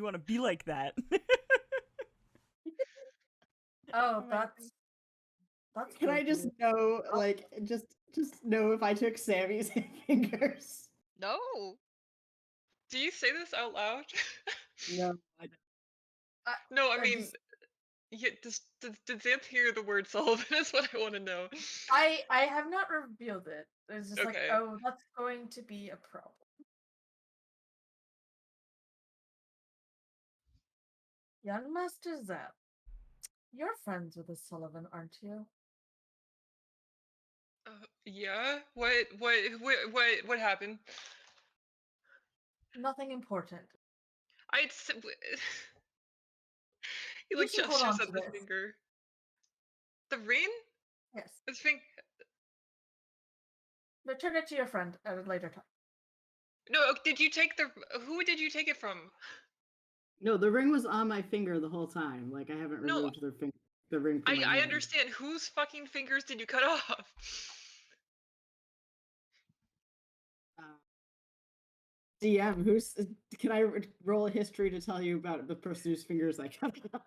A: wanna be like that.
H: Oh, that's
F: Can I just
H: creepy.
F: know, like, just know if I took Sammy's fingers?
B: No.
C: Do you say this out loud?
F: No, I don't.
C: No, I
H: I
C: mean,
H: just-
C: yeah, did Zanthe hear the word Sullivan? Is what I want to know.
H: I have not revealed it. It's just like,
C: Okay.
H: oh, that's going to be a problem. Young Master Zap, you're friends with a Sullivan, aren't you?
C: Yeah. What happened?
H: Nothing important.
C: I'd. He
H: You
C: like
H: should hold on
C: gestures
H: to
C: at the
H: this.
C: finger. The ring?
H: Yes.
C: This thing.
H: Return it to your friend at a later time.
C: No, did you take the? Who did you take it from?
F: No, the ring was on my finger the whole time. Like I haven't
C: No,
F: removed the ring from my
C: I
F: hand.
C: understand. Whose fucking fingers did you cut off?
F: DM, who's? Can I roll a history to tell you about the person whose fingers I cut off?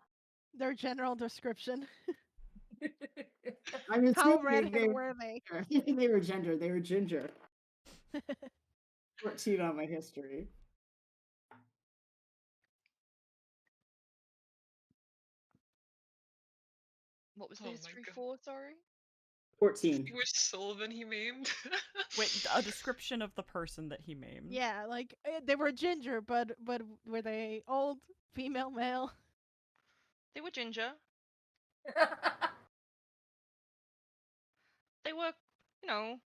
E: Their general description.
F: I'm
E: How
F: assuming
E: redhead
F: they
E: were they?
F: they were ginger. They were ginger. 14 on my history.
B: What was
C: Oh
B: the
C: my
B: history
C: God.
B: for? Sorry.
F: 14.
C: Distinguished Sullivan he maimed.
A: Wait, a description of the person that he maimed.
E: Yeah, like they were ginger, but were they old, female, male?
B: They were ginger. They were, you know,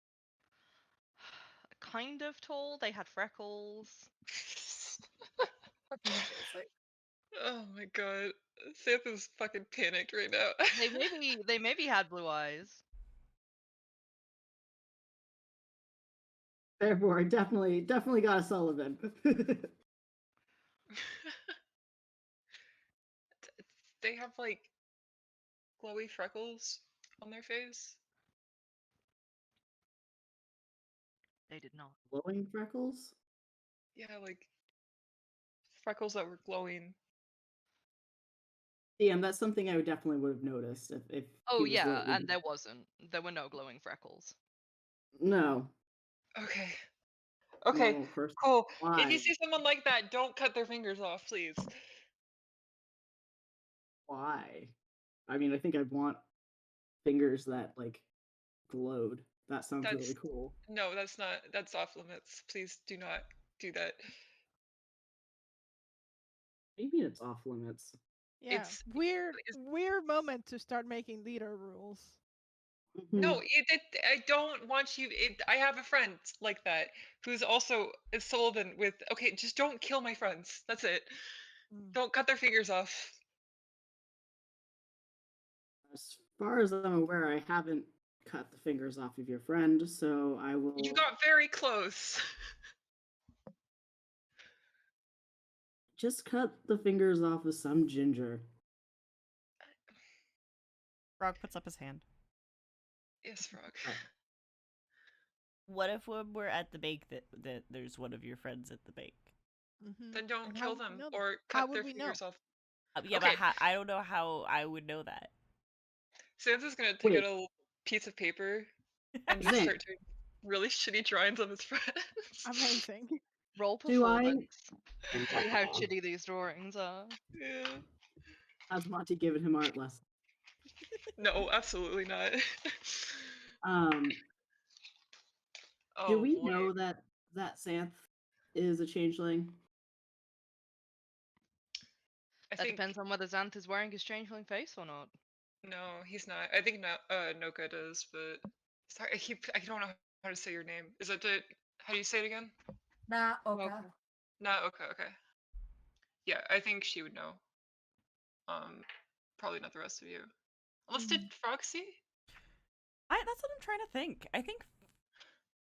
B: kind of tall. They had freckles.
H: Fucking basic.
C: Oh my God. Zanthe fucking panicked right now.
B: They maybe had blue eyes.
F: Therefore, I definitely got a Sullivan.
C: They have like glowy freckles on their face.
B: They did not.
F: Glowing freckles?
C: Yeah, like freckles that were glowing.
F: DM, that's something I definitely would have noticed if
B: Oh
F: he was
B: yeah,
F: lately.
B: and there wasn't. There were no glowing freckles.
F: No.
C: Okay. Okay,
F: No, of course.
C: cool. If
F: Why?
C: you see someone like that, don't cut their fingers off, please.
F: Why? I mean, I think I'd want fingers that like glowed. That sounds really
C: That's
F: cool.
C: no, that's off limits. Please do not do that.
F: Maybe it's off limits.
E: Yeah,
C: It's
E: weird moment to start making leader rules.
C: no,
F: Mhm.
C: I don't want you. I have a friend like that who's also a Sullivan with. Okay, just don't kill my friends. That's it.
E: Mm.
C: Don't cut their fingers off.
F: As far as I'm aware, I haven't cut the fingers off of your friend, so I will
C: You got very close.
F: just cut the fingers off of some ginger.
A: Frog puts up his hand.
C: Yes, Frog.
I: What if when we're at the bake that there's one of your friends at the bake?
E: Mm-hmm.
C: Then don't
E: And
C: kill
E: how would we
C: them
E: know that?
C: or
E: How
C: cut
E: would
C: their
E: we know?
C: fingers off.
I: Yeah,
C: Okay.
I: but I don't know how I would know that.
C: Santa's gonna take
F: Wait.
C: out a little piece of paper and just
F: Zant,
C: start doing really shitty drawings of his friends.
E: Amazing.
B: Roll
F: do I
B: performance. See how
G: Impeccable.
B: shitty these drawings are.
C: Yeah.
F: has Monty given him art lessons?
C: No, absolutely not.
F: Do
C: Oh
F: we
C: boy.
F: know that Xanth is a changeling?
C: I
B: That
C: think
B: depends on whether Zanthe is wearing his changeling face or not.
C: no, he's not. I think Noka does, but sorry, I don't know how to say your name. Is it how do you say it again?
H: Nah, okay.
B: Okay.
C: No, okay. Yeah, I think she would know. Probably not the rest of you. Unless did Froxy?
A: That's what I'm trying to think. I think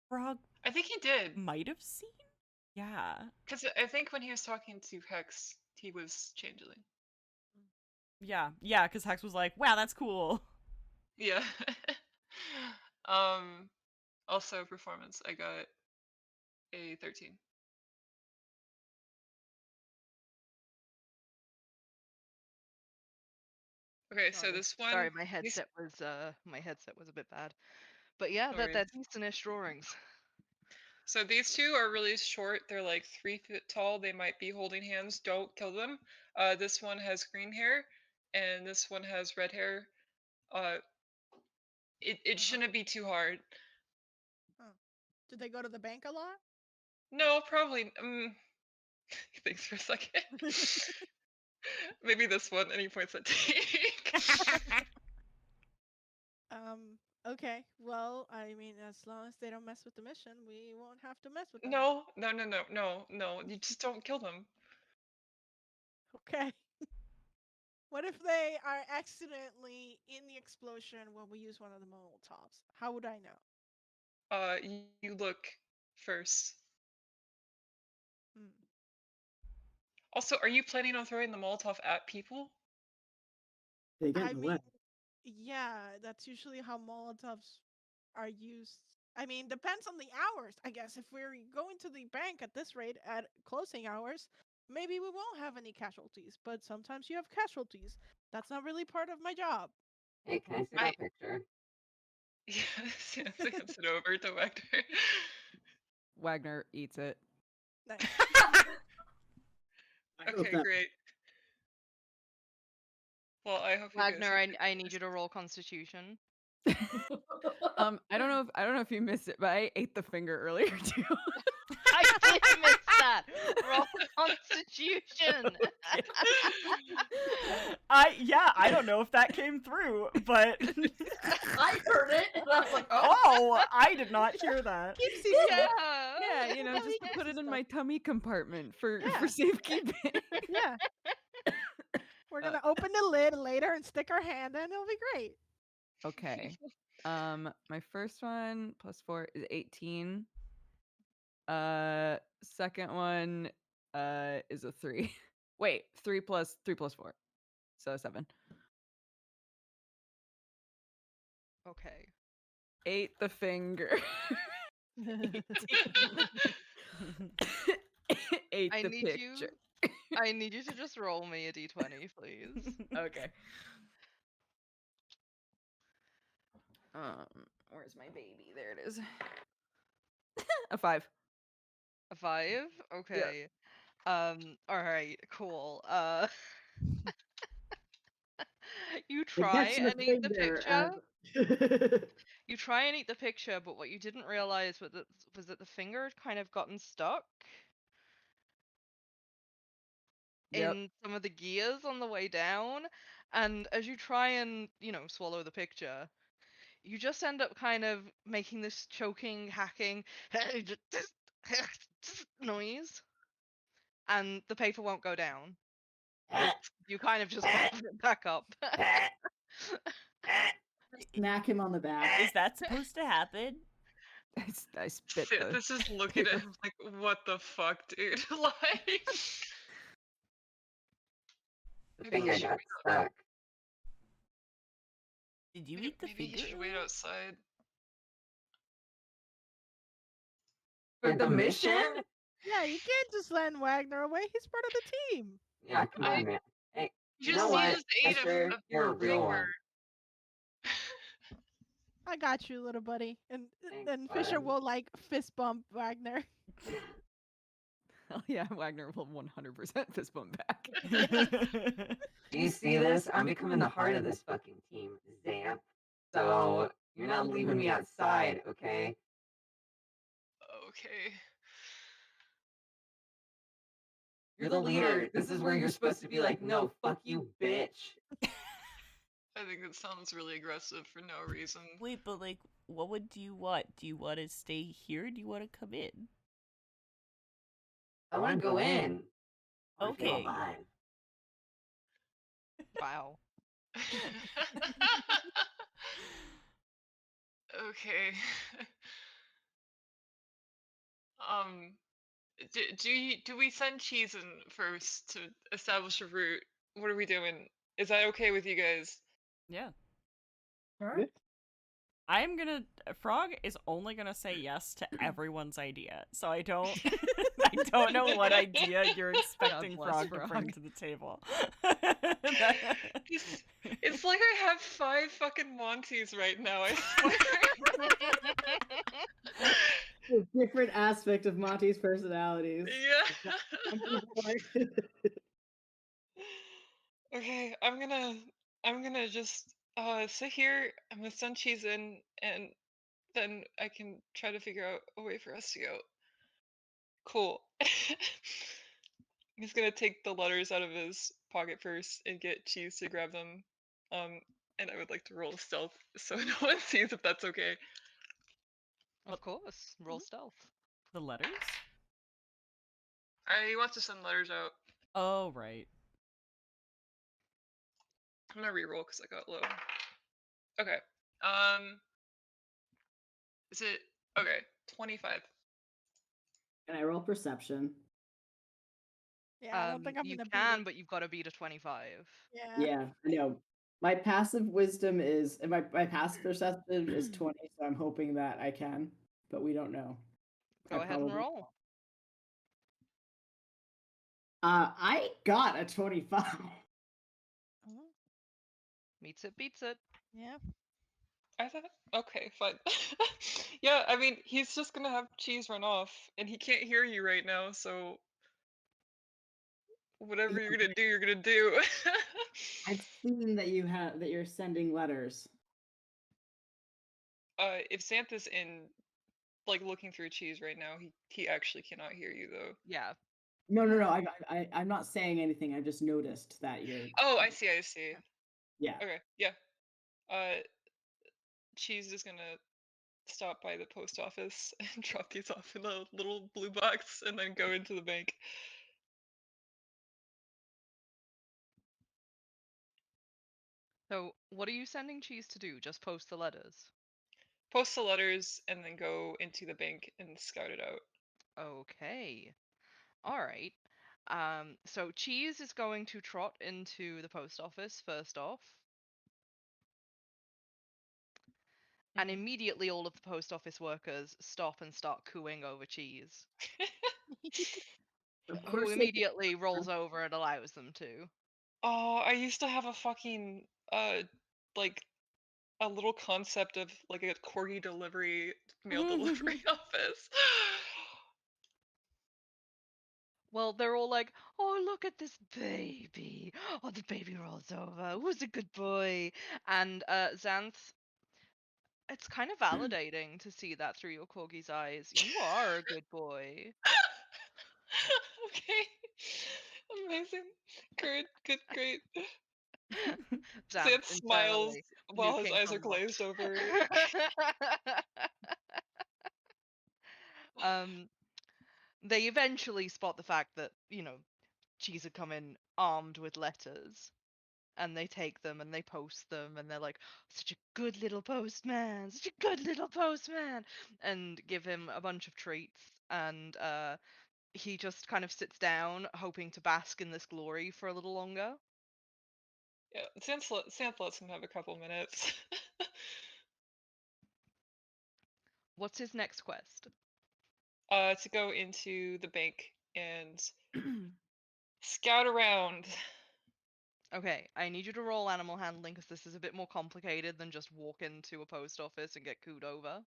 A: Frog
C: I think he did.
A: might have seen. Yeah.
C: Because I think when he was talking to Hex, he was changeling.
A: Yeah. Because Hex was like, "Wow, that's cool."
C: Yeah. Also performance, I got a 13. Okay, so
B: Sorry.
C: this one.
B: Sorry, my headset was a bit bad. But yeah,
C: No
B: they're
C: worries.
B: decentish drawings.
C: So these two are really short. They're like 3 feet tall. They might be holding hands. Don't kill them. This one has green hair, and this one has red hair. It shouldn't be too hard.
E: Oh. Did they go to the bank a lot?
C: No, probably. Thanks for a second. Maybe this one, and he points at Teak.
E: Okay. Well, I mean, as long as they don't mess with the mission, we won't have to mess with them.
C: No. You just don't kill them.
E: Okay. What if they are accidentally in the explosion when we use one of the Molotovs? How would I know?
C: You look first.
E: Hmm.
C: Also, are you planning on throwing the Molotov at people?
F: They get
E: I
F: in the
E: mean,
F: way.
E: yeah, that's usually how Molotovs are used. I mean, depends on the hours, I guess. If we're going to the bank at this rate at closing hours, maybe we won't have any casualties. But sometimes you have casualties. That's not really part of my job.
G: Hey, can I see
C: I-
G: that picture?
C: Yes, hands it over to Wagner.
D: Wagner eats it.
E: Nice.
F: I hope
C: Okay,
F: that
C: great. Well, I hope you guys
B: Wagner,
C: have good
B: I need
C: days.
B: you to roll Constitution.
D: I don't know if you missed it, but I ate the finger earlier too.
B: I did miss that. Roll Constitution.
A: I don't know if that came through, but
H: I heard it, and I was like, oh.
A: oh, I did not hear that.
E: Keep secret.
B: Yeah.
D: Yeah,
E: That's how
D: just
E: he
D: to
E: gets
D: put
E: his
D: it in
E: stuff.
D: my tummy compartment for
E: Yeah.
D: safekeeping.
E: Yeah. We're gonna open the lid later and stick our hand in. It'll be great.
D: Okay. My first one +4 is 18. Second one is a 3. Wait, 3 plus 4. So 7.
B: Okay.
D: Ate the finger. 18. Ate
B: I
D: the
B: need you.
D: picture.
B: I need you to just roll me a d20, please.
D: Okay. Where's my baby? There it is. A 5.
B: A 5? Okay. All right, cool. You
F: they
B: try
F: catch the
B: and eat the picture.
F: finger.
B: You try and eat the picture, but what you didn't realize was that the finger had kind of gotten stuck
D: Yep.
B: in some of the gears on the way down, and as you try and, swallow the picture, you just end up kind of making this choking, hacking noise, and the paper won't go down. You kind of just put it back up.
F: Smack him on the back.
I: Is that supposed to happen?
D: I spit
C: Shit,
D: the
C: this is looking at
D: paper.
C: him like, what the fuck, dude? Like,
G: The
C: Maybe he
G: finger
C: should
G: got
C: wait
G: stuck.
I: Did you
C: maybe,
I: eat the
C: maybe he
I: finger?
C: should wait outside.
G: For the mission?
E: Yeah, you can't just send Wagner away. He's part of the team.
G: Yeah, come on, man. Hey,
C: You
G: you know
C: just
G: what?
C: used 8
G: Esther,
C: of
G: you're a
C: the
G: real
C: finger.
G: one.
E: I got you, little buddy. And
G: Thanks,
E: then Fisher
G: bud.
E: will like fist bump Wagner.
D: Hell yeah, Wagner will 100% fist bump back.
G: Do you see this? I'm becoming the heart of this fucking team, Zanthe. So, you're not leaving me outside, okay?
C: Okay.
G: You're the leader. This is where you're supposed to be like, no, fuck you, bitch.
C: I think it sounds really aggressive for no reason.
I: Wait, but like, do you want? Do you want to stay here? Or do you want to come in?
G: I want to go in. I wanna feel
I: Okay.
G: alive.
B: Wow.
C: Okay. Do we send cheese in first to establish a route? What are we doing? Is that okay with you guys?
A: Yeah.
H: Sure.
A: I'm gonna. Frog is only gonna say yes to everyone's idea. So I don't. I don't know what idea you're expecting
D: bless
A: Frog to bring
D: Frog.
A: to the table.
C: It's like I have 5 fucking Monties right now, I swear.
F: A different aspect of Monty's personalities.
C: Yeah.
F: Some people are-
C: Okay, I'm gonna just sit here. I'm gonna send cheese in, and then I can try to figure out a way for us to go. Cool. He's gonna take the letters out of his pocket first and get Cheese to grab them. And I would like to roll stealth so no one sees if that's okay.
B: Of course, roll stealth.
A: The letters?
C: He wants to send letters out.
A: Oh, right.
C: I'm gonna re-roll because I got low. Okay. Is it okay? 25.
F: Can I roll perception?
E: Yeah, I don't think I'm
B: You
E: gonna beat
B: can,
E: it.
B: but you've got to beat a 25.
E: Yeah.
F: Yeah, I know. My passive wisdom is my passive perception is 20, so I'm hoping that I can, but we don't know.
B: Go ahead and roll.
F: I got a 25.
E: Oh,
B: Meets it, beats it.
E: yeah.
C: I thought, okay, fine. Yeah, I mean, he's just gonna have Cheese run off, and he can't hear you right now, so whatever
F: Yeah,
C: you're gonna do, you're gonna do.
F: I've seen that you're sending letters.
C: If Xanthus in, like, looking through Cheese right now, he actually cannot hear you, though.
B: Yeah.
F: No. I'm not saying anything. I've just noticed that you're.
C: Oh, I see.
F: Yeah.
C: Okay, yeah. Cheese is gonna stop by the post office and drop these off in a little blue box and then go into the bank.
B: So, what are you sending Cheese to do? Just post the letters?
C: Post the letters and then go into the bank and scout it out.
B: Okay. All right. So Cheese is going to trot into the post office first off, and
C: Mhm.
B: immediately all of the post office workers stop and start cooing over Cheese,
F: Of
B: who
F: course they.
B: immediately rolls over and allows them to.
C: Oh, I used to have a fucking like a little concept of like a corgi delivery mail delivery office.
B: Well, they're all like, "Oh, look at this baby! Oh, the baby rolls over. Who's a good boy?" And Xanth, it's kind of validating to see that through your corgi's eyes. You are a good boy.
C: Okay. Amazing. Great.
B: Xanth,
C: Zant smiles
B: internally, you
C: while his
B: kink
C: eyes
B: a
C: are
B: lot.
C: glazed over.
B: um, they eventually spot the fact that, Cheese had come in armed with letters, and they take them and they post them, and they're like, such a good little postman, such a good little postman, and give him a bunch of treats. And he just kind of sits down, hoping to bask in this glory for a little longer.
C: Yeah, Santh lets him have a couple minutes.
B: What's his next quest?
C: To go into the bank and scout around.
B: Okay, I need you to roll animal handling because this is a bit more complicated than just walk into a post office and get cooed over.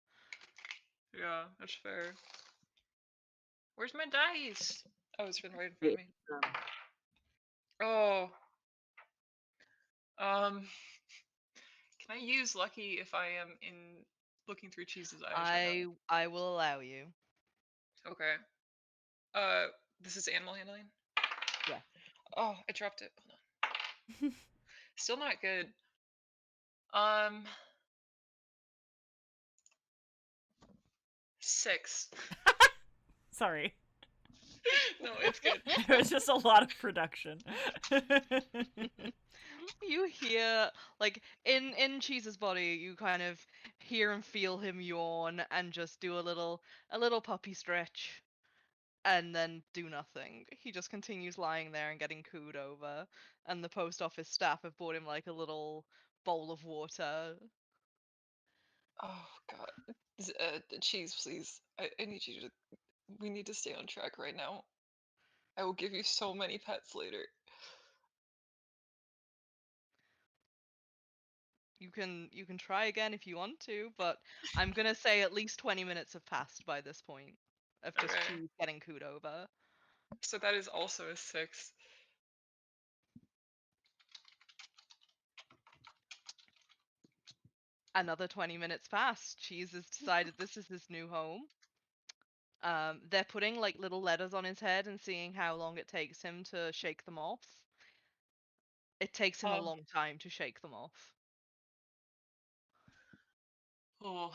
C: Yeah, that's fair. Where's my dice? Oh, it's been right in front
F: Wait,
C: of me. Oh. Um, can I use lucky if I am in looking through Cheese's eyes right
B: I will allow you.
C: now? Okay. Uh, this is animal handling?
B: Yeah.
C: Oh, I dropped it. Hold on. Still not good. Um, 6.
A: Sorry.
C: No, it's good.
A: It was just a lot of production.
B: You hear, like, in Cheese's body, you kind of hear and feel him yawn and just do a little puppy stretch, and then do nothing. He just continues lying there and getting cooed over, and the post office staff have brought him like a little bowl of water.
C: Oh God. Cheese, please. I need you to. We need to stay on track right now. I will give you so many pets later.
B: You can try again if you want to, but I'm gonna say at least 20 minutes have passed by this point of just
C: Okay.
B: Cheese getting cooed over.
C: So that is also a 6.
B: Another 20 minutes pass. Cheese has decided this is his new home. They're putting like little letters on his head and seeing how long it takes him to shake them off. It takes him a
C: Um,
B: long time to shake them off.
C: Oh.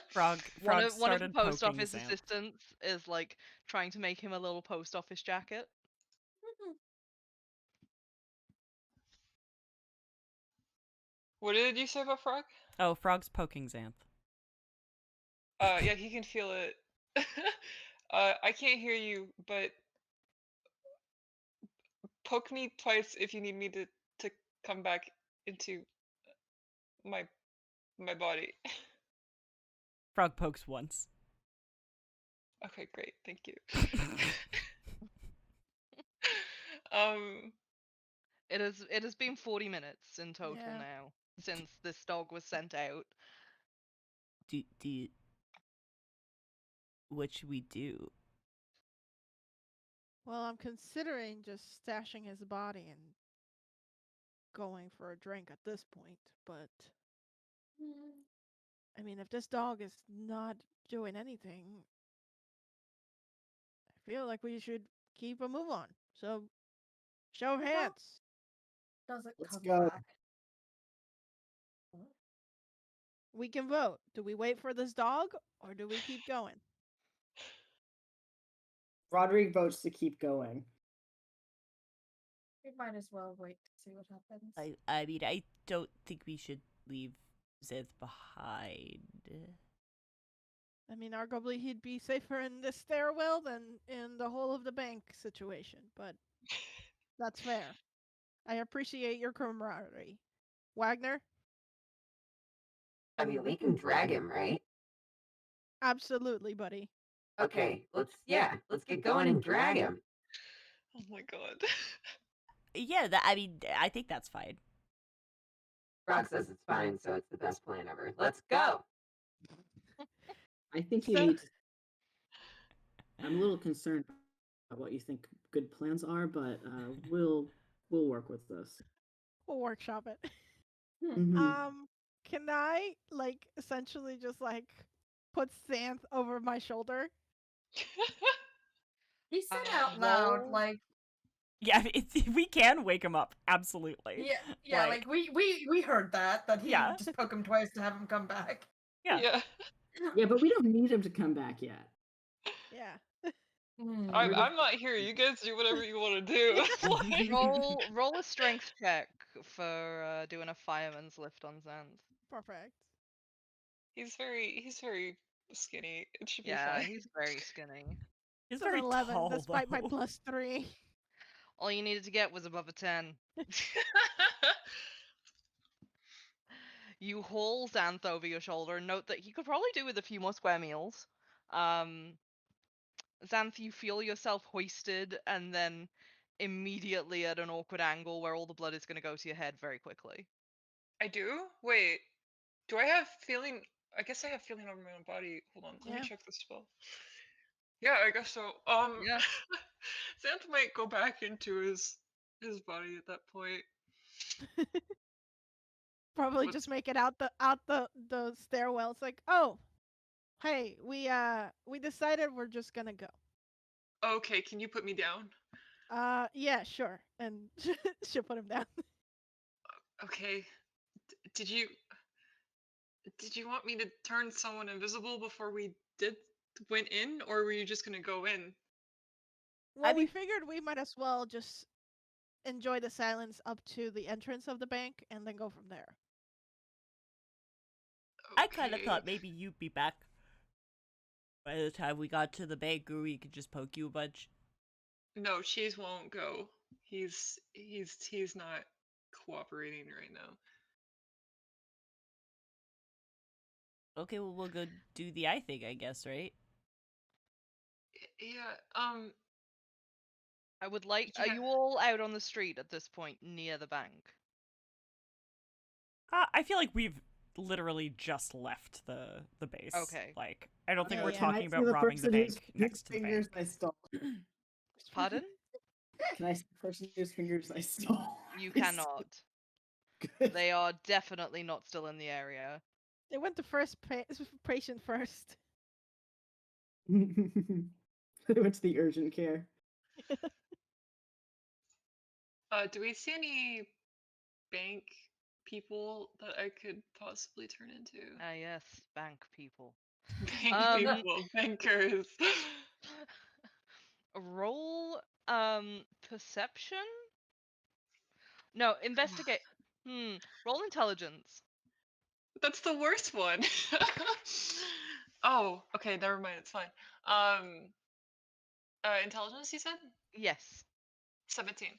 A: Frog
B: One of the
A: started
B: post
A: poking
B: office
A: Xanth.
B: assistants is like trying to make him a little post office jacket.
C: What did you say about Frog?
A: Oh, Frog's poking Xanth.
C: Yeah, he can feel it. I can't hear you, but poke me twice if you need me to come back into my my body.
A: Frog pokes once.
C: Okay, great, thank you. um,
B: It has been 40 minutes in total
E: Yeah.
B: now since this dog was sent out.
A: What should we do?
E: Well, I'm considering just stashing his body and going for a drink at this point, but I mean, if this dog is not doing anything, I feel like we should keep a move on. So, show of hands.
H: Does it
F: Let's
H: come
F: go.
H: back?
E: We can vote. Do we wait for this dog or do we keep going?
F: Roderick votes to keep going.
H: We might as well wait to see what happens.
I: I mean, I don't think we should leave Zith behind.
E: I mean, arguably he'd be safer in this stairwell than in the whole of the bank situation, but that's fair. I appreciate your camaraderie. Wagner?
G: I mean, we can drag him, right?
E: Absolutely, buddy.
G: Okay, let's get going and drag him.
C: oh my god.
I: Yeah, I think that's fine.
G: Frog says it's fine, so it's the best plan ever. Let's go.
F: I think you
E: So-
F: need to. I'm a little concerned about what you think good plans are, but we'll work with this.
E: We'll workshop it.
F: Mhm.
E: Can I essentially just put Xanth over my shoulder?
H: He said out loud,
B: roll-
H: like,
A: Yeah, we can wake him up. Absolutely.
H: yeah, like we heard that he
A: Yeah.
H: just poke him twice to have him come back.
A: Yeah.
F: Yeah, but we don't need him to come back yet.
E: Yeah.
C: I'm not here. You guys do whatever you want to do. Like-
B: roll a strength check for doing a fireman's lift on Zant.
E: Perfect.
C: he's very skinny. It should be
B: Yeah,
C: fine.
B: he's very skinny.
A: He's
E: It's an
A: very
E: 11
A: tall,
E: despite my
A: though.
E: +3.
B: All you needed to get was above a 10. You haul Zanthe over your shoulder and note that he could probably do with a few more square meals. Zanthe, you feel yourself hoisted and then immediately at an awkward angle where all the blood is going to go to your head very quickly.
C: I do? Wait. Do I have feeling? I guess I have feeling over my own body. Hold on. Let
E: Yeah.
C: me check the spell. Yeah, I guess so.
B: Yeah.
C: Zanthe might go back into his body at that point.
E: Probably
C: Let's-
E: just make it out the stairwell. It's like, oh, hey, we decided we're just gonna go.
C: Okay, can you put me down?
E: Yeah, sure. And she'll put him down.
C: Okay. Did you want me to turn someone invisible before we went in, or were you just gonna go in?
E: Well, we
I: mean-
E: figured we might as well just enjoy the silence up to the entrance of the bank and then go from there.
I: I kind of
C: Okay.
I: thought maybe you'd be back by the time we got to the bank, or we could just poke you a bunch.
C: No, Cheese won't go. He's not cooperating right now.
I: Okay, well, we'll go do the eye thing, I guess, right?
C: Yeah.
B: I would like.
C: Yeah.
B: Are you all out on the street at this point near the bank?
A: I feel like we've literally just left the base.
B: Okay.
A: Like, I don't think
E: Okay,
A: we're
E: yeah.
F: Can I
A: talking
F: see
A: about
F: the
A: robbing the
F: person whose
A: bank next to the
F: fingers
A: bank.
F: I stole?
B: Pardon?
F: Can I see the person whose fingers I stole?
B: You
F: I
B: cannot.
F: Good.
B: They are definitely not still in the area.
E: They went to first patient first.
F: They went to the urgent care.
C: Do we see any bank people that I could possibly turn into?
B: Yes, bank people.
C: Bank people, bankers.
B: Roll perception? No, investigate. Roll intelligence.
C: That's the worst one. Oh, okay, never mind. It's fine. Intelligence, you said?
B: Yes.
C: 17.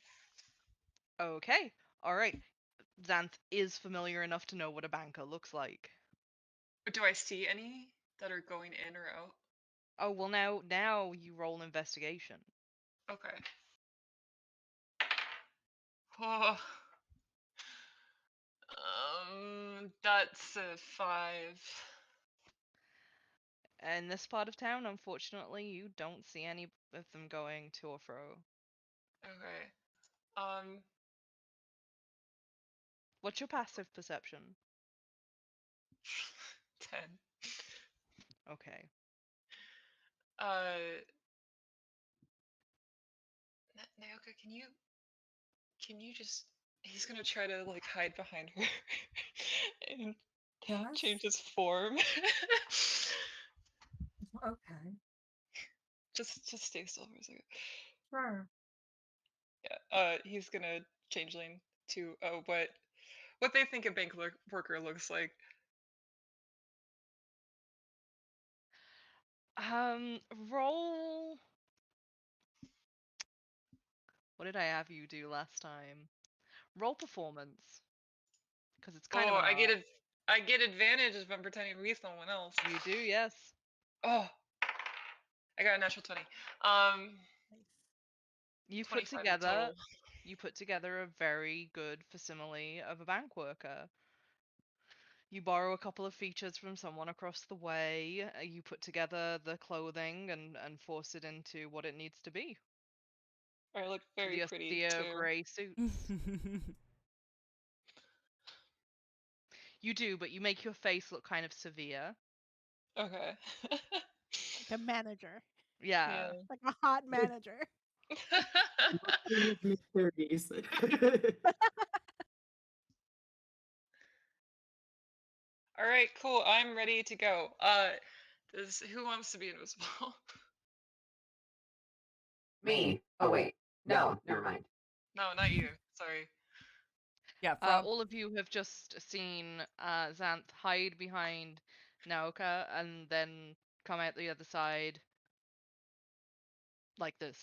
B: Okay. All right. Xanth is familiar enough to know what a banker looks like.
C: Do I see any that are going in or out?
B: Oh, well now you roll an investigation.
C: Okay. Oh. That's a 5.
B: In this part of town, unfortunately, you don't see any of them going to or fro.
C: Okay. Um,
B: What's your passive perception?
C: 10.
B: Okay.
C: Naoka, can you just? He's gonna try to like hide behind her and change
H: Yes.
C: his form.
H: Okay.
C: just stay still for a second.
H: Sure.
C: Yeah. He's gonna changeling to what they think a bank worker looks like.
B: Roll. What did I have you do last time? Roll performance, because it's kind of
C: Oh,
B: an art.
C: I get advantage if I'm pretending to be someone else.
B: You do, yes.
C: Oh, I got a natural 20.
E: Nice.
B: You put
C: 25 in
B: together
C: total.
B: you put together a very good facsimile of a bank worker. You borrow a couple of features from someone across the way, you put together the clothing and force it into what it needs to be.
C: I look very
B: The
C: pretty
B: austere
C: too.
B: grey suits. You do, but you make your face look kind of severe.
C: Okay.
E: Like a manager.
B: Yeah.
E: Like a hot manager.
F: In his mid-30s.
C: All right, cool. I'm ready to go. Who wants to be invisible?
G: Me. Oh wait. No, never mind.
C: No, not you. Sorry.
A: Yeah, Frog.
B: All of you have just seen Xanth hide behind Naoka and then come out the other side like this.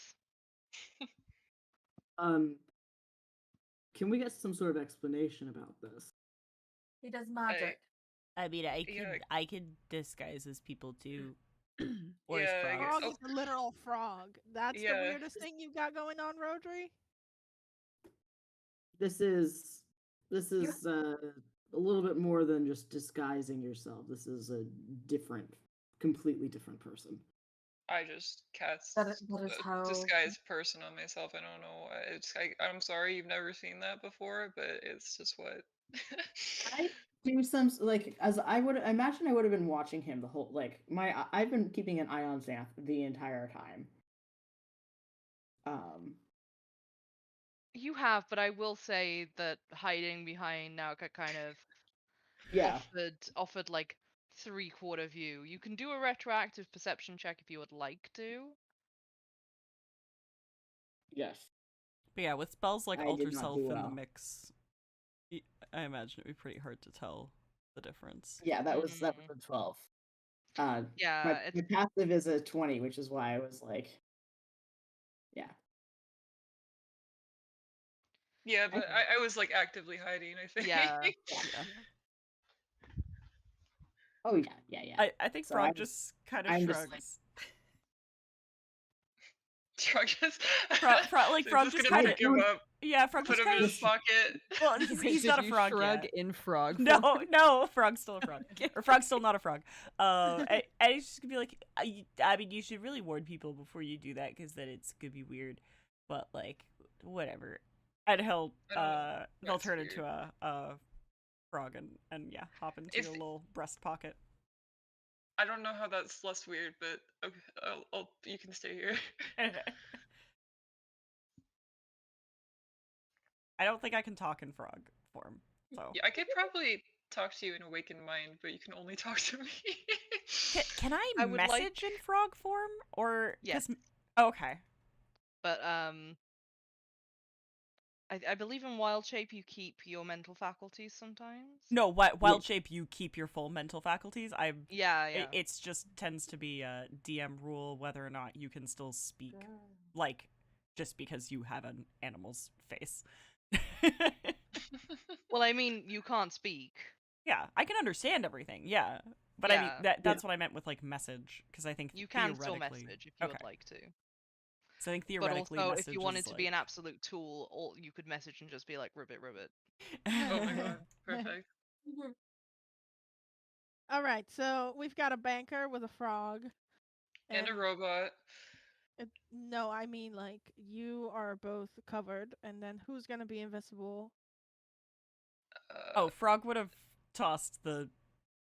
F: Can we get some sort of explanation about this?
H: He does magic.
I: I mean,
C: Yeah.
I: I could disguise as people too, or as
C: Yeah, I guess-
I: frogs.
E: Frog is a literal frog. That's the
C: Yeah.
E: weirdest thing you've got going on, Rodri.
F: This is a little bit more than just disguising yourself. This is a completely different person.
C: I just cast
H: That is how.
C: disguise person on myself. I don't know. I'm sorry you've never seen that before, but it's just what.
F: I do some like as I would imagine I would have been watching him the whole I've been keeping an eye on Zanthe the entire time.
B: You have, but I will say that hiding behind Naoka kind of
F: Yeah.
B: offered like 3/4 view. You can do a retroactive perception check if you would like to.
F: Yes.
A: But yeah, with spells like
F: I
A: Alter
F: did not
A: Self
F: do
A: in the
F: well.
A: mix, I imagine it'd be pretty hard to tell the difference.
F: Yeah, that was a 12.
B: Yeah,
F: my passive is a 20, which is why I was like, yeah.
C: Yeah, but I was like actively hiding, I think.
B: Yeah.
A: Yeah.
F: Oh yeah.
A: I think
F: So
A: Frog just kind of
F: I'm
A: shrugs.
F: just
C: Frog just
A: Frog just
C: gonna
A: kind of
C: pick him up,
A: yeah. Frog
C: put
A: just
C: him
A: kind
C: in
A: of
C: his pocket.
A: well, he's
D: Did
A: not a
D: you
A: frog
D: shrug
A: yet.
D: in frog
A: No,
D: form?
A: no, Frog's still a frog, or Frog's still not a frog. And he's just gonna be like, I mean, you should really warn people before you do that, because then it's gonna be weird. But like, whatever. And he'll they'll turn
C: weird.
A: into a frog and yeah, hop into a little breast pocket.
C: I don't know how that's less weird, but okay, you can stay here.
A: I don't think I can talk in frog form. So
C: Yeah, I could probably talk to you in Awakened Mind, but you can only talk to me.
A: can I
B: I would like-
A: message in frog form or
B: Yes.
A: okay.
B: But I believe in wild shape you keep your mental faculties sometimes.
A: No, wild shape you keep your full mental faculties.
B: Yeah.
A: It's just tends to be a DM rule whether or not you can still speak, like just because you have an animal's face.
B: Well, I mean, you can't speak.
A: Yeah, I can understand everything. Yeah, but I mean
B: Yeah.
A: that's what I meant with like message because I think
B: You can still
A: theoretically
B: message if you
A: okay.
B: would like to.
A: So I think
B: But
A: theoretically,
B: also,
A: message
B: if you wanted
A: is
B: to
A: like...
B: be an absolute tool, or you could message and just be like, ribbit.
C: Oh my god, perfect.
E: All right, so we've got a banker with a frog.
C: And a robot.
E: No, I mean like you are both covered, and then who's gonna be invisible?
A: Oh, Frog would have tossed the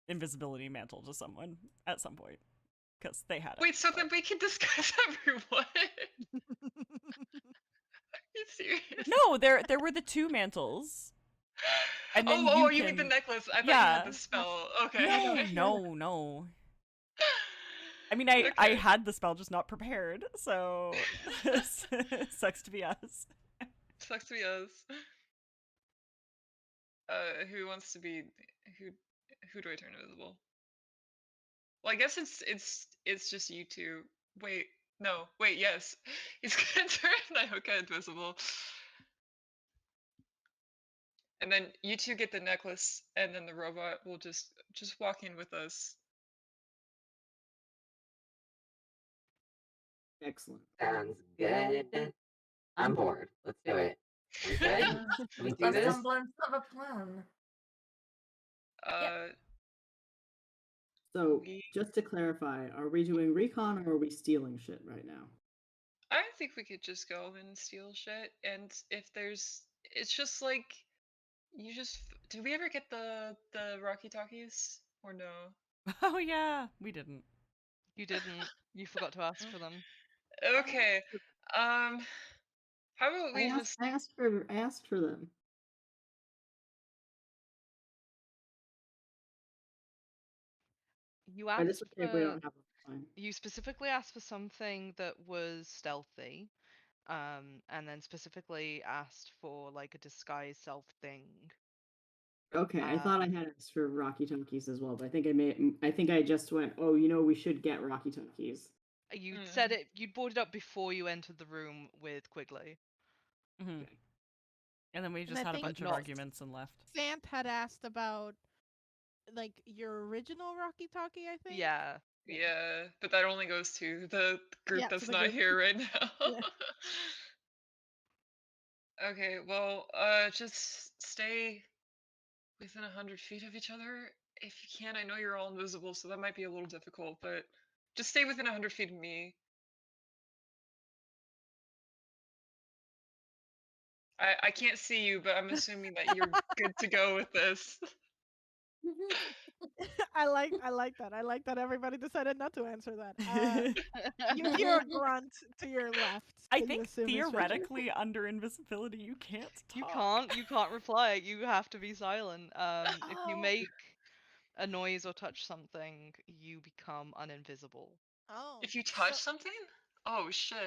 A: invisibility mantle to someone at some point because they had it.
C: Wait, so then we can discuss everyone. Are you serious?
A: No, there were the two mantles. And then
C: you mean the necklace? I thought you had the spell. Okay.
A: No. I mean, I had the spell, just not prepared. So sucks to be us.
C: Sucks to be us. Who wants to be who do I turn invisible? Well, I guess it's just you two. Wait, no, wait, yes. He's gonna turn Nahoka invisible. And then you two get the necklace, and then the robot will just walk in with us.
F: Excellent.
G: Sounds good. I'm bored. Let's do it. We good? Can we do
H: A
G: this?
H: semblance of a plan.
F: So, just to clarify, are we doing recon or are we stealing shit right now?
C: I think we could just go and steal shit, and if there's, it's just like, you just. Did we ever get the Rocky Talkies or no?
A: Oh yeah, we didn't.
B: You didn't. You forgot to ask for them.
C: Okay. How about we just?
F: I asked for them.
B: You asked
F: if we don't have them.
B: You specifically asked for something that was stealthy, and then specifically asked for like a disguise self thing.
F: Okay, I thought I had asked for Rocky Talkies as well, but I think I just went, oh, we should get Rocky Talkies.
B: You said it. You brought it up before you entered the room with Quigley.
A: Mm-hmm. And then we just had a bunch of arguments and left.
E: Zanthe had asked about like your original Rocky Talkie, I think.
B: Yeah.
C: Yeah, but that only goes to the group that's not
E: group.
C: here right now. Okay, well, just stay within 100 feet of each other if you can. I know you're all invisible, so that might be a little difficult, but just stay within 100 feet of me. I can't see you, but I'm assuming that you're good to go with this.
E: I like that. I like that everybody decided not to answer that. You hear a grunt to your left.
A: I think theoretically under invisibility you can't talk.
B: You can't reply. You have to be silent. If you make a noise or touch something, you become uninvisible.
E: Oh.
C: If you touch something? Oh shit.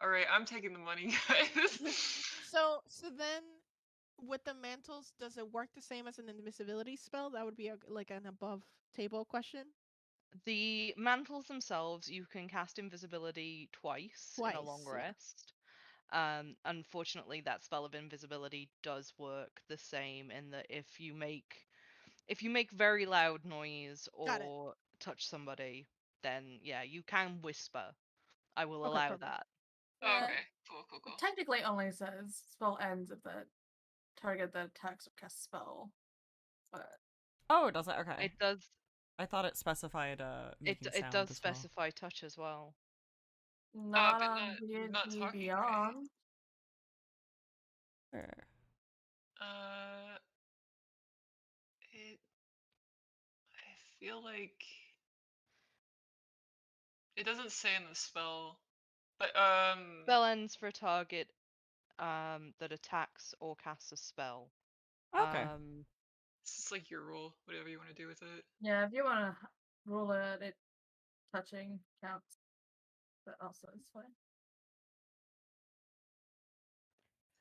C: Alright, I'm taking the money, guys.
E: So then with the mantles, does it work the same as an invisibility spell? That would be like an above table question.
B: The mantles themselves, you can cast invisibility twice in a long rest. Unfortunately, that spell of invisibility does work the same in that if you make very loud noise or touch somebody, then yeah, you can whisper. I will allow that.
C: Okay, cool.
H: Technically only says spell ends if the target that attacks or casts spell. But
A: oh, does it? Okay.
B: It does.
A: I thought it specified making sound.
B: It does
A: as
B: specify touch as well.
H: Not
C: but
H: on
C: not
H: D&D
C: talking,
H: Beyond.
A: Right?
C: I feel like it doesn't say in the spell, but
B: Spell ends for a target that attacks or casts a spell.
A: Okay.
C: It's just like your rule, whatever you want to do with it.
H: Yeah, if you want to rule it touching counts, but also it's fine.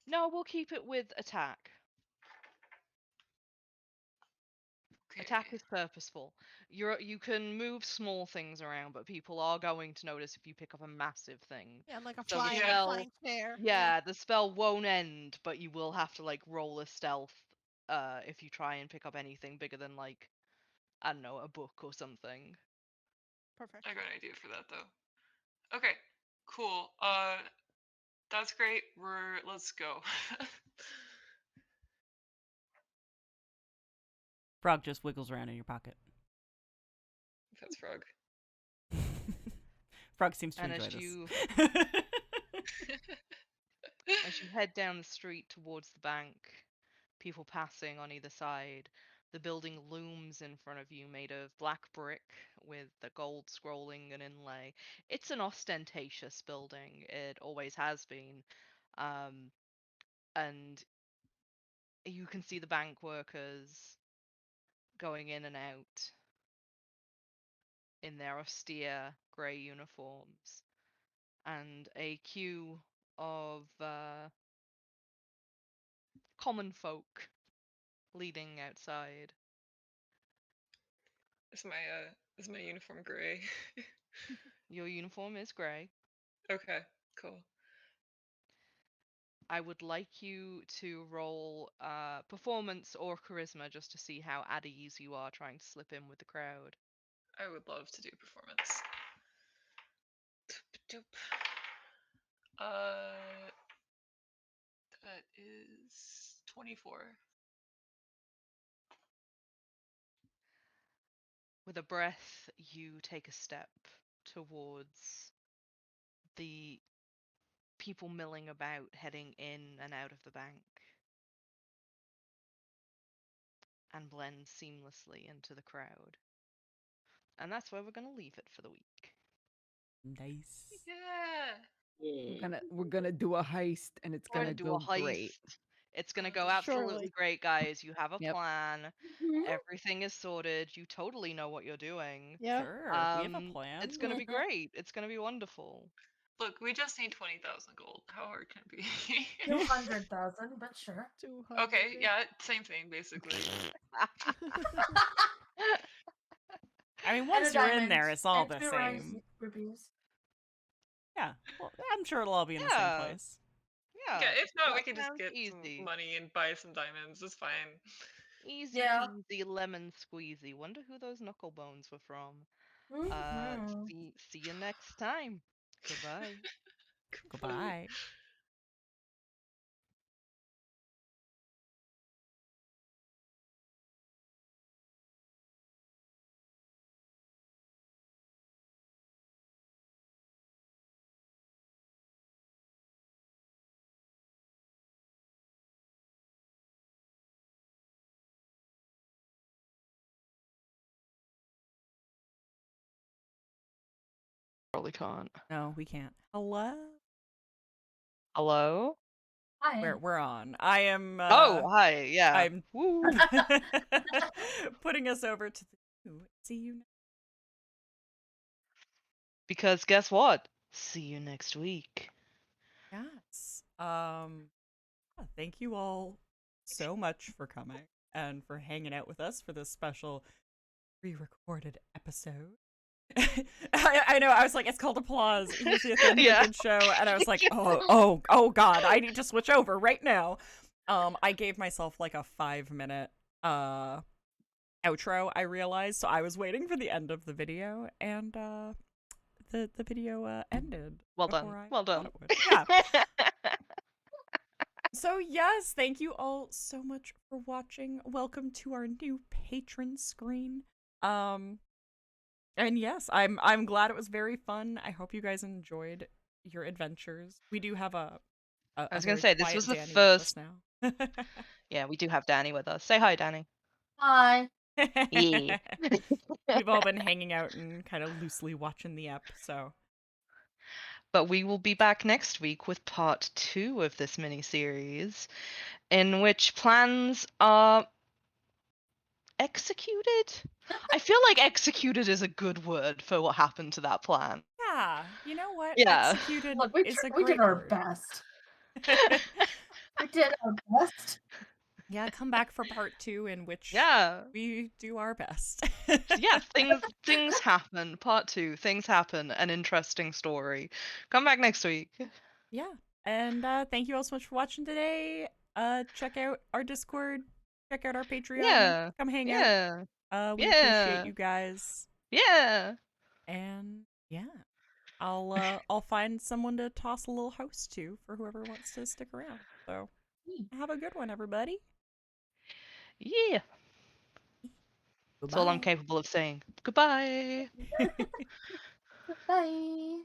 B: No, we'll keep it with attack. Attack
C: Okay.
B: is purposeful. You can move small things around, but people are going to notice if you pick up a massive thing.
E: Yeah, like a
B: So the
E: flying,
C: Yeah.
E: flying chair.
B: yeah, the spell won't end, but you will have to like roll a stealth if you try and pick up anything bigger than like, I don't know, a book or something.
E: Perfect.
C: I got an idea for that though. Okay, cool. That's great. Let's go.
A: Frog just wiggles around in your pocket.
C: That's Frog.
A: Frog seems to
B: And
A: enjoy
B: as
A: this.
B: you as you head down the street towards the bank, people passing on either side, the building looms in front of you, made of black brick with the gold scrolling and inlay. It's an ostentatious building. It always has been. And you can see the bank workers going in and out in their austere grey uniforms, and a queue of common folk leading outside.
C: Is my uniform gray?
B: Your uniform is grey.
C: Okay, cool.
B: I would like you to roll performance or charisma just to see how at ease you are trying to slip in with the crowd.
C: I would love to do performance. Doop. That is 24.
B: With a breath, you take a step towards the people milling about, heading in and out of the bank, and blend seamlessly into the crowd. And that's where we're going to leave it for the week.
A: Nice.
C: Yeah.
D: We're gonna do a heist, and it's
B: We're
D: gonna
B: gonna do a
D: go
B: heist.
D: great.
B: It's gonna go absolutely
E: Surely.
B: great, guys. You have a
D: Yep.
B: plan.
H: Mhm.
B: Everything is sorted. You totally know what you're doing.
E: Yeah.
A: Sure. We have a plan.
B: It's gonna be great. It's gonna be wonderful.
C: Look, we just need 20,000 gold. How hard can it be?
H: 200,000, but sure.
E: 200.
C: Okay, yeah, same thing basically.
A: I mean,
H: And
A: once
H: a
A: you're in
H: diamond,
A: there, it's all
H: and
A: the
H: 2 rice
A: same.
H: rupees.
A: Yeah. Well, I'm sure it'll all be in the same
B: Yeah.
A: place.
B: Yeah.
C: Yeah, if not, we
B: that
C: can just
B: sounds
C: get
B: easy.
C: some money and buy some diamonds. It's fine.
B: Easy
H: Yeah.
B: peasy lemon squeezy. Wonder who those knuckle bones were from.
H: Mhm.
B: See you next time. Goodbye.
A: Goodbye.
B: Probably can't.
A: No, we can't. Hello?
B: Hello?
H: Hi.
A: We're on. I am
B: Oh, hi. Yeah.
A: I'm
B: Woo.
A: putting us over to the see you next.
B: Because guess what? See you next week.
A: Yes. Thank you all so much for coming and for hanging out with us for this special pre-recorded episode. I know, I was like, it's called applause, usually at the end of a good show, and I was like, oh god, I need to switch over right now. I gave myself like a 5-minute outro, I realized, so I was waiting for the end of the video, and the video ended.
B: Well done. Well done.
A: Yeah. So yes, thank you all so much for watching. Welcome to our new patron screen. And yes, I'm glad it was very fun. I hope you guys enjoyed your adventures. We do have a
B: I was gonna
A: very
B: say, this
A: quiet
B: was the
A: Danny with
B: first.
A: us now.
B: Yeah, we do have Danny with us. Say hi, Danny.
H: Hi.
B: Yeah.
A: We've all been hanging out and kind of loosely watching the ep, so
B: But we will be back next week with part 2 of this mini-series, in which plans are executed? I feel like executed is a good word for what happened to that plan.
A: Yeah, you know what?
B: Yeah.
A: Executed
H: Look,
A: is a
H: we did
A: great
H: our
A: word.
H: best. We did our best.
A: Yeah, come back for part 2 in which
B: Yeah.
A: we do our best.
B: Yeah, things happen. Part 2, things happen. An interesting story. Come back next week.
A: Yeah. And thank you all so much for watching today. Check out our Discord, check out our Patreon,
B: Yeah.
A: come hang
B: Yeah.
A: out. We appreciate
B: Yeah.
A: you guys.
B: Yeah.
A: And yeah. I'll find someone to toss a little host to for whoever wants to stick around. So have a good one, everybody.
B: Yeah. That's all I'm
A: Goodbye.
B: capable of saying. Goodbye.
H: Bye.